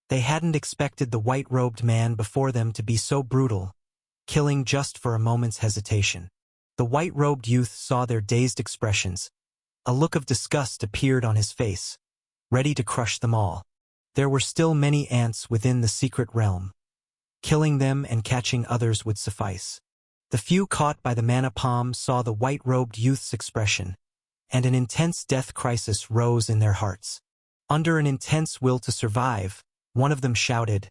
They hadn't expected the white-robed man before them to be so brutal, killing just for a moment's hesitation. The white-robed youth saw their dazed expressions. A look of disgust appeared on his face, ready to crush them all. There were still many ants within the secret realm. Killing them and catching others would suffice. The few caught by the mana palm saw the white-robed youth's expression, and an intense death crisis rose in their hearts. Under an intense will to survive, one of them shouted,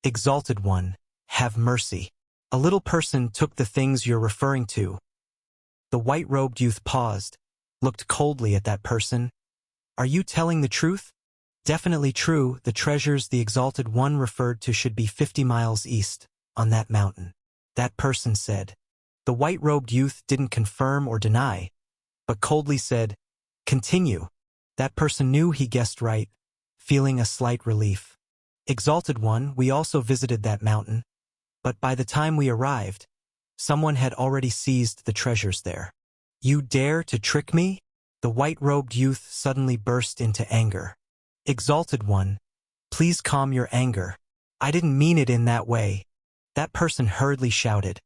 "Exalted One, have mercy." "A little person took the things you're referring to." The white-robed youth paused, looked coldly at that person. "Are you telling the truth?" "Definitely true. The treasures the Exalted One referred to should be 50 miles east, on that mountain," that person said. The white-robed youth didn't confirm or deny, but coldly said, "Continue." That person knew he guessed right, feeling a slight relief. "Exalted One, we also visited that mountain, but by the time we arrived, someone had already seized the treasures there." "You dare to trick me?" The white-robed youth suddenly burst into anger. "Exalted One, please calm your anger. I didn't mean it in that way," that person hurriedly shouted.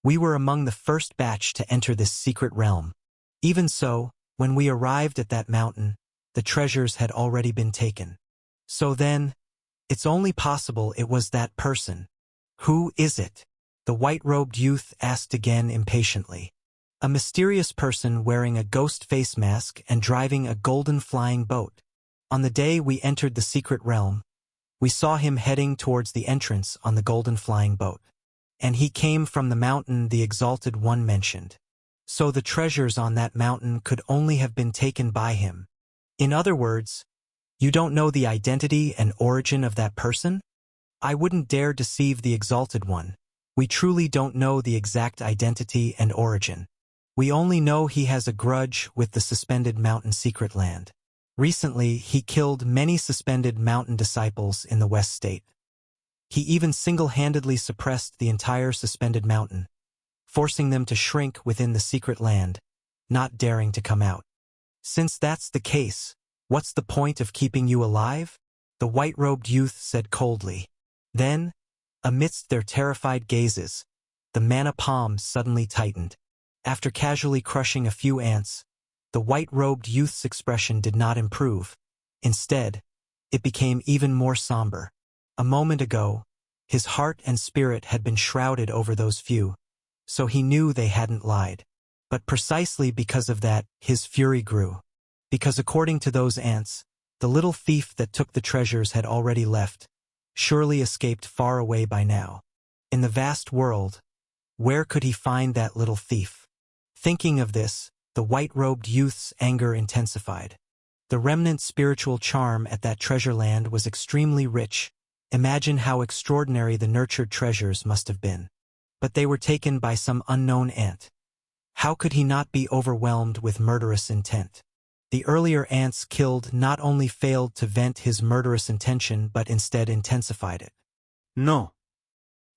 "We were among the first batch to enter this secret realm. Even so, when we arrived at that mountain, the treasures had already been taken. So then, it's only possible it was that person." "Who is it?" the white-robed youth asked again impatiently. "A mysterious person wearing a ghost face mask and driving a golden flying boat. On the day we entered the secret realm, we saw him heading towards the entrance on the golden flying boat. And he came from the mountain the Exalted One mentioned. So the treasures on that mountain could only have been taken by him. In other words, you don't know the identity and origin of that person? I wouldn't dare deceive the Exalted One. We truly don't know the exact identity and origin. We only know he has a grudge with the Suspended Mountain Secret Land. Recently, he killed many Suspended Mountain disciples in the West State. He even single-handedly suppressed the entire Suspended Mountain, forcing them to shrink within the secret land, not daring to come out. Since that's the case, what's the point of keeping you alive? The white-robed youth said coldly. Then, amidst their terrified gazes, the mana palm suddenly tightened. After casually crushing a few ants, the white-robed youth's expression did not improve. Instead, it became even more somber. A moment ago, his heart and spirit had been shrouded over those few, so he knew they hadn't lied. But precisely because of that, his fury grew. Because according to those ants, the little thief that took the treasures had already left, surely escaped far away by now. In the vast world, where could he find that little thief? Thinking of this, the white-robed youth's anger intensified. The remnant spiritual charm at that treasure land was extremely rich. Imagine how extraordinary the nurtured treasures must have been. But they were taken by some unknown ant. How could he not be overwhelmed with murderous intent? The earlier ants killed not only failed to vent his murderous intention but instead intensified it. No.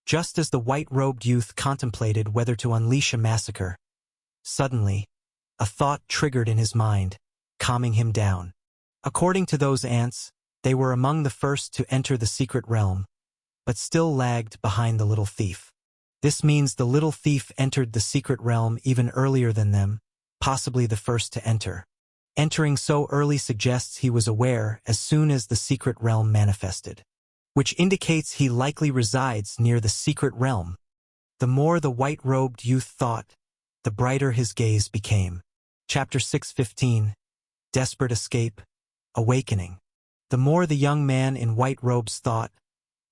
Just as the white-robed youth contemplated whether to unleash a massacre, suddenly, a thought triggered in his mind, calming him down. According to those ants, they were among the first to enter the secret realm, but still lagged behind the little thief. This means the little thief entered the secret realm even earlier than them, possibly the first to enter. Entering so early suggests he was aware as soon as the secret realm manifested, which indicates he likely resides near the secret realm. The more the white-robed youth thought, the brighter his gaze became. Chapter 6:15. Desperate Escape, Awakening. The more the young man in white robes thought,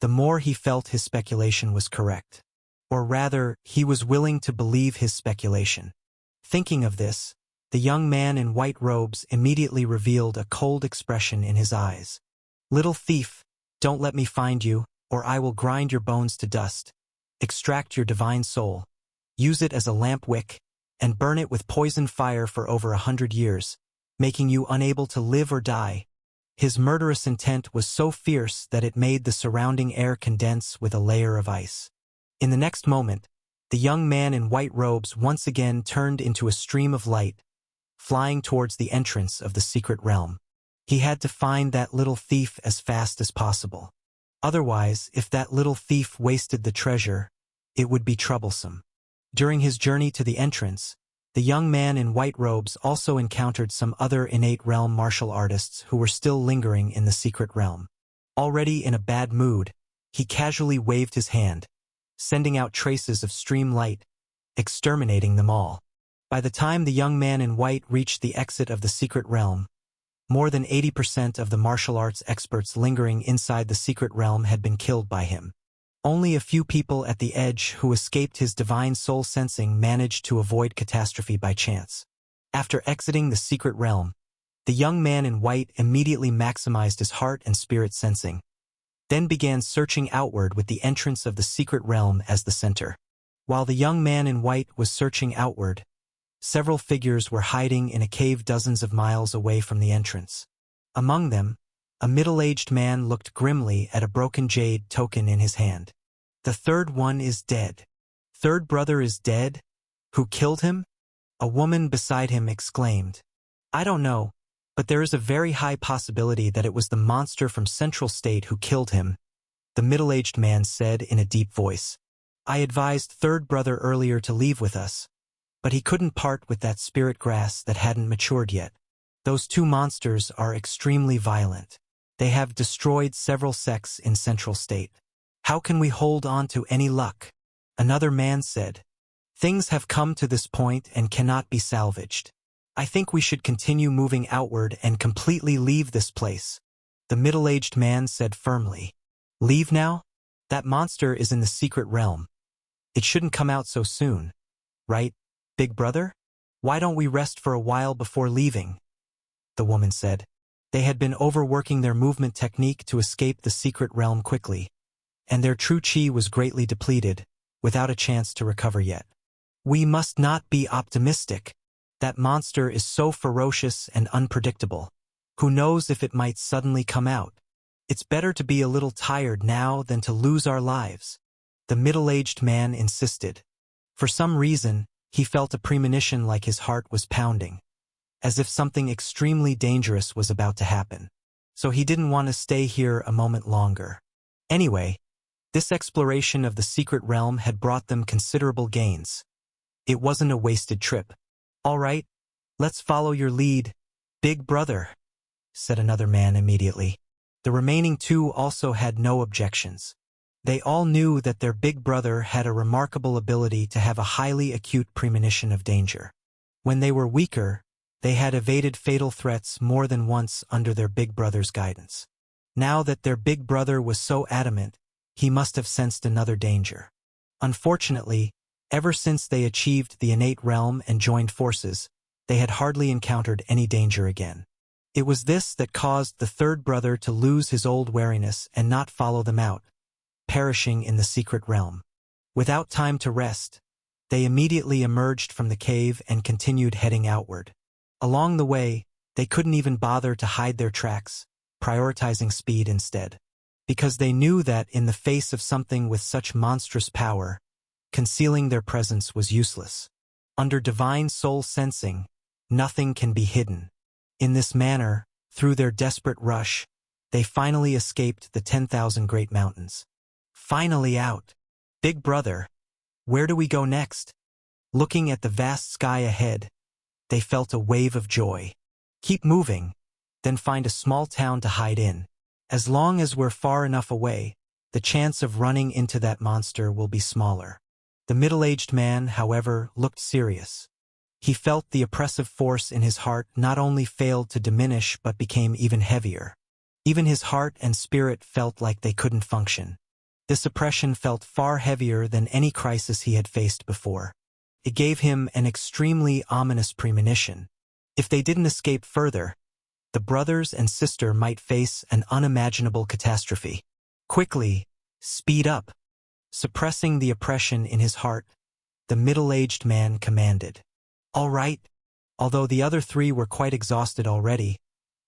the more he felt his speculation was correct. Or rather, he was willing to believe his speculation. Thinking of this, the young man in white robes immediately revealed a cold expression in his eyes. "Little thief, don't let me find you, or I will grind your bones to dust. Extract your divine soul. Use it as a lamp wick, and burn it with poison fire for over 100 years, making you unable to live or die." His murderous intent was so fierce that it made the surrounding air condense with a layer of ice. In the next moment, the young man in white robes once again turned into a stream of light, flying towards the entrance of the secret realm. He had to find that little thief as fast as possible. Otherwise, if that little thief wasted the treasure, it would be troublesome. During his journey to the entrance, the young man in white robes also encountered some other innate realm martial artists who were still lingering in the secret realm. Already in a bad mood, He casually waved his hand, sending out traces of stream light, exterminating them all. By the time the young man in white reached the exit of the secret realm, more than 80% of the martial arts experts lingering inside the secret realm had been killed by him. Only a few people at the edge who escaped his divine soul sensing managed to avoid catastrophe by chance. After exiting the secret realm, the young man in white immediately maximized his heart and spirit sensing, then began searching outward with the entrance of the secret realm as the center. While the young man in white was searching outward, several figures were hiding in a cave dozens of miles away from the entrance. Among them, a middle-aged man looked grimly at a broken jade token in his hand. The third one is dead. Third brother is dead? Who killed him? A woman beside him exclaimed. I don't know, but there is a very high possibility that it was the monster from Central State who killed him, the middle-aged man said in a deep voice. I advised third brother earlier to leave with us, but he couldn't part with that spirit grass that hadn't matured yet. Those two monsters are extremely violent. They have destroyed several sects in Central State. How can we hold on to any luck? Another man said. Things have come to this point and cannot be salvaged. I think we should continue moving outward and completely leave this place, the middle-aged man said firmly. Leave now? That monster is in the secret realm. It shouldn't come out so soon, right, big brother? Why don't we rest for a while before leaving? The woman said. They had been overworking their movement technique to escape the secret realm quickly, and their true chi was greatly depleted, without a chance to recover yet. We must not be optimistic. That monster is so ferocious and unpredictable. Who knows if it might suddenly come out? It's better to be a little tired now than to lose our lives, the middle-aged man insisted. For some reason, he felt a premonition like his heart was pounding, as if something extremely dangerous was about to happen. So he didn't want to stay here a moment longer. Anyway, this exploration of the secret realm had brought them considerable gains. It wasn't a wasted trip. All right, let's follow your lead, big brother, said another man immediately. The remaining two also had no objections. They all knew that their big brother had a remarkable ability to have a highly acute premonition of danger. When they were weaker, they had evaded fatal threats more than once under their big brother's guidance. Now that their big brother was so adamant, he must have sensed another danger. Unfortunately, ever since they achieved the innate realm and joined forces, they had hardly encountered any danger again. It was this that caused the third brother to lose his old wariness and not follow them out, perishing in the secret realm. Without time to rest, they immediately emerged from the cave and continued heading outward. Along the way, they couldn't even bother to hide their tracks, prioritizing speed instead. Because they knew that in the face of something with such monstrous power, concealing their presence was useless. Under divine soul sensing, nothing can be hidden. In this manner, through their desperate rush, they finally escaped the 10,000 Great Mountains. Finally out. Big brother, where do we go next? Looking at the vast sky ahead, they felt a wave of joy. Keep moving, then find a small town to hide in. As long as we're far enough away, the chance of running into that monster will be smaller. The middle-aged man, however, looked serious. He felt the oppressive force in his heart not only failed to diminish but became even heavier. Even his heart and spirit felt like they couldn't function. This oppression felt far heavier than any crisis he had faced before. It gave him an extremely ominous premonition. If they didn't escape further, the brothers and sister might face an unimaginable catastrophe. Quickly, speed up. Suppressing the oppression in his heart, the middle-aged man commanded. All right. Although the other three were quite exhausted already,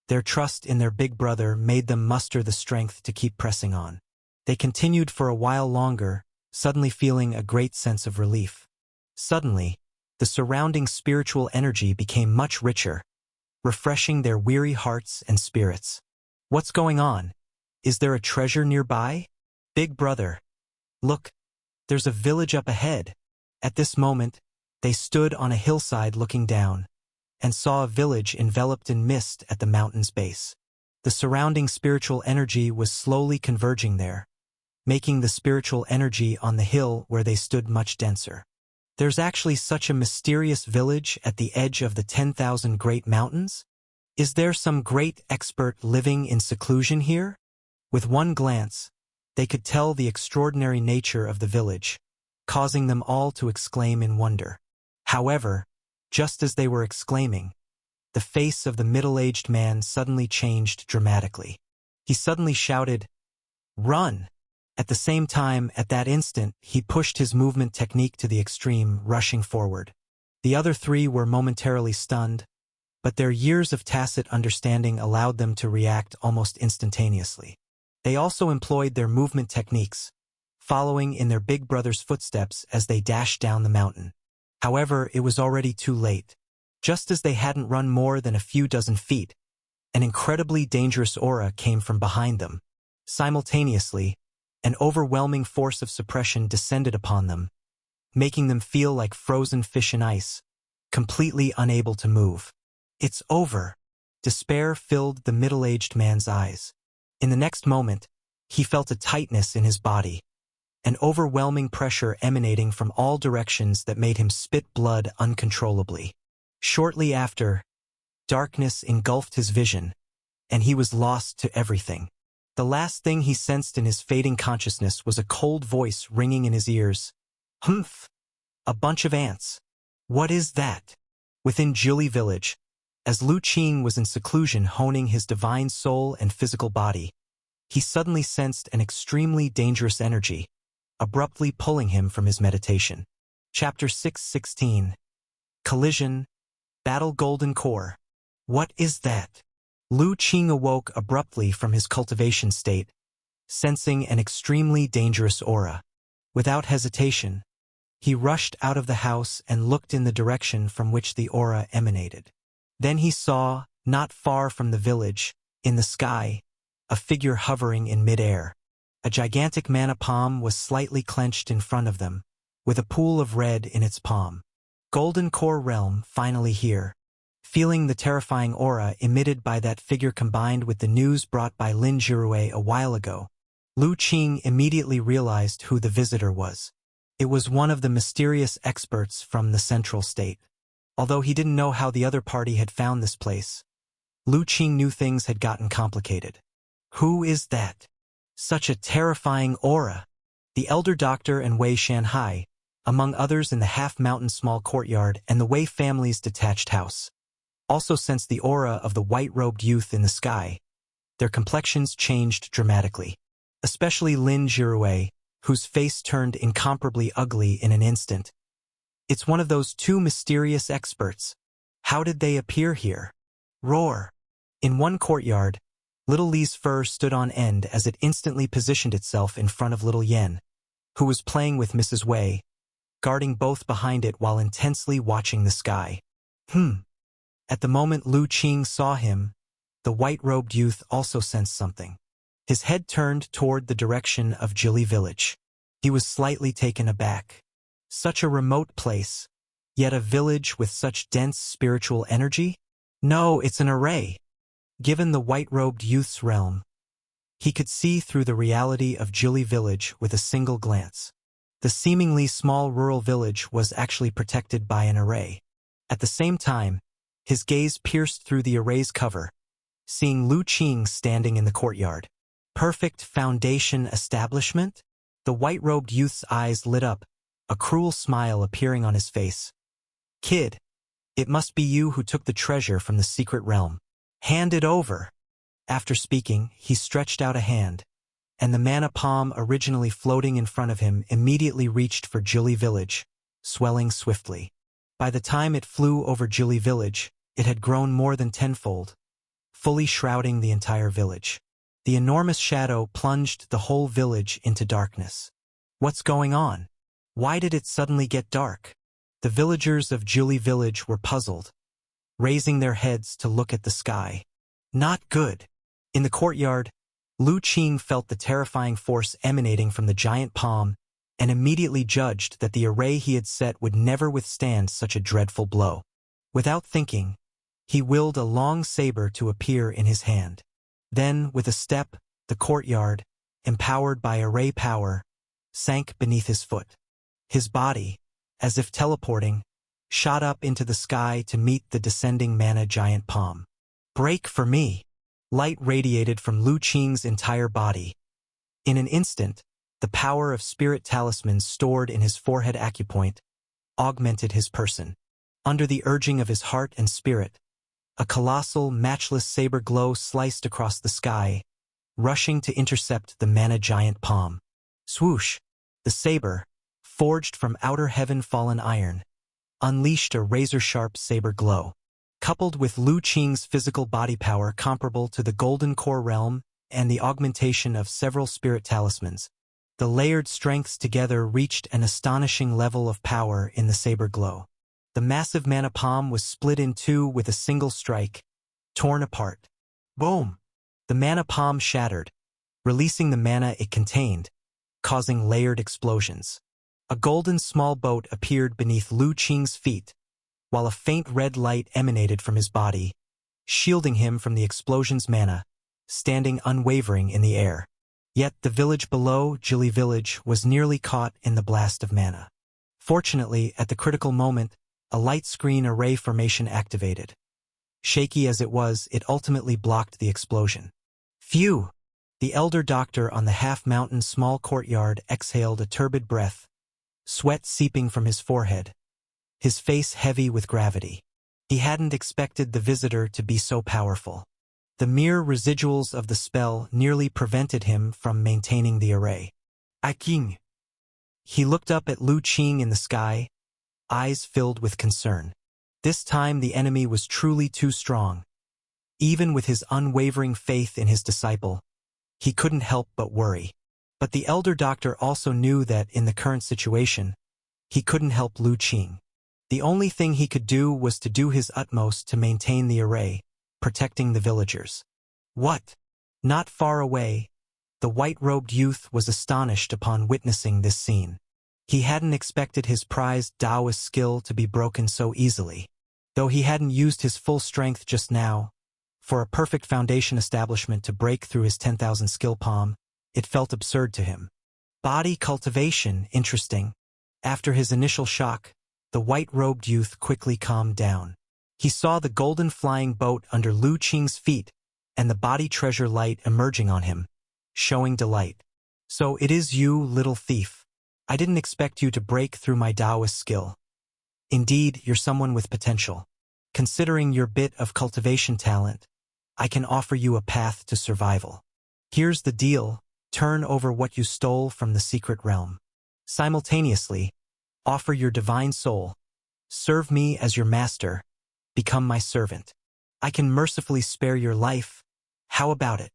their trust in their big brother made them muster the strength to keep pressing on. They continued for a while longer, suddenly feeling a great sense of relief. Suddenly, the surrounding spiritual energy became much richer, refreshing their weary hearts and spirits. What's going on? Is there a treasure nearby? Big brother. Look, there's a village up ahead. At this moment, they stood on a hillside looking down, and saw a village enveloped in mist at the mountain's base. The surrounding spiritual energy was slowly converging there, making the spiritual energy on the hill where they stood much denser. There's actually such a mysterious village at the edge of the 10,000 Great Mountains? Is there some great expert living in seclusion here? With one glance, they could tell the extraordinary nature of the village, causing them all to exclaim in wonder. However, just as they were exclaiming, the face of the middle-aged man suddenly changed dramatically. He suddenly shouted, "Run!" At the same time, at that instant, he pushed his movement technique to the extreme, rushing forward. The other three were momentarily stunned, but their years of tacit understanding allowed them to react almost instantaneously. They also employed their movement techniques, following in their big brother's footsteps as they dashed down the mountain. However, it was already too late. Just as they hadn't run more than a few dozen feet, an incredibly dangerous aura came from behind them. Simultaneously, an overwhelming force of suppression descended upon them, making them feel like frozen fish in ice, completely unable to move. "It's over." Despair filled the middle-aged man's eyes. In the next moment, he felt a tightness in his body, an overwhelming pressure emanating from all directions that made him spit blood uncontrollably. Shortly after, darkness engulfed his vision, and he was lost to everything. The last thing he sensed in his fading consciousness was a cold voice ringing in his ears. "Humph! A bunch of ants. What is that?" Within Jili village, as Lu Qing was in seclusion honing his divine soul and physical body, he suddenly sensed an extremely dangerous energy, abruptly pulling him from his meditation. Chapter 616. Collision, Battle Golden Core. What is that? Lu Qing awoke abruptly from his cultivation state, sensing an extremely dangerous aura. Without hesitation, he rushed out of the house and looked in the direction from which the aura emanated. Then he saw, not far from the village, in the sky, a figure hovering in midair. A gigantic mana palm was slightly clenched in front of them, with a pool of red in its palm. Golden Core Realm finally here. Feeling the terrifying aura emitted by that figure combined with the news brought by Lin Jirue a while ago, Lu Qing immediately realized who the visitor was. It was one of the mysterious experts from the Central State. Although he didn't know how the other party had found this place, Lu Qing knew things had gotten complicated. Who is that? Such a terrifying aura! The elder doctor and Wei Shanhai, among others in the half-mountain small courtyard and the Wei family's detached house, also sensed the aura of the white-robed youth in the sky. Their complexions changed dramatically, especially Lin Jirue, whose face turned incomparably ugly in an instant. It's one of those two mysterious experts. How did they appear here? Roar! In one courtyard, Little Li's fur stood on end as it instantly positioned itself in front of Little Yen, who was playing with Mrs. Wei, guarding both behind it while intensely watching the sky. At the moment Lu Qing saw him, the white-robed youth also sensed something. His head turned toward the direction of Jili village. He was slightly taken aback. Such a remote place, yet a village with such dense spiritual energy? No, it's an array. Given the white-robed youth's realm, he could see through the reality of Jili village with a single glance. The seemingly small rural village was actually protected by an array. At the same time, his gaze pierced through the array's cover, seeing Lu Qing standing in the courtyard. Perfect foundation establishment? The white-robed youth's eyes lit up, a cruel smile appearing on his face. "Kid, it must be you who took the treasure from the secret realm. Hand it over." After speaking, he stretched out a hand, and the mana palm originally floating in front of him immediately reached for Jili village, swelling swiftly. By the time it flew over Jili village, it had grown more than tenfold, fully shrouding the entire village. The enormous shadow plunged the whole village into darkness. What's going on? Why did it suddenly get dark? The villagers of Jili village were puzzled, raising their heads to look at the sky. Not good. In the courtyard, Lu Qing felt the terrifying force emanating from the giant palm and immediately judged that the array he had set would never withstand such a dreadful blow. Without thinking, he willed a long saber to appear in his hand. Then, with a step, the courtyard, empowered by array power, sank beneath his foot. His body, as if teleporting, shot up into the sky to meet the descending mana giant palm. "Break for me!" Light radiated from Lu Qing's entire body. In an instant, the power of spirit talismans stored in his forehead acupoint augmented his person. Under the urging of his heart and spirit, a colossal, matchless saber glow sliced across the sky, rushing to intercept the mana giant palm. Swoosh! The saber, forged from outer heaven fallen iron, unleashed a razor-sharp saber glow. Coupled with Lu Qing's physical body power comparable to the Golden Core realm and the augmentation of several spirit talismans, the layered strengths together reached an astonishing level of power in the saber glow. The massive mana palm was split in two with a single strike, torn apart. Boom! The mana palm shattered, releasing the mana it contained, causing layered explosions. A golden small boat appeared beneath Lu Qing's feet, while a faint red light emanated from his body, shielding him from the explosion's mana, standing unwavering in the air. Yet the village below, Jili Village, was nearly caught in the blast of mana. Fortunately, at the critical moment, a light screen array formation activated. Shaky as it was, it ultimately blocked the explosion. Phew! The elder doctor on the half-mountain small courtyard exhaled a turbid breath, sweat seeping from his forehead, his face heavy with gravity. He hadn't expected the visitor to be so powerful. The mere residuals of the spell nearly prevented him from maintaining the array. King. He looked up at Lu Qing in the sky, eyes filled with concern. This time the enemy was truly too strong. Even with his unwavering faith in his disciple, he couldn't help but worry. But the elder doctor also knew that in the current situation, he couldn't help Lu Qing. The only thing he could do was to do his utmost to maintain the array, protecting the villagers. What? Not far away, the white-robed youth was astonished upon witnessing this scene. He hadn't expected his prized Taoist skill to be broken so easily. Though he hadn't used his full strength just now, for a perfect foundation establishment to break through his 10,000 skill palm, it felt absurd to him. Body cultivation, interesting. After his initial shock, the white-robed youth quickly calmed down. He saw the golden flying boat under Lu Qing's feet and the body treasure light emerging on him, showing delight. "So it is you, little thief. I didn't expect you to break through my Taoist skill. Indeed, you're someone with potential. Considering your bit of cultivation talent, I can offer you a path to survival. Here's the deal, turn over what you stole from the secret realm. Simultaneously, offer your divine soul. Serve me as your master. Become my servant. I can mercifully spare your life. How about it?"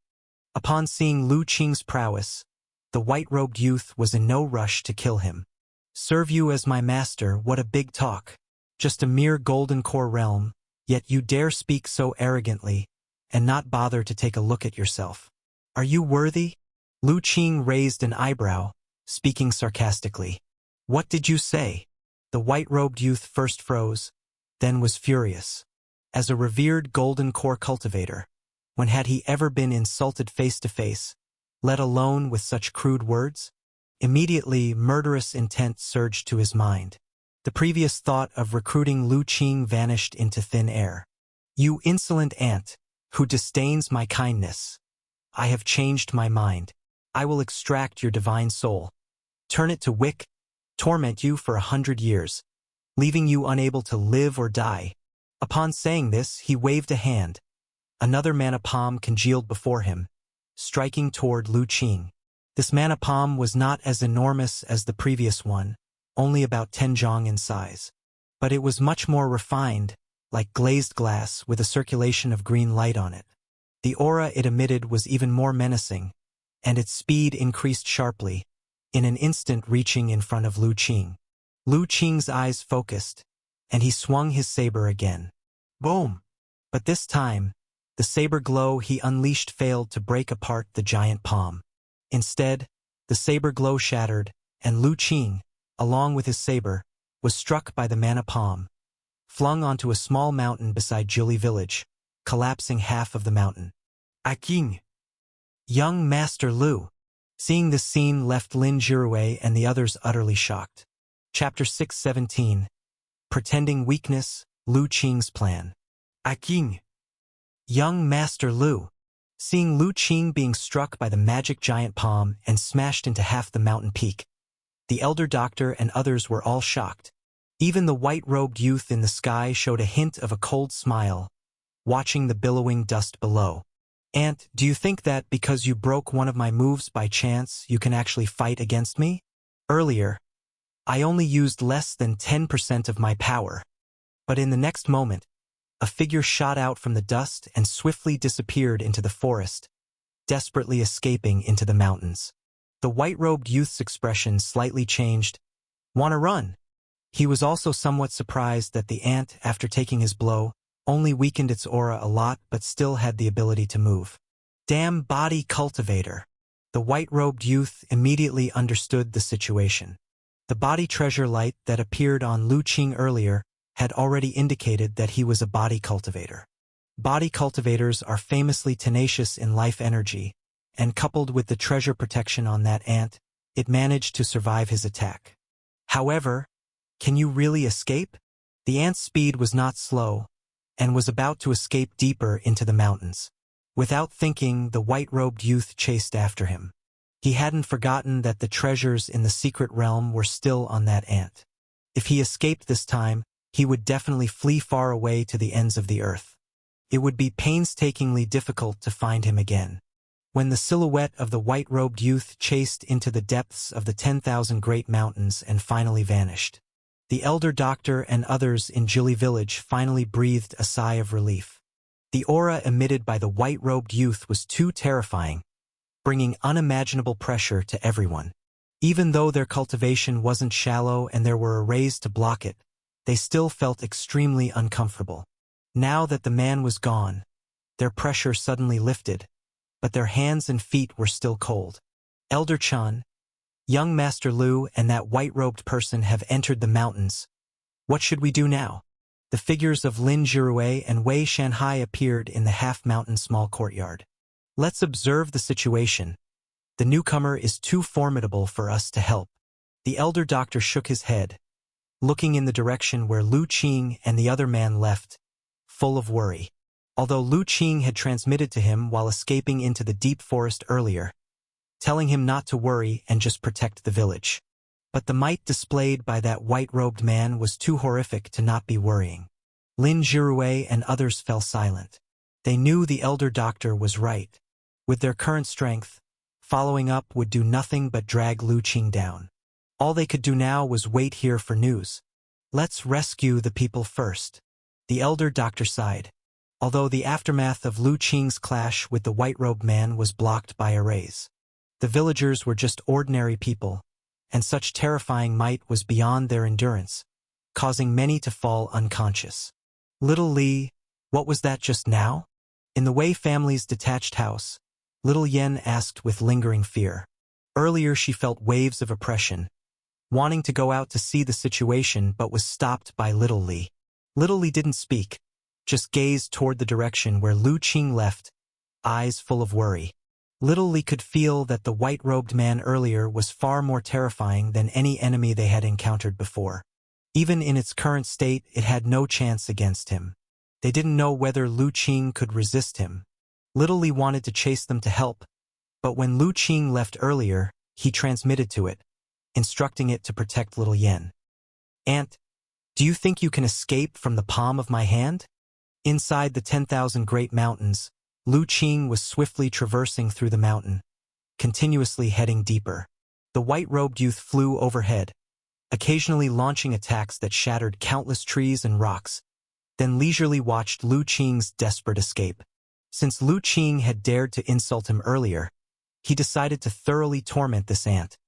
Upon seeing Lu Qing's prowess, the white-robed youth was in no rush to kill him. "Serve you as my master, what a big talk. Just a mere golden core realm, yet you dare speak so arrogantly and not bother to take a look at yourself. Are you worthy?" Lu Qing raised an eyebrow, speaking sarcastically. "What did you say?" The white-robed youth first froze, then was furious. As a revered golden core cultivator, when had he ever been insulted face-to-face, let alone with such crude words? Immediately, murderous intent surged to his mind. The previous thought of recruiting Lu Qing vanished into thin air. "You insolent ant, who disdains my kindness. I have changed my mind. I will extract your divine soul, turn it to wick, torment you for 100 years, leaving you unable to live or die." Upon saying this, he waved a hand. Another mana palm congealed before him, striking toward Lu Qing. This mana palm was not as enormous as the previous one, only about 10 zhong in size. But it was much more refined, like glazed glass with a circulation of green light on it. The aura it emitted was even more menacing, and its speed increased sharply, in an instant reaching in front of Lu Qing. Lu Qing's eyes focused, and he swung his saber again. Boom! But this time, the saber glow he unleashed failed to break apart the giant palm. Instead, the saber glow shattered, and Lu Qing, along with his saber, was struck by the mana palm, flung onto a small mountain beside Jili Village, collapsing half of the mountain. "King! Young Master Lu!" Seeing this scene left Lin Jirue and the others utterly shocked. Chapter 617. Pretending Weakness, Lu Qing's Plan. Aking. Young Master Lu. Seeing Lu Qing being struck by the magic giant palm and smashed into half the mountain peak, the elder doctor and others were all shocked. Even the white-robed youth in the sky showed a hint of a cold smile, watching the billowing dust below. "Aunt, do you think that because you broke one of my moves by chance, you can actually fight against me? Earlier, I only used less than 10% of my power." But in the next moment, a figure shot out from the dust and swiftly disappeared into the forest, desperately escaping into the mountains. The white-robed youth's expression slightly changed. "Wanna run?" He was also somewhat surprised that the ant, after taking his blow, only weakened its aura a lot but still had the ability to move. Damn body cultivator. The white-robed youth immediately understood the situation. The body treasure light that appeared on Lu Qing earlier had already indicated that he was a body cultivator. Body cultivators are famously tenacious in life energy, and coupled with the treasure protection on that ant, it managed to survive his attack. However, can you really escape? The ant's speed was not slow, and was about to escape deeper into the mountains. Without thinking, the white-robed youth chased after him. He hadn't forgotten that the treasures in the secret realm were still on that ant. If he escaped this time, he would definitely flee far away to the ends of the earth. It would be painstakingly difficult to find him again. When the silhouette of the white-robed youth chased into the depths of the 10,000 great mountains and finally vanished, the elder doctor and others in Jili village finally breathed a sigh of relief. The aura emitted by the white-robed youth was too terrifying, bringing unimaginable pressure to everyone. Even though their cultivation wasn't shallow and there were arrays to block it, they still felt extremely uncomfortable. Now that the man was gone, their pressure suddenly lifted, but their hands and feet were still cold. Elder Chan, young Master Lu, and that white-robed person have entered the mountains. What should we do now? The figures of Lin Jirue and Wei Shanhai appeared in the half-mountain small courtyard. Let's observe the situation. The newcomer is too formidable for us to help. The elder doctor shook his head, looking in the direction where Lu Qing and the other man left, full of worry. Although Lu Qing had transmitted to him while escaping into the deep forest earlier, telling him not to worry and just protect the village. But the might displayed by that white-robed man was too horrific to not be worrying. Lin Jirue and others fell silent. They knew the elder doctor was right. With their current strength, following up would do nothing but drag Lu Qing down. All they could do now was wait here for news. Let's rescue the people first. The elder doctor sighed. Although the aftermath of Lu Qing's clash with the white-robed man was blocked by arrays, the villagers were just ordinary people, and such terrifying might was beyond their endurance, causing many to fall unconscious. Little Li, what was that just now? In the Wei family's detached house, little Yen asked with lingering fear. Earlier she felt waves of oppression, wanting to go out to see the situation but was stopped by Little Li. Little Li didn't speak, just gazed toward the direction where Lu Qing left, eyes full of worry. Little Li could feel that the white-robed man earlier was far more terrifying than any enemy they had encountered before. Even in its current state, it had no chance against him. They didn't know whether Lu Qing could resist him. Little Li wanted to chase them to help, but when Lu Qing left earlier, he transmitted to it, instructing it to protect little Yen. "Aunt, do you think you can escape from the palm of my hand?" Inside the 10,000 great mountains, Lu Qing was swiftly traversing through the mountain, continuously heading deeper. The white-robed youth flew overhead, occasionally launching attacks that shattered countless trees and rocks, then leisurely watched Lu Qing's desperate escape. Since Lu Qing had dared to insult him earlier, he decided to thoroughly torment this ant,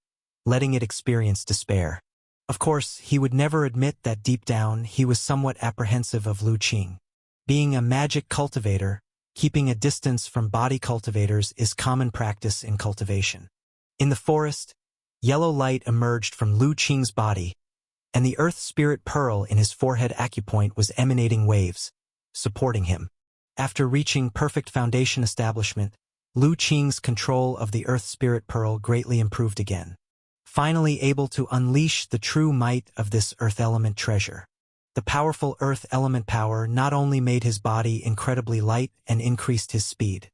letting it experience despair. Of course, he would never admit that deep down he was somewhat apprehensive of Lu Qing. Being a magic cultivator, keeping a distance from body cultivators is common practice in cultivation. In the forest, yellow light emerged from Lu Qing's body, and the earth spirit pearl in his forehead acupoint was emanating waves, supporting him. After reaching perfect foundation establishment, Lu Qing's control of the Earth Spirit Pearl greatly improved again, finally able to unleash the true might of this Earth Element treasure. The powerful Earth Element power not only made his body incredibly light and increased his speed,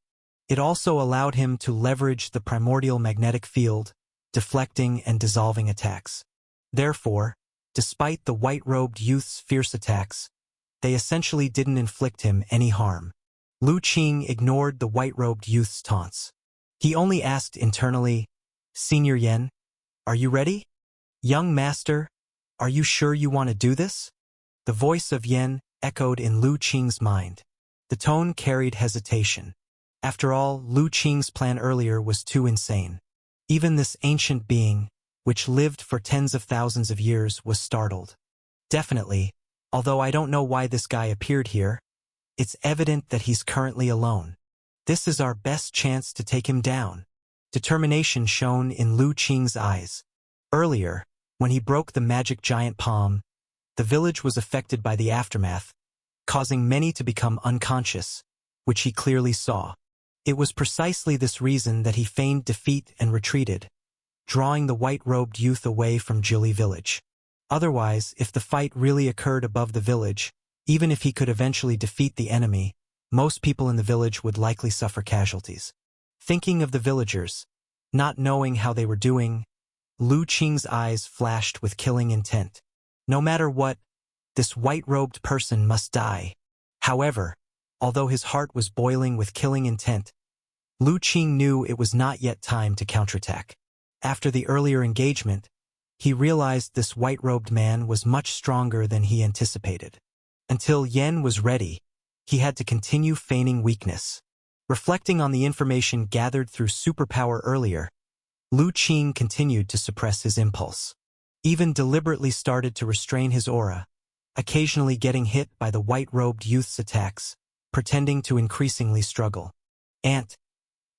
it also allowed him to leverage the primordial magnetic field, deflecting and dissolving attacks. Therefore, despite the white-robed youth's fierce attacks, they essentially didn't inflict him any harm. Lu Qing ignored the white-robed youth's taunts. He only asked internally, "Senior Yan, are you ready? Young master, are you sure you want to do this?" The voice of Yan echoed in Lu Qing's mind. The tone carried hesitation. After all, Lu Qing's plan earlier was too insane. Even this ancient being, which lived for tens of thousands of years, was startled. Definitely, although I don't know why this guy appeared here, it's evident that he's currently alone. This is our best chance to take him down. Determination shone in Lu Qing's eyes. Earlier, when he broke the magic giant palm, the village was affected by the aftermath, causing many to become unconscious, which he clearly saw. It was precisely this reason that he feigned defeat and retreated, drawing the white-robed youth away from Jili village. Otherwise, if the fight really occurred above the village, even if he could eventually defeat the enemy, most people in the village would likely suffer casualties. Thinking of the villagers, not knowing how they were doing, Lu Qing's eyes flashed with killing intent. No matter what, this white-robed person must die. However, although his heart was boiling with killing intent, Lu Qing knew it was not yet time to counterattack. After the earlier engagement, he realized this white-robed man was much stronger than he anticipated. Until Yan was ready, he had to continue feigning weakness. Reflecting on the information gathered through superpower earlier, Lu Qing continued to suppress his impulse. Even deliberately started to restrain his aura, occasionally getting hit by the white-robed youth's attacks, pretending to increasingly struggle. "Ant,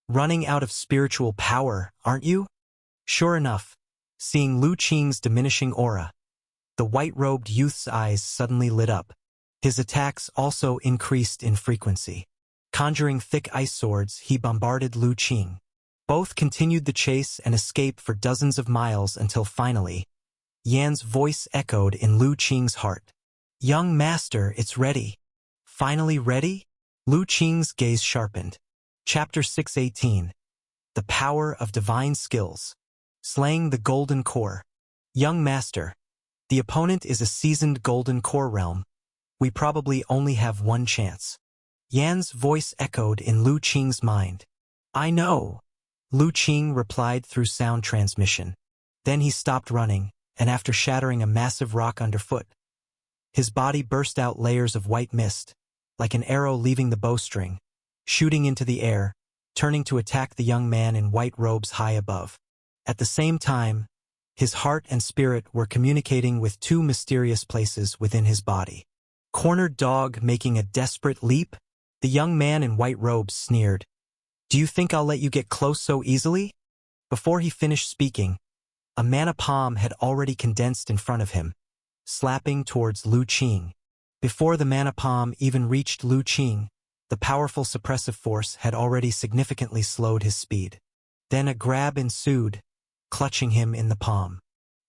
running out of spiritual power, aren't you?" Sure enough, seeing Lu Qing's diminishing aura, the white-robed youth's eyes suddenly lit up. His attacks also increased in frequency. Conjuring thick ice swords, he bombarded Lu Qing. Both continued the chase and escape for dozens of miles until finally, Yan's voice echoed in Lu Qing's heart. "Young master, it's ready." Finally ready? Lu Qing's gaze sharpened. Chapter 618. The Power of Divine Skills. Slaying the Golden Core. Young master, the opponent is a seasoned Golden Core realm. We probably only have one chance. Yan's voice echoed in Lu Qing's mind. "I know," Lu Qing replied through sound transmission. Then he stopped running, and after shattering a massive rock underfoot, his body burst out layers of white mist, like an arrow leaving the bowstring, shooting into the air, turning to attack the young man in white robes high above. At the same time, his heart and spirit were communicating with two mysterious places within his body. Cornered dog making a desperate leap? The young man in white robes sneered. "Do you think I'll let you get close so easily?" Before he finished speaking, a mana palm had already condensed in front of him, slapping towards Lu Qing. Before the mana palm even reached Lu Qing, the powerful suppressive force had already significantly slowed his speed. Then a grab ensued, clutching him in the palm.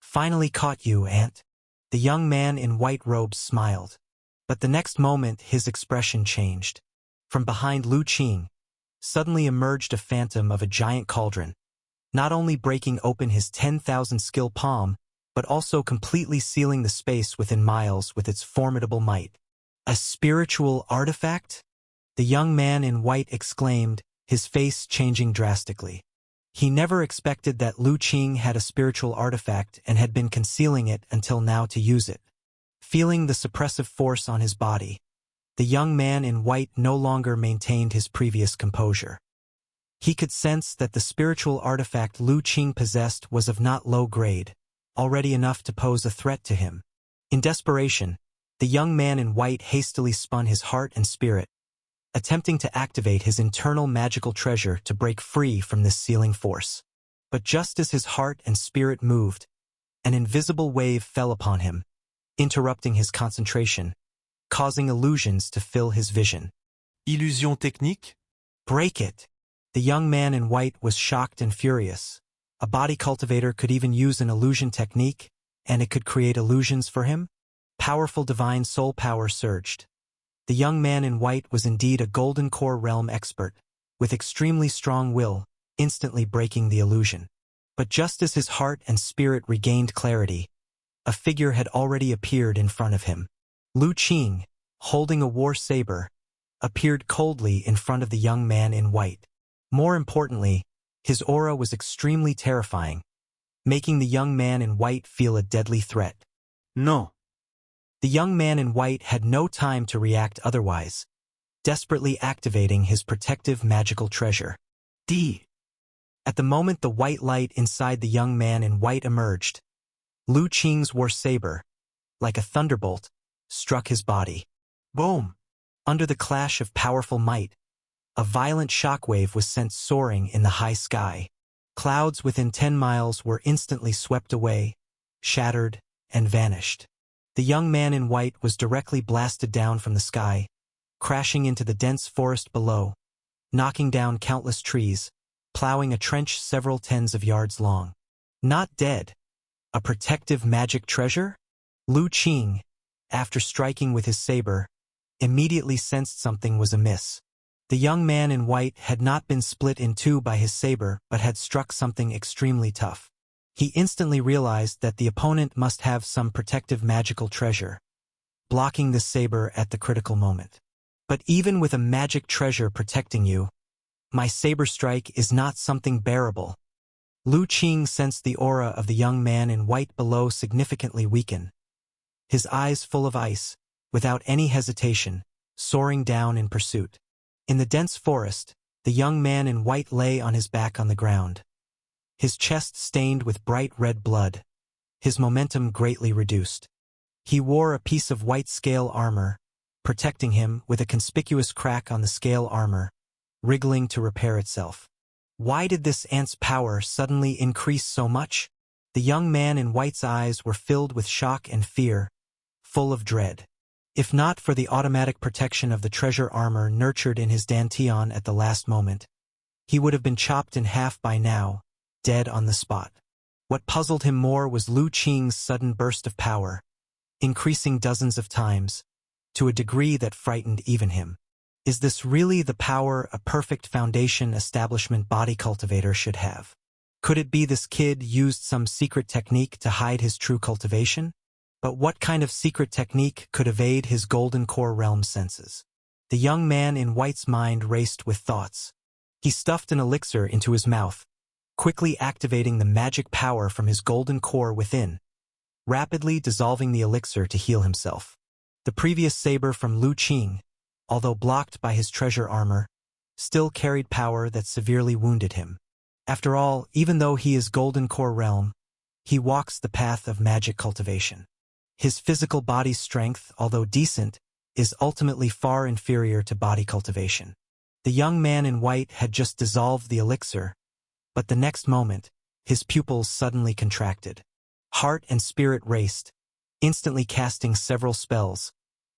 "Finally caught you, Ant." The young man in white robes smiled. But the next moment his expression changed. From behind Lu Qing, suddenly emerged a phantom of a giant cauldron, not only breaking open his 10,000 skill palm, but also completely sealing the space within miles with its formidable might. "A spiritual artifact?" The young man in white exclaimed, his face changing drastically. He never expected that Lu Qing had a spiritual artifact and had been concealing it until now to use it. Feeling the suppressive force on his body, the young man in white no longer maintained his previous composure. He could sense that the spiritual artifact Lu Qing possessed was of not low grade, already enough to pose a threat to him. In desperation, the young man in white hastily spun his heart and spirit, attempting to activate his internal magical treasure to break free from this sealing force. But just as his heart and spirit moved, an invisible wave fell upon him, interrupting his concentration, causing illusions to fill his vision. Illusion technique? "Break it!" The young man in white was shocked and furious. A body cultivator could even use an illusion technique, and it could create illusions for him? Powerful divine soul power surged. The young man in white was indeed a golden core realm expert, with extremely strong will, instantly breaking the illusion. But just as his heart and spirit regained clarity, a figure had already appeared in front of him. Lu Qing, holding a war saber, appeared coldly in front of the young man in white. More importantly, his aura was extremely terrifying, making the young man in white feel a deadly threat. No. The young man in white had no time to react otherwise, desperately activating his protective magical treasure. D. At the moment the white light inside the young man in white emerged, Lu Qing's war saber, like a thunderbolt, struck his body. Boom. Under the clash of powerful might, a violent shockwave was sent soaring in the high sky. Clouds within 10 miles were instantly swept away, shattered, and vanished. The young man in white was directly blasted down from the sky, crashing into the dense forest below, knocking down countless trees, plowing a trench several tens of yards long. Not dead. A protective magic treasure? Lu Qing, after striking with his saber, immediately sensed something was amiss. The young man in white had not been split in two by his saber but had struck something extremely tough. He instantly realized that the opponent must have some protective magical treasure, blocking the saber at the critical moment. But even with a magic treasure protecting you, my saber strike is not something bearable. Lu Qing sensed the aura of the young man in white below significantly weaken. His eyes full of ice, without any hesitation, soaring down in pursuit. In the dense forest, the young man in white lay on his back on the ground. His chest stained with bright red blood, his momentum greatly reduced. He wore a piece of white scale armor, protecting him with a conspicuous crack on the scale armor, wriggling to repair itself. Why did this ant's power suddenly increase so much? The young man in white's eyes were filled with shock and fear, full of dread. If not for the automatic protection of the treasure armor nurtured in his dantian at the last moment, he would have been chopped in half by now, dead on the spot. What puzzled him more was Lu Qing's sudden burst of power, increasing dozens of times, to a degree that frightened even him. Is this really the power a perfect foundation establishment body cultivator should have? Could it be this kid used some secret technique to hide his true cultivation? But what kind of secret technique could evade his golden core realm senses? The young man in white's mind raced with thoughts. He stuffed an elixir into his mouth, quickly activating the magic power from his golden core within, rapidly dissolving the elixir to heal himself. The previous saber from Lu Qing, although blocked by his treasure armor, still carried power that severely wounded him. After all, even though he is golden core realm, he walks the path of magic cultivation. His physical body's strength, although decent, is ultimately far inferior to body cultivation. The young man in white had just dissolved the elixir, but the next moment, his pupils suddenly contracted. Heart and spirit raced, instantly casting several spells.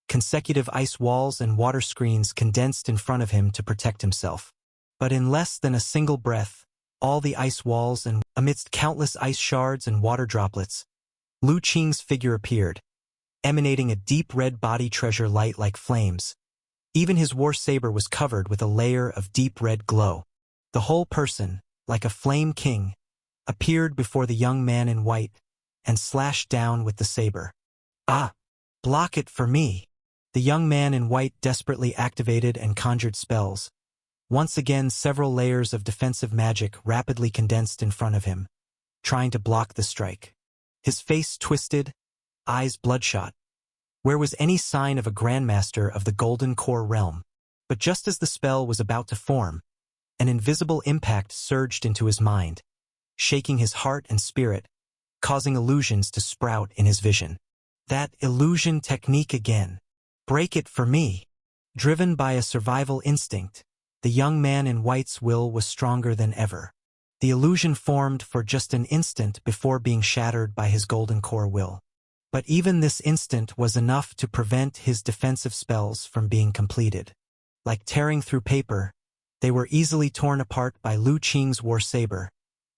Consecutive ice walls and water screens condensed in front of him to protect himself. But in less than a single breath, all the ice walls and amidst countless ice shards and water droplets, Lu Qing's figure appeared, emanating a deep red body treasure light like flames. Even his war saber was covered with a layer of deep red glow. The whole person, like a flame king, appeared before the young man in white and slashed down with the saber. Ah! Block it for me! The young man in white desperately activated and conjured spells. Once again, several layers of defensive magic rapidly condensed in front of him, trying to block the strike. His face twisted, eyes bloodshot. Where was any sign of a grandmaster of the Golden Core realm? But just as the spell was about to form, an invisible impact surged into his mind, shaking his heart and spirit, causing illusions to sprout in his vision. That illusion technique again. Break it for me. Driven by a survival instinct, the young man in white's will was stronger than ever. The illusion formed for just an instant before being shattered by his golden core will. But even this instant was enough to prevent his defensive spells from being completed. Like tearing through paper, They were easily torn apart by Lu Qing's war saber,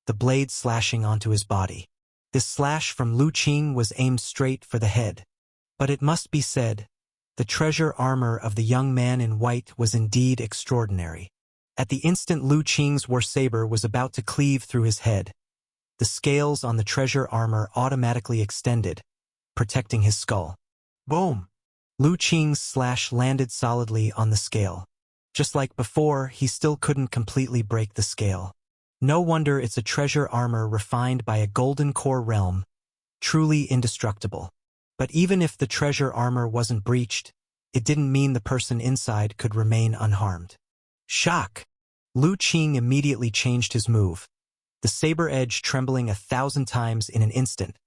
the blade slashing onto his body. This slash from Lu Qing was aimed straight for the head. But it must be said, the treasure armor of the young man in white was indeed extraordinary. At the instant Lu Qing's war saber was about to cleave through his head, the scales on the treasure armor automatically extended, protecting his skull. Boom! Lu Qing's slash landed solidly on the scale. Just like before, he still couldn't completely break the scale. No wonder it's a treasure armor refined by a golden core realm, truly indestructible. But even if the treasure armor wasn't breached, it didn't mean the person inside could remain unharmed. Shock! Lu Qing immediately changed his move, the saber edge trembling 1,000 times in an instant,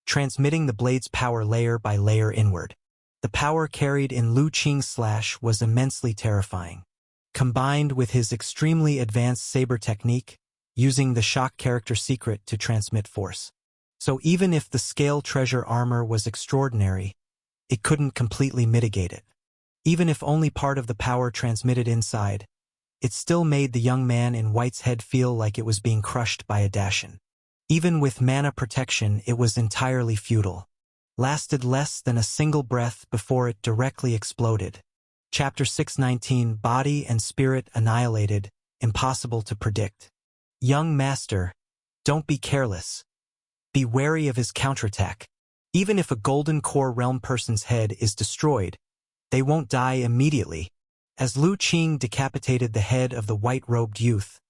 transmitting the blade's power layer by layer inward. The power carried in Lu Qing's slash was immensely terrifying. Combined with his extremely advanced saber technique, using the shock character secret to transmit force. So even if the scale treasure armor was extraordinary, it couldn't completely mitigate it. Even if only part of the power transmitted inside, it still made the young man in white's head feel like it was being crushed by a Dacian. Even with mana protection, it was entirely futile. Lasted less than a single breath before it directly exploded. Chapter 619, Body and Spirit Annihilated, Impossible to Predict. Young master, don't be careless. Be wary of his counterattack. Even if a golden core realm person's head is destroyed, they won't die immediately. As Lu Qing decapitated the head of the white-robed youth,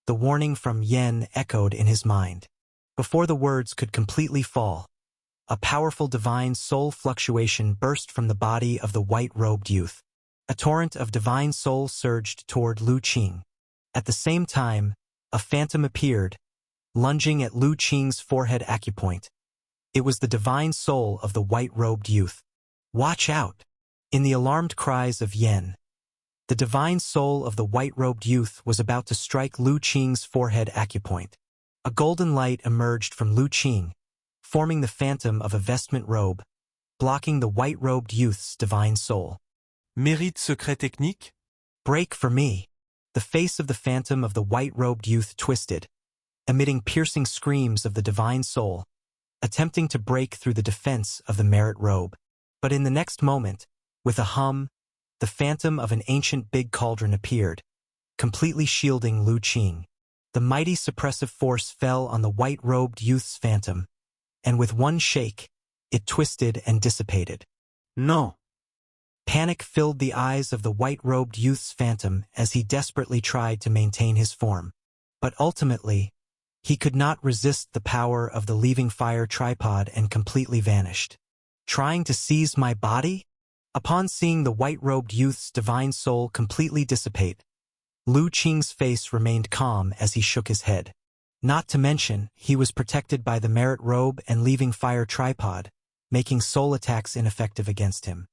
the warning from Yen echoed in his mind. Before the words could completely fall, a powerful divine soul fluctuation burst from the body of the white-robed youth. A torrent of divine soul surged toward Lu Qing. At the same time, a phantom appeared, lunging at Lu Qing's forehead acupoint. It was the divine soul of the white-robed youth. Watch out! In the alarmed cries of Yen, the divine soul of the white-robed youth was about to strike Lu Qing's forehead acupoint. A golden light emerged from Lu Qing, forming the phantom of a vestment robe, blocking the white-robed youth's divine soul. Mérite secret technique? Break for me! The face of the phantom of the white-robed youth twisted, emitting piercing screams of the divine soul, attempting to break through the defense of the merit robe. But in the next moment, with a hum, the phantom of an ancient big cauldron appeared, completely shielding Lu Qing. The mighty suppressive force fell on the white-robed youth's phantom, and with one shake, it twisted and dissipated. No! Panic filled the eyes of the white-robed youth's phantom as he desperately tried to maintain his form. But ultimately, he could not resist the power of the leaving fire tripod and completely vanished. Trying to seize my body? Upon seeing the white-robed youth's divine soul completely dissipate, Lu Qing's face remained calm as he shook his head. Not to mention, he was protected by the merit robe and leaving fire tripod, making soul attacks ineffective against him.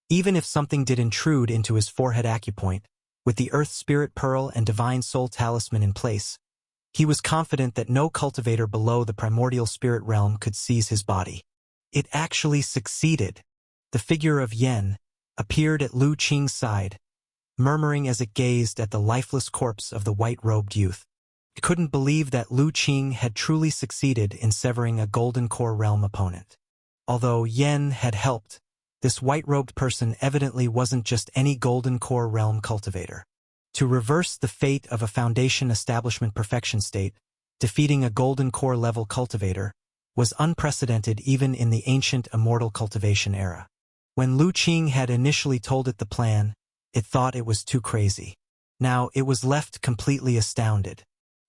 Even if something did intrude into his forehead acupoint, with the Earth Spirit Pearl and Divine Soul Talisman in place, he was confident that no cultivator below the primordial spirit realm could seize his body. It actually succeeded. The figure of Yen appeared at Lu Qing's side, murmuring as it gazed at the lifeless corpse of the white-robed youth. It couldn't believe that Lu Qing had truly succeeded in severing a golden core realm opponent. Although Yen had helped, this white-robed person evidently wasn't just any golden core realm cultivator. To reverse the fate of a foundation establishment perfection state, defeating a golden core level cultivator, was unprecedented even in the ancient immortal cultivation era. When Lu Qing had initially told it the plan, it thought it was too crazy. Now it was left completely astounded.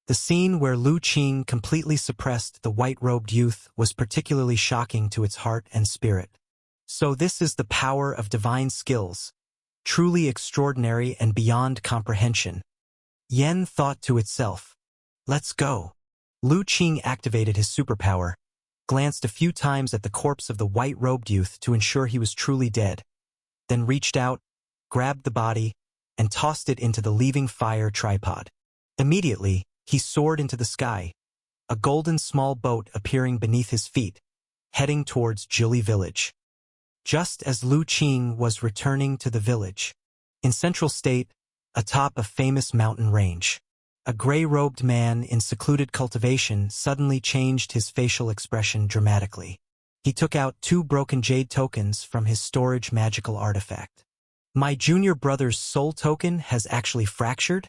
The scene where Lu Qing completely suppressed the white-robed youth was particularly shocking to its heart and spirit. So this is the power of divine skills, truly extraordinary and beyond comprehension. Yen thought to itself, let's go. Lu Qing activated his superpower, glanced a few times at the corpse of the white-robed youth to ensure he was truly dead, then reached out, grabbed the body, and tossed it into the leaving fire tripod. Immediately, he soared into the sky, a golden small boat appearing beneath his feet, heading towards Jili village. Just as Lu Qing was returning to the village, in Central State, atop a famous mountain range. A gray-robed man in secluded cultivation suddenly changed his facial expression dramatically. He took out 2 broken jade tokens from his storage magical artifact. My junior brother's soul token has actually fractured?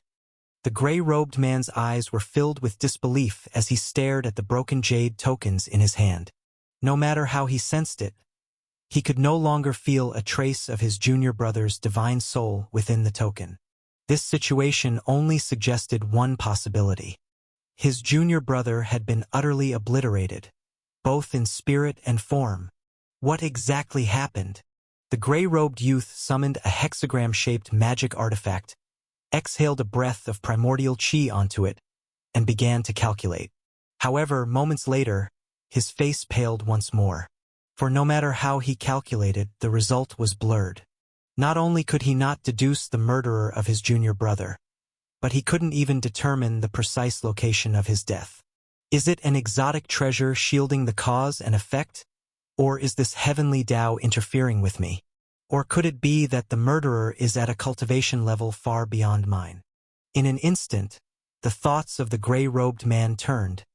The gray-robed man's eyes were filled with disbelief as he stared at the broken jade tokens in his hand. No matter how he sensed it, he could no longer feel a trace of his junior brother's divine soul within the token. This situation only suggested one possibility. His junior brother had been utterly obliterated, both in spirit and form. What exactly happened? The gray-robed youth summoned a hexagram-shaped magic artifact, exhaled a breath of primordial chi onto it, and began to calculate. However, moments later, his face paled once more. For no matter how he calculated, the result was blurred. Not only could he not deduce the murderer of his junior brother, but he couldn't even determine the precise location of his death. Is it an exotic treasure shielding the cause and effect? Or is this heavenly Tao interfering with me? Or could it be that the murderer is at a cultivation level far beyond mine? In an instant, the thoughts of the gray-robed man turned,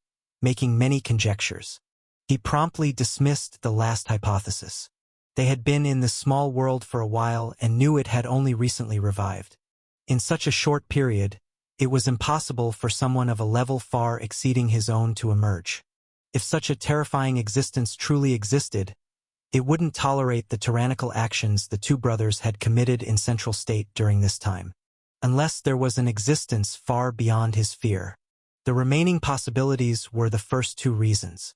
making many conjectures. He promptly dismissed the last hypothesis. They had been in this small world for a while and knew it had only recently revived. In such a short period, it was impossible for someone of a level far exceeding his own to emerge. If such a terrifying existence truly existed, it wouldn't tolerate the tyrannical actions the 2 brothers had committed in Central State during this time. Unless there was an existence far beyond his fear. The remaining possibilities were the first 2 reasons.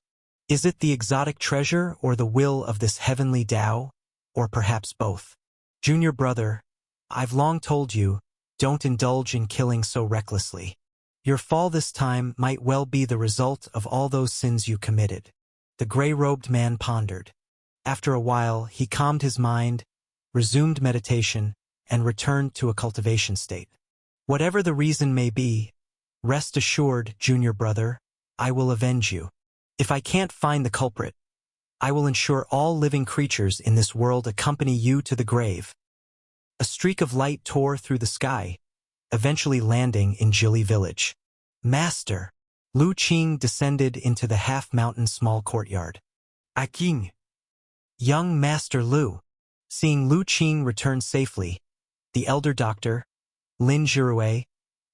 Is it the exotic treasure or the will of this heavenly Tao? Or perhaps both? Junior brother, I've long told you, don't indulge in killing so recklessly. Your fall this time might well be the result of all those sins you committed. The gray-robed man pondered. After a while, he calmed his mind, resumed meditation, and returned to a cultivation state. Whatever the reason may be, rest assured, junior brother, I will avenge you. If I can't find the culprit, I will ensure all living creatures in this world accompany you to the grave. A streak of light tore through the sky, eventually landing in Jili village. Master! Lu Qing descended into the half-mountain small courtyard. King! Young Master Lu! Seeing Lu Qing return safely, the elder doctor, Lin Jirue,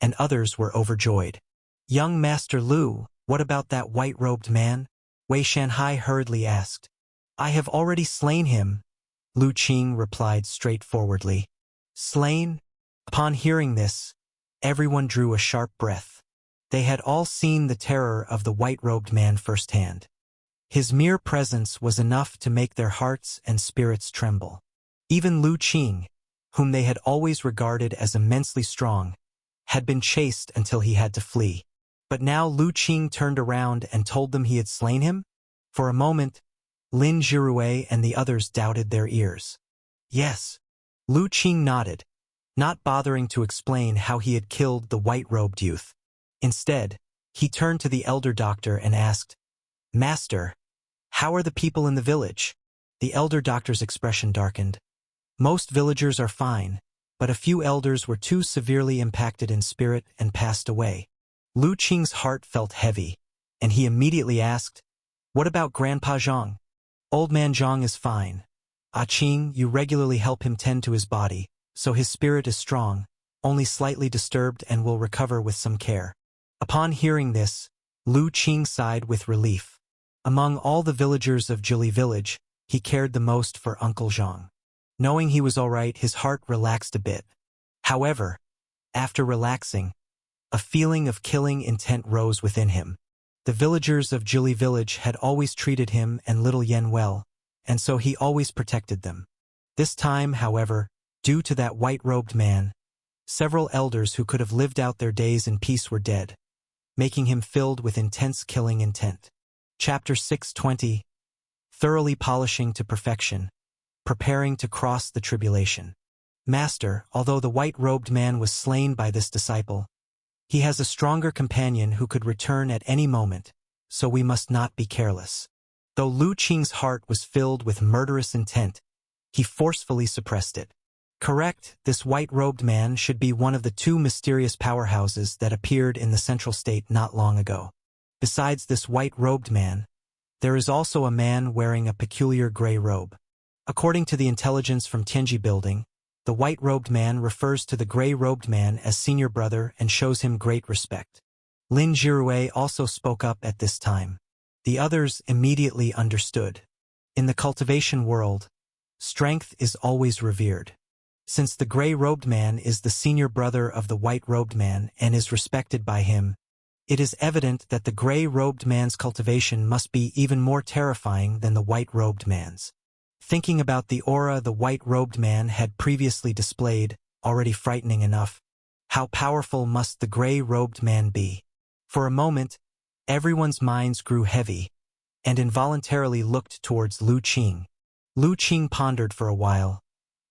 and others were overjoyed. Young Master Lu, what about that white-robed man? Wei Shanhai hurriedly asked. I have already slain him, Lu Qing replied straightforwardly. Slain? Upon hearing this, everyone drew a sharp breath. They had all seen the terror of the white-robed man firsthand. His mere presence was enough to make their hearts and spirits tremble. Even Lu Qing, whom they had always regarded as immensely strong, had been chased until he had to flee. But now Lu Qing turned around and told them he had slain him? For a moment, Lin Jirue and the others doubted their ears. Yes. Lu Qing nodded, not bothering to explain how he had killed the white-robed youth. Instead, he turned to the elder doctor and asked, Master, how are the people in the village? The elder doctor's expression darkened. Most villagers are fine, but a few elders were too severely impacted in spirit and passed away. Lu Qing's heart felt heavy, and he immediately asked, What about Grandpa Zhang? Old man Zhang is fine. Qing, you regularly help him tend to his body, so his spirit is strong, only slightly disturbed and will recover with some care. Upon hearing this, Lu Qing sighed with relief. Among all the villagers of Jili village, he cared the most for Uncle Zhang. Knowing he was all right, his heart relaxed a bit. However, after relaxing, a feeling of killing intent rose within him. The villagers of Jili village had always treated him and little Yen well, and so he always protected them. This time, however, due to that white-robed man, several elders who could have lived out their days in peace were dead, making him filled with intense killing intent. Chapter 620. Thoroughly polishing to perfection, preparing to cross the tribulation. Master, although the white-robed man was slain by this disciple, he has a stronger companion who could return at any moment, so we must not be careless. Though Lu Qing's heart was filled with murderous intent, he forcefully suppressed it. Correct, this white-robed man should be one of the two mysterious powerhouses that appeared in the Central State not long ago. Besides this white-robed man, there is also a man wearing a peculiar gray robe. According to the intelligence from Tianji Building, the white-robed man refers to the gray-robed man as senior brother and shows him great respect. Lin Jirue also spoke up at this time. The others immediately understood. In the cultivation world, strength is always revered. Since the gray-robed man is the senior brother of the white-robed man and is respected by him, it is evident that the gray-robed man's cultivation must be even more terrifying than the white-robed man's. Thinking about the aura the white-robed man had previously displayed, already frightening enough, how powerful must the gray-robed man be? For a moment, everyone's minds grew heavy, and involuntarily looked towards Lu Qing. Lu Qing pondered for a while.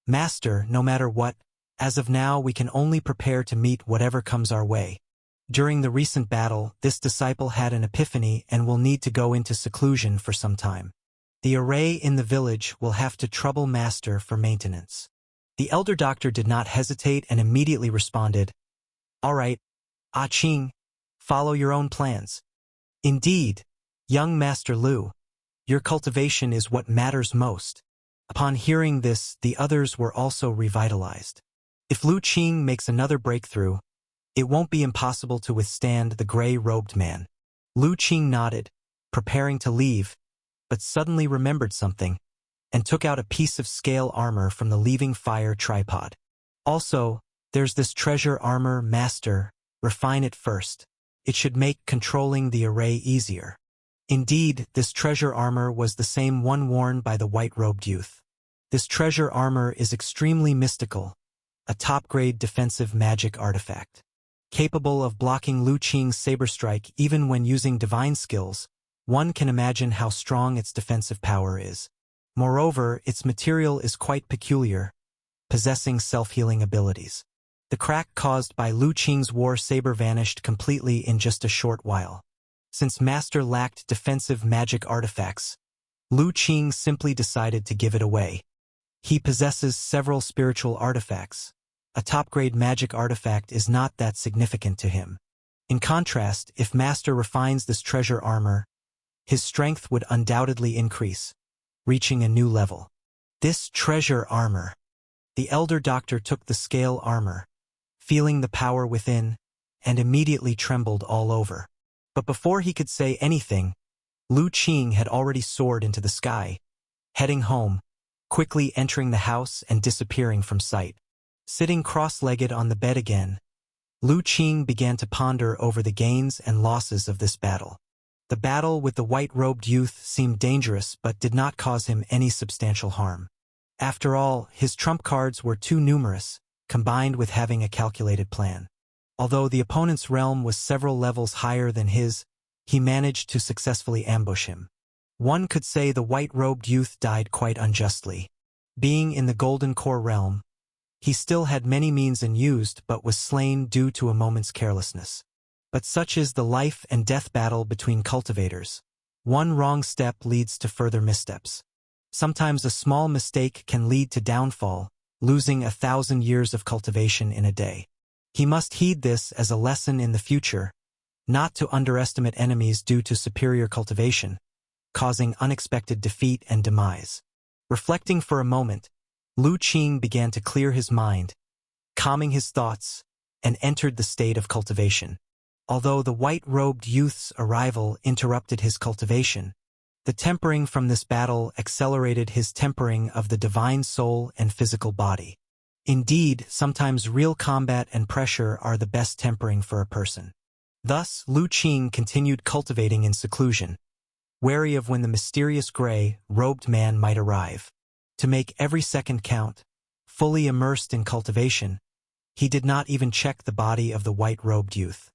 Master, no matter what, as of now we can only prepare to meet whatever comes our way. During the recent battle, this disciple had an epiphany and will need to go into seclusion for some time. The array in the village will have to trouble Master for maintenance. The elder doctor did not hesitate and immediately responded, "All right, Ah Qing, follow your own plans. Indeed, young Master Lu, your cultivation is what matters most." Upon hearing this, the others were also revitalized. If Lu Qing makes another breakthrough, it won't be impossible to withstand the gray-robed man. Lu Qing nodded, preparing to leave, but suddenly remembered something, and took out a piece of scale armor from the leaving fire tripod. Also, there's this treasure armor, Master, refine it first. It should make controlling the array easier. Indeed, this treasure armor was the same one worn by the white-robed youth. This treasure armor is extremely mystical, a top-grade defensive magic artifact. Capable of blocking Lu Qing's saber strike even when using divine skills, one can imagine how strong its defensive power is. Moreover, its material is quite peculiar, possessing self-healing abilities. The crack caused by Lu Qing's war saber vanished completely in just a short while. Since Master lacked defensive magic artifacts, Lu Qing simply decided to give it away. He possesses several spiritual artifacts. A top-grade magic artifact is not that significant to him. In contrast, if Master refines this treasure armor, his strength would undoubtedly increase, reaching a new level. This treasure armor. The elder doctor took the scale armor, feeling the power within, and immediately trembled all over. But before he could say anything, Lu Qing had already soared into the sky, heading home, quickly entering the house and disappearing from sight. Sitting cross-legged on the bed again, Lu Qing began to ponder over the gains and losses of this battle. The battle with the white-robed youth seemed dangerous but did not cause him any substantial harm. After all, his trump cards were too numerous, combined with having a calculated plan. Although the opponent's realm was several levels higher than his, he managed to successfully ambush him. One could say the white-robed youth died quite unjustly. Being in the Golden Core realm, he still had many means unused but was slain due to a moment's carelessness. But such is the life and death battle between cultivators. One wrong step leads to further missteps. Sometimes a small mistake can lead to downfall, losing 1,000 years of cultivation in a day. He must heed this as a lesson in the future, not to underestimate enemies due to superior cultivation, causing unexpected defeat and demise. Reflecting for a moment, Lu Qing began to clear his mind, calming his thoughts, and entered the state of cultivation. Although the white-robed youth's arrival interrupted his cultivation, the tempering from this battle accelerated his tempering of the divine soul and physical body. Indeed, sometimes real combat and pressure are the best tempering for a person. Thus, Lu Qing continued cultivating in seclusion, wary of when the mysterious gray-robed man might arrive. To make every second count, fully immersed in cultivation, he did not even check the body of the white-robed youth.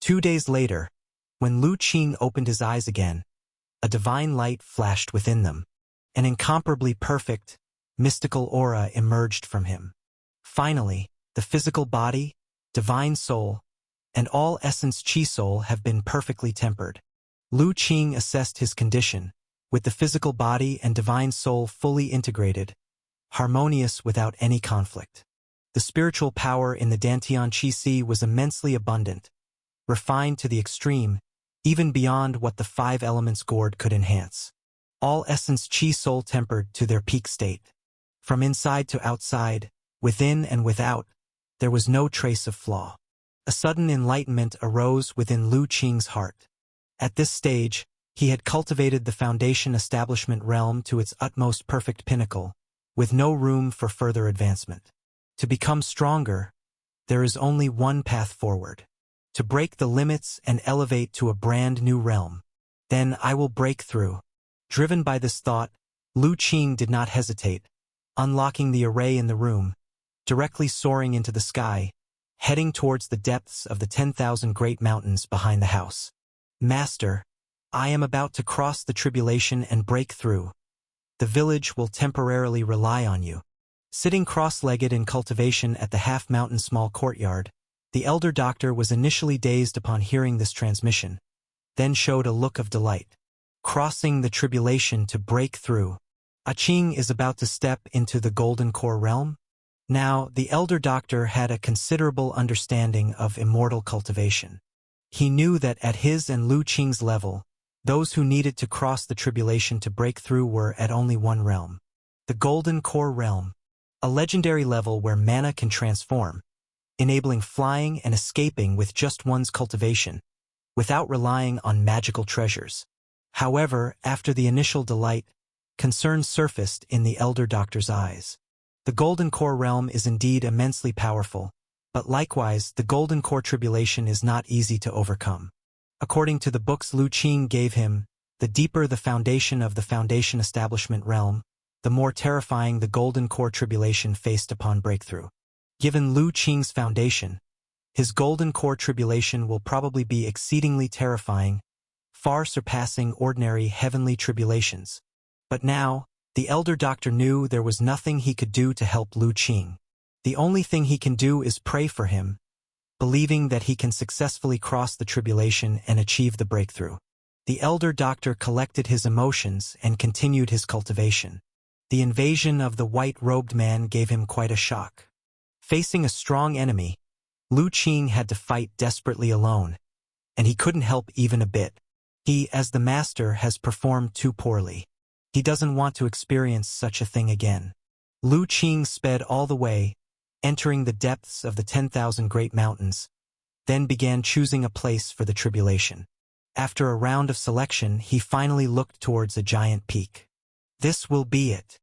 2 days later, when Lu Qing opened his eyes again, a divine light flashed within them. An incomparably perfect, mystical aura emerged from him. Finally, the physical body, divine soul, and all essence Qi soul have been perfectly tempered. Lu Qing assessed his condition. With the physical body and divine soul fully integrated, harmonious without any conflict. The spiritual power in the Dantian Qi Si was immensely abundant, refined to the extreme, even beyond what the five elements gourd could enhance. All essence Qi soul tempered to their peak state. From inside to outside, within and without, there was no trace of flaw. A sudden enlightenment arose within Lu Qing's heart. At this stage, he had cultivated the foundation establishment realm to its utmost perfect pinnacle, with no room for further advancement. To become stronger, there is only one path forward. To break the limits and elevate to a brand new realm. Then I will break through. Driven by this thought, Lu Qing did not hesitate, unlocking the array in the room, directly soaring into the sky, heading towards the depths of the 10,000 great mountains behind the house. Master, I am about to cross the tribulation and break through. The village will temporarily rely on you. Sitting cross-legged in cultivation at the half-mountain small courtyard, the elder doctor was initially dazed upon hearing this transmission, then showed a look of delight. Crossing the tribulation to break through. Qing is about to step into the Golden Core realm? Now, the elder doctor had a considerable understanding of immortal cultivation. He knew that at his and Lu Qing's level, those who needed to cross the tribulation to break through were at only one realm. The Golden Core realm. A legendary level where mana can transform, enabling flying and escaping with just one's cultivation, without relying on magical treasures. However, after the initial delight, concern surfaced in the elder doctor's eyes. The Golden Core realm is indeed immensely powerful, but likewise the Golden Core tribulation is not easy to overcome. According to the books Lu Qing gave him, the deeper the foundation of the foundation establishment realm, the more terrifying the Golden Core tribulation faced upon breakthrough. Given Lu Qing's foundation, his Golden Core tribulation will probably be exceedingly terrifying, far surpassing ordinary heavenly tribulations. But now, the elder doctor knew there was nothing he could do to help Lu Qing. The only thing he can do is pray for him, believing that he can successfully cross the tribulation and achieve the breakthrough. The elder doctor collected his emotions and continued his cultivation. The invasion of the white-robed man gave him quite a shock. Facing a strong enemy, Lu Qing had to fight desperately alone, and he couldn't help even a bit. He, as the master, has performed too poorly. He doesn't want to experience such a thing again. Lu Qing sped all the way, entering the depths of the 10,000 great mountains, then began choosing a place for the tribulation. After a round of selection, he finally looked towards a giant peak. This will be it.